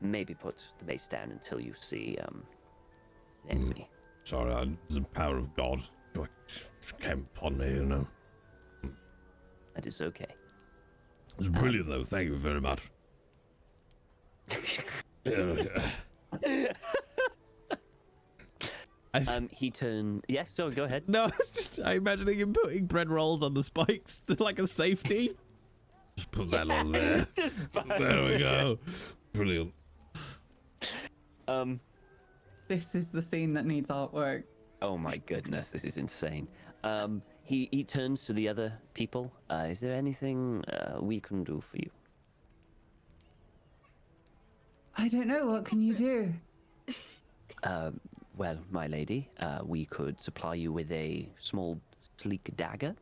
maybe put the mace down until you see an enemy. Sorry, the power of God came upon me, you know. That is okay. It was brilliant, though. Thank you very much. He turned. Yeah, sorry, go ahead. No, it's just I'm imagining him putting bread rolls on the spikes to like a safety. Just put that on there. There we go. Brilliant. This is the scene that needs artwork. Oh my goodness, this is insane. He turns to the other people. Is there anything we can do for you? I don't know. What can you do? Well, my lady, we could supply you with a small, sleek dagger,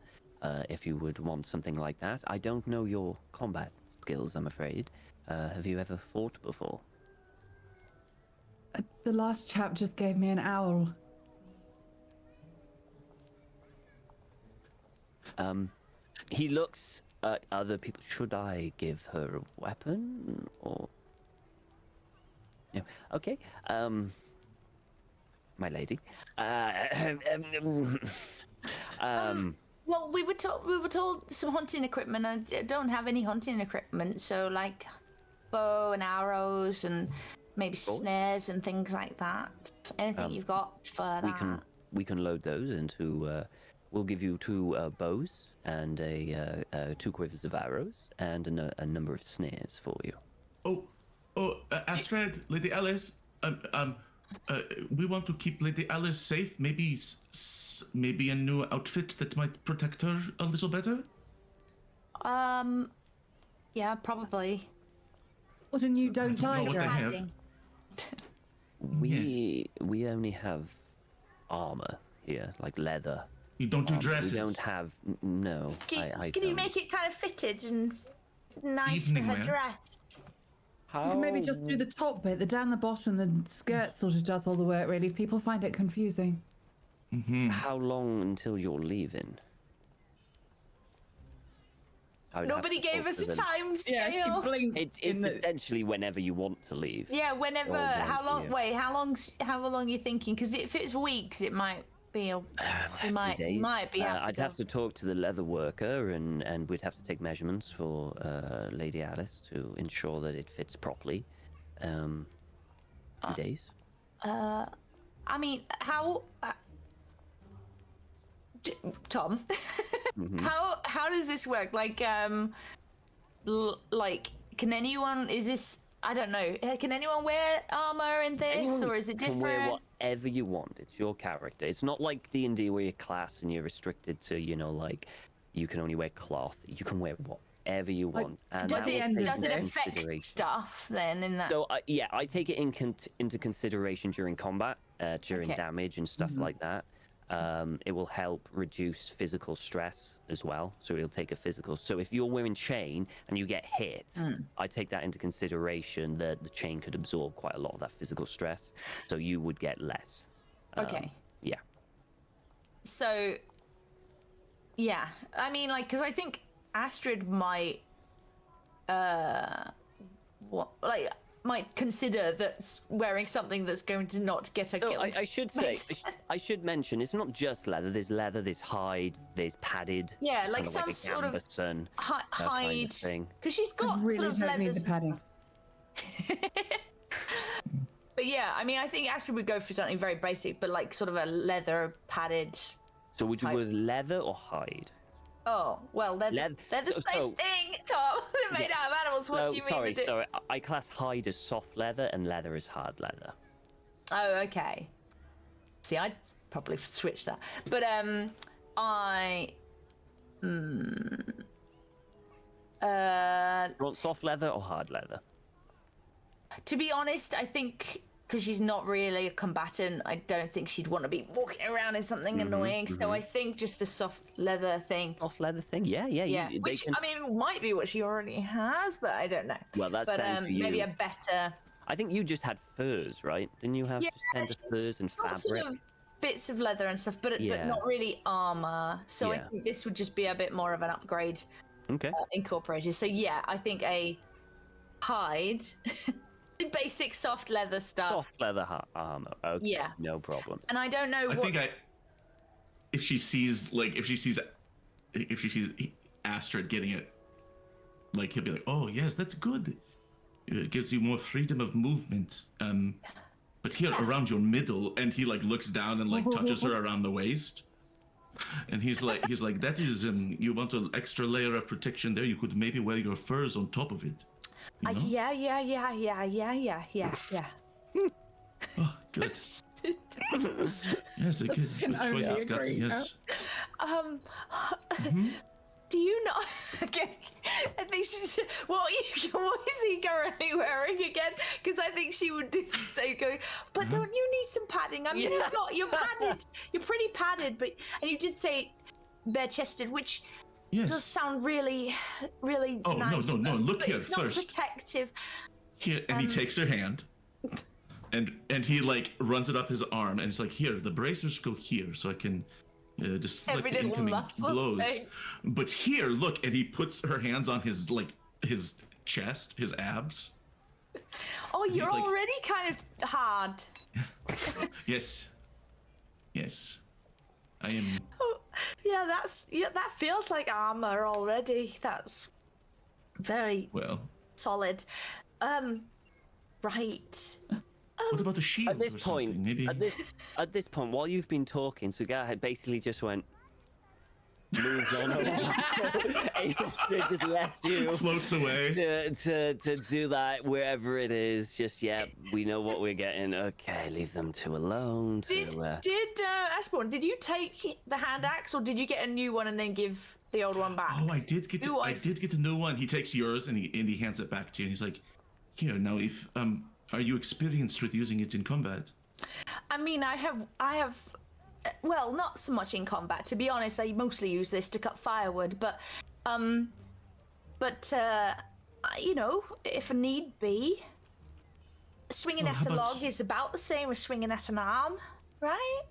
if you would want something like that. I don't know your combat skills, I'm afraid. Have you ever fought before? The last chap just gave me an owl. He looks at other people. Should I give her a weapon, or? Yeah. Okay. My lady. Well, we were told some hunting equipment. I don't have any hunting equipment, so like bow and arrows and maybe snares and things like that. Anything you've got for that? We can load those into. We'll give you 2 bows and 2 quivers of arrows and a number of snares for you. Astrid, Lady Alice, we want to keep Lady Alice safe. Maybe maybe a new outfit that might protect her a little better. Yeah, probably. What a new don't die know what they dress. have. We only have armor here, like leather. You don't do dresses. We don't have no. I Can you make it kind of fitted and nice Evening for her wear. dress? You can maybe just do the top bit, the down the bottom, the skirt sort of does all the work, really. If people find it confusing. How long until you're leaving? I would have Nobody to gave talk us to a them. time Yeah, she scale. blinked. It's essentially whenever you want to leave. Yeah, whenever. Or How when, long? yeah. Wait, how long are you thinking? Because if it's weeks, it might be. You might days. be. Have to I'd go. have to talk to the leather worker, and we'd have to take measurements for Lady Alice to ensure that it fits properly. 2 days. I mean, how? Tom, Mhm. how does this work? Like, like, can anyone? Is this? I don't know. Can anyone wear armor in this, Anyone or is it can different? wear whatever you want. It's your character. It's not like D&D where you're class and you're restricted to, like, you can only wear cloth. You can wear whatever you want. And Does that will take it into affect consideration. stuff then in that? So, yeah, I take it into consideration during combat, during Okay. damage and stuff like that. It will help reduce physical stress as well. So it'll take a physical. So if you're wearing chain and you get hit, I take that into consideration that the chain could absorb quite a lot of that physical stress. So you would get less. Okay. Yeah. So, yeah, I mean, like, because I think Astrid might, might consider that wearing something that's going to not get her So killed. I should say, makes I should mention, it's not just leather. There's hide, there's padded. Yeah, like kind of some a sort of canvas and hide, kind of thing. because she's I got really sort of don't need leathers the and padding. stuff. But yeah, I mean, I think Astrid would go for something very basic, but like sort of a leather padded. So would you type. wear leather or hide? Oh, well, they're the so- same thing, Tom. They're made out of animals. What No, do you mean? sorry, they do- sorry. I class hide as soft leather and leather as hard leather. Oh, okay. See, I'd probably switch that. But I You want soft leather or hard leather? to be honest, I think because she's not really a combatant, I don't think she'd want to be walking around in something annoying. So I think just a soft leather thing. Soft leather thing? Yeah. Yeah, they which can- I mean might be what she already has, but I don't know. Well, that's but down to maybe you. a better. I think you just had furs, right? Didn't you have Yeah, just kind of she's furs and got fabric? sort of bits of leather and stuff, but Yeah. not really armor. So I Yeah. think this would just be a bit more of an upgrade. Okay. Incorporated. So yeah, I think a hide, basic soft leather stuff. Soft leather armor. Okay. Yeah. No problem. And I don't know I what. think if she sees Astrid getting it, like he'll be like, "Oh yes, that's good. It gives you more freedom of movement." But here around your middle, and he like looks down and like touches her around the waist, and he's like, "That is you want an extra layer of protection there. You could maybe wear your furs on top of it." You know? Yeah. Oh, good. Yes, a good can choice. only It's got agree, yes. Do you not? Okay, I think she's. What is he currently wearing again? Because I think she would do the same. Going, but don't you need some padding? I mean, you're padded. You're pretty padded, but and you did say bare-chested, which Yes. does sound really, really Oh, nice. no. Look but here it's not first. protective. Here, and he takes her hand, and he like runs it up his arm, and it's like, here, the bracers go here, so I can just flick Every the little incoming muscle blows. thing. But here, look, and he puts her hands on his chest, his abs. Oh, you're he's like- already kind of hard. Yes, I am. Oh, yeah, that feels like armor already. That's very Well, solid. Right. what about the shield? At this or point, something? Maybe. at this point, while you've been talking, Sugar had basically just moved on. They just left you floats away. to do that wherever it is. Just we know what we're getting. Okay, leave them two alone. Did Asborn, did you take the hand axe or did you get a new one and then give the old one back? Oh, I did get a new one. He takes yours and he hands it back to you, and he's like, here now. If are you experienced with using it in combat? I mean, I have. Well, not so much in combat. To be honest, I mostly use this to cut firewood. But you know, if a need be, swinging Well, at how a about- log is about the same as swinging at an arm, right?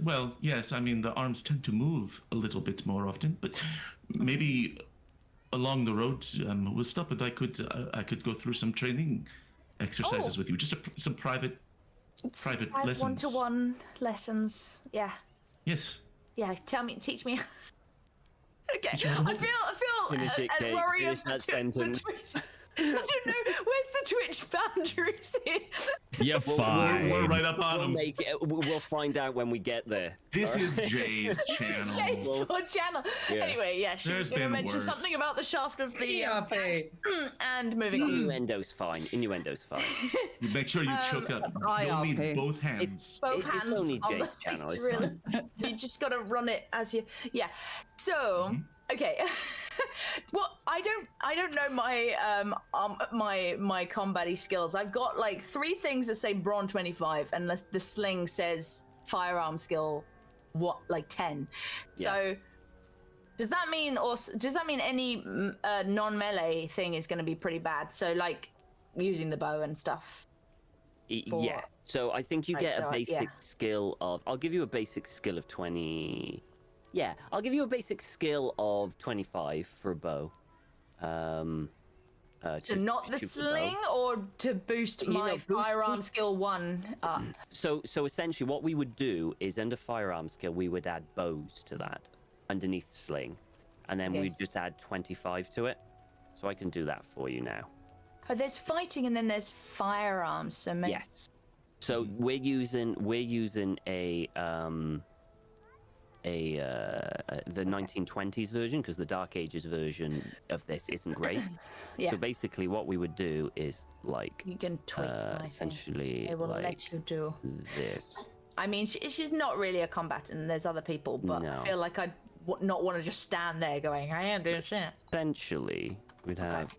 Well, yes. I mean, the arms tend to move a little bit more often, but maybe along the road, we'll stop and I could go through some training exercises with you. Just some private lessons. One-to-one lessons. Yeah. Yes. Yeah. Teach me. Okay. Teach you I how to do feel worry of the sentence. I don't know. Where's the Twitch boundaries here? You're fine. We're right up on We'll them. make it. We'll find out when we get there. This is Jay's channel. Jay's channel. Yeah. Anyway, yeah, she was There's going to been mention worse. something about the shaft of the ERP. and moving on. Innuendo's fine. Innuendo's fine. You make sure you choke up. You'll IRP. need both hands. Both It's hands only on the Jay's channel, it's it's really, you just got to run it as you. Yeah. So okay. Well, I don't know my combat-y skills. I've got like 3 things that say Brawn 25, and the sling says firearm skill, like 10. Yeah. So does that mean any non-melee thing is going to be pretty bad? So like using the bow and stuff. Yeah. So I think you Right, get so, a basic yeah. skill of. I'll give you a basic skill of 20. Yeah, I'll give you a basic skill of 25 for a bow. So not the shoot the bow. sling, or to boost You know, my boost- firearm skill 1 up. So essentially, what we would do is under firearm skill, we would add bows to that underneath sling, and then Okay. we'd just add 25 to it. So I can do that for you now. Oh, there's fighting and then there's firearms. So maybe. Yes. So we're using the 1920s version, because the Dark Ages version of this isn't great. Yeah. So basically, what we would do is like You can tweak my thing. essentially It will like let you do. this. I mean, she's not really a combatant. And there's other people, but No. I feel like I'd not want to just stand there going, I am doing shit. Essentially, we'd have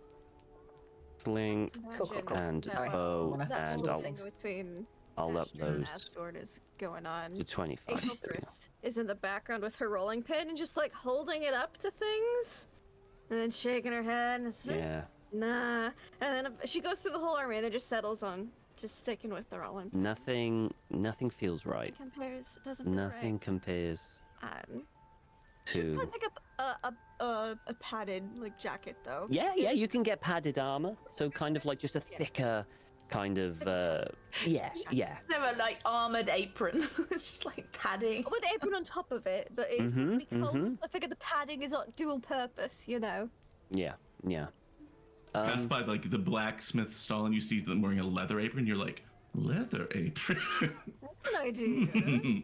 sling Cool. and Sorry. bow, That and whole I'll thing between up Astrid and those Asgard is going on. to 25. Aethelfrith is in the background with her rolling pin and just like holding it up to things, and then shaking her head. And it's like, Yeah. nah. And then she goes through the whole army and then just settles on just sticking with the rolling pin. Nothing feels right. It compares. It doesn't feel Nothing compares right. to. Probably pick up a padded like jacket though. Yeah, you can get padded armor. So kind of like just a thicker kind of yeah. Never like armored apron. It's just like padding. With the apron on top of it, but it's supposed to be cold. I figured the padding is not dual purpose, you know. Yeah. Pass by like the blacksmith stall and you see them wearing a leather apron. You're like, leather apron. That's an idea.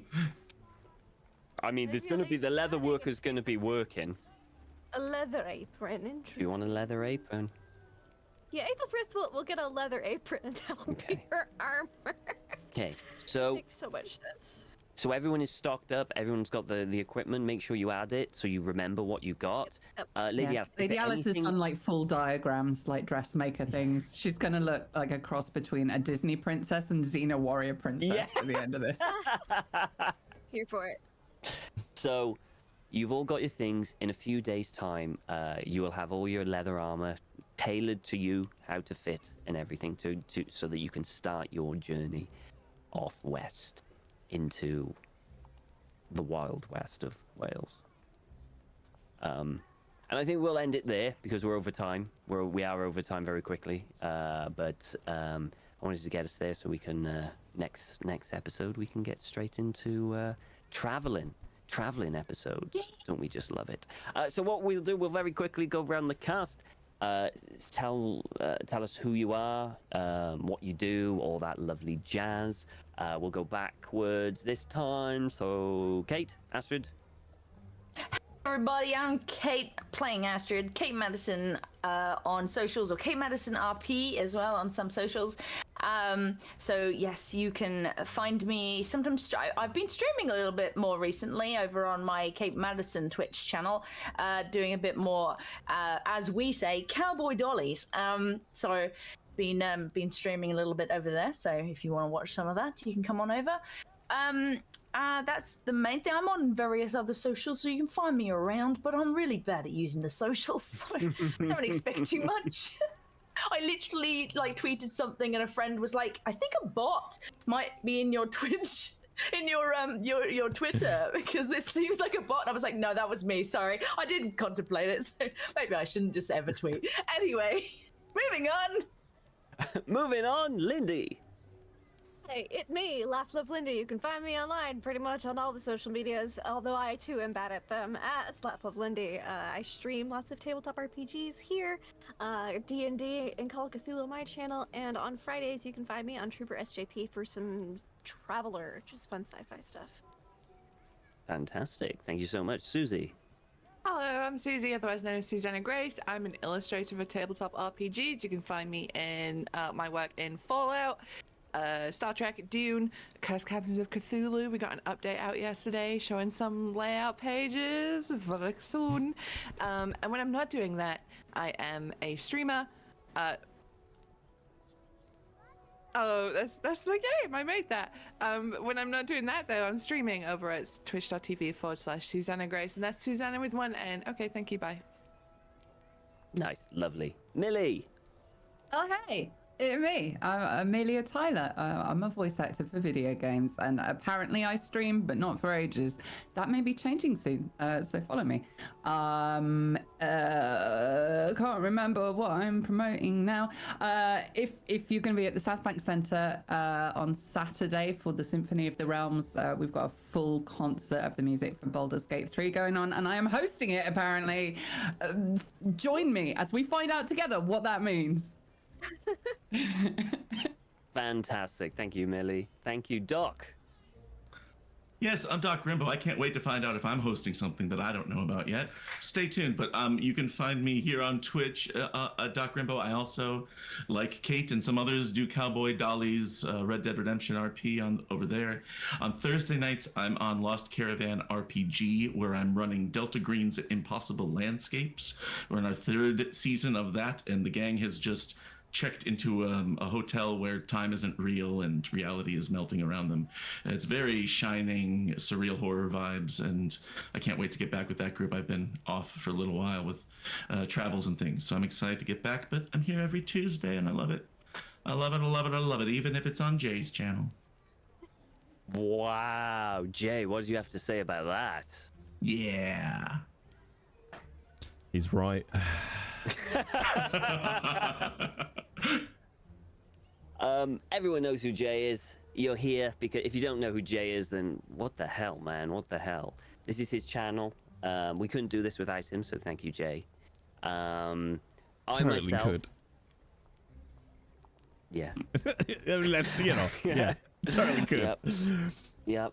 I mean, there's Maybe going to I'll be the leave leather padding worker's going to be working. A leather apron, Do interesting. you want a leather apron? Yeah, Aethelfrith will get a leather apron and that will be Okay. her armor. Okay, so Makes so much sense. so everyone is stocked up. Everyone's got the equipment. Make sure you add it so you remember what you got. Yep. Lady Yeah. Alice, is Lady there Alice has anything- done like full diagrams, like dressmaker things. She's gonna look like a cross between a Disney princess and Xena warrior princess at the end of this. Here for it. So, you've all got your things. In a few days' time, you will have all your leather armor tailored to you, how to fit and everything, so that you can start your journey off west into the wild west of Wales. And I think we'll end it there because we're over time. We are over time very quickly. But I wanted to get us there so we can next episode we can get straight into traveling episodes. Don't we just love it? So what we'll do, we'll very quickly go around the cast. Tell us who you are, what you do, all that lovely jazz. We'll go backwards this time. So Kate, Astrid. Everybody, I'm Kate, playing Astrid. Kate Madison on socials, or Kate Madison RP as well on some socials. So yes, you can find me sometimes. I've been streaming a little bit more recently over on my Kate Madison Twitch channel, doing a bit more, as we say, cowboy dollies. So been streaming a little bit over there. So if you want to watch some of that, you can come on over. That's the main thing. I'm on various other socials, so you can find me around, but I'm really bad at using the socials, so don't expect too much. I literally like tweeted something and a friend was like, I think a bot might be in your Twitch in your Twitter because this seems like a bot. And I was like, no, that was me. Sorry, I didn't contemplate it. So maybe I shouldn't just ever tweet. Anyway, moving on. Moving on, Lindy. Hey, it's me, Laugh Love Linda. You can find me online pretty much on all the social medias, although I too am bad at them. At Laugh Love Lindy. I stream lots of tabletop RPGs here, D&D and Call of Cthulhu on my channel, and on Fridays you can find me on Trooper SJP for some Traveler, just fun sci-fi stuff. Fantastic. Thank you so much, Susie. Hello, I'm Susie, otherwise known as Susanna Grace. I'm an illustrator for tabletop RPGs. You can find me in my work in Fallout, Star Trek, Dune, Cursed Captains of Cthulhu. We got an update out yesterday showing some layout pages. It's very soon. And when I'm not doing that, I am a streamer. Oh, that's my game. I made that. When I'm not doing that, though, I'm streaming over at twitch.tv/Susanna Grace, and that's Susanna with one N. Okay, thank you. Bye. Nice, lovely. Millie. Oh, hey. Me. I'm Amelia Tyler. I'm a voice actor for video games, and apparently I stream, but not for ages. That may be changing soon, so follow me. Can't remember what I'm promoting now. If you're going to be at the South Bank Centre on Saturday for the Symphony of the Realms, we've got a full concert of the music for Baldur's Gate 3 going on, and I am hosting it, apparently. Join me as we find out together what that means. Fantastic. Thank you, Millie. Thank you, Doc. Yes, I'm Doc Rimbo. I can't wait to find out if I'm hosting something that I don't know about yet. Stay tuned, but you can find me here on Twitch, Doc Rimbo. I also, like Kate and some others, do Cowboy Dolly's Red Dead Redemption RP over there. On Thursday nights, I'm on Lost Caravan RPG, where I'm running Delta Green's Impossible Landscapes. We're in our 3rd season of that, and the gang has just checked into a hotel where time isn't real and reality is melting around them. It's very shining, surreal horror vibes, and I can't wait to get back with that group. I've been off for a little while with travels and things, so I'm excited to get back, but I'm here every Tuesday, and I love it. I love it, I love it, I love it, even if it's on Jay's channel. Wow, Jay, what do you have to say about that? Yeah. He's right. Everyone knows who Jay is. You're here because if you don't know who Jay is, then what the hell, man? What the hell? This is his channel. We couldn't do this without him, so thank you, Jay. I Totally myself, could. Yeah. Yeah. Totally could. Yep.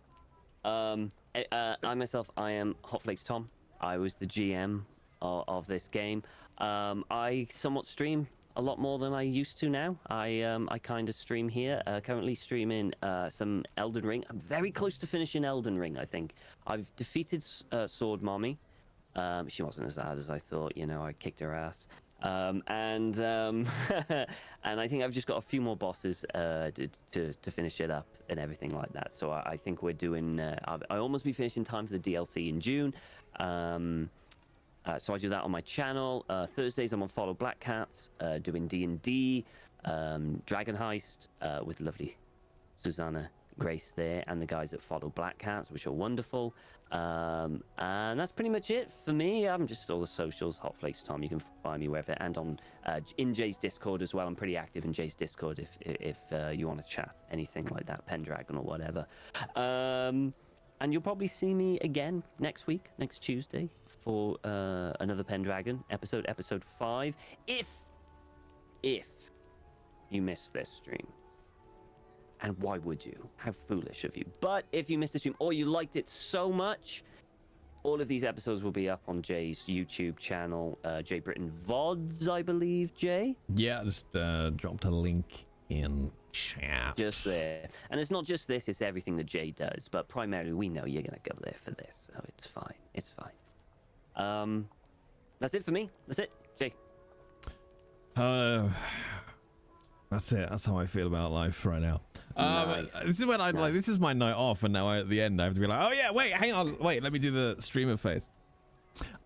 I myself, I am Hotflakes Tom. I was the GM of this game. I somewhat stream a lot more than I used to now. I kind of stream here. Currently streaming some Elden Ring. I'm very close to finishing Elden Ring, I think. I've defeated Sword Mommy. She wasn't as bad as I thought. I kicked her ass. And I think I've just got a few more bosses to finish it up and everything like that. So I think we're doing. I almost be finishing time for the DLC in June. So I do that on my channel. Thursdays I'm on Follow Black Cats, doing D&D, Dragon Heist with lovely Susanna Grace there, and the guys at Follow Black Cats, which are wonderful. And that's pretty much it for me. I'm just all the socials, Hotflakes Tom. You can find me wherever, and on in Jay's Discord as well. I'm pretty active in Jay's Discord if you want to chat anything like that, Pendragon or whatever. And you'll probably see me again next week, next Tuesday, for another Pendragon episode 5. If you missed this stream. And why would you? How foolish of you. But if you missed the stream or you liked it so much, all of these episodes will be up on Jay's YouTube channel, Jay Britton VODs, I believe, Jay? Yeah, just dropped a link in chat. Just there. And it's not just this, it's everything that Jay does. But primarily, we know you're going to go there for this. So it's fine. It's fine. That's it for me. That's it. Jay. That's it. That's how I feel about life right now. Nice. This is when like this is my night off, and now at the end I have to be like, oh yeah, wait, hang on, wait, let me do the streamer phase.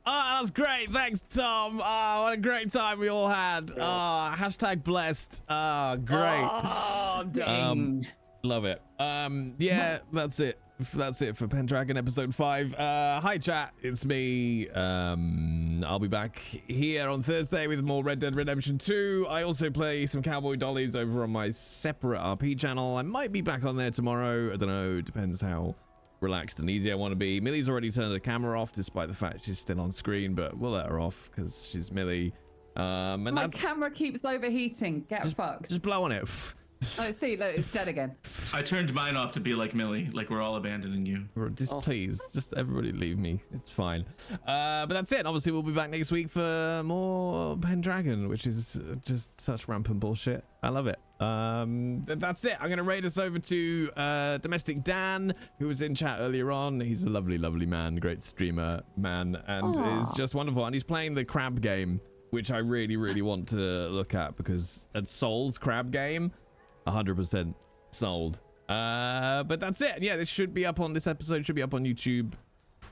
Oh, that's great. Thanks, Tom. Oh, what a great time we all had. Oh, hashtag blessed. Oh, great. Oh, dang. Love it. Yeah, that's it. That's it for Pendragon episode 5. Hi chat, it's me. I'll be back here on Thursday with more Red Dead Redemption 2. I also play some Cowboy Dollies over on my separate RP channel. I might be back on there tomorrow. I don't know. Depends how relaxed and easy I want to be. Millie's already turned the camera off despite the fact she's still on screen, but we'll let her off because she's Millie. And My camera keeps overheating. Get fucked. Just blow on it. Oh, see, look, it's dead again. I turned mine off to be like Millie, like we're all abandoning you. Just please, just everybody leave me. It's fine. But that's it. Obviously, we'll be back next week for more Pendragon, which is just such rampant bullshit. I love it. That's it. I'm going to raid us over to Domestic Dan, who was in chat earlier on. He's a lovely, lovely man, great streamer man, and is just wonderful. And he's playing the crab game, which I really, really want to look at because at Soul's crab game, 100% sold. But that's it. Yeah, this episode should be up on YouTube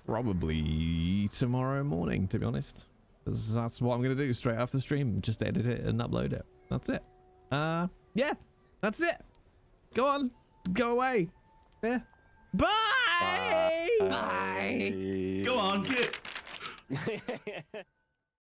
probably tomorrow morning, to be honest. 'Cause that's what I'm gonna do straight after the stream. Just edit it and upload it. That's it. Yeah, that's it. Go on, go away. Yeah. Bye. Go on, get.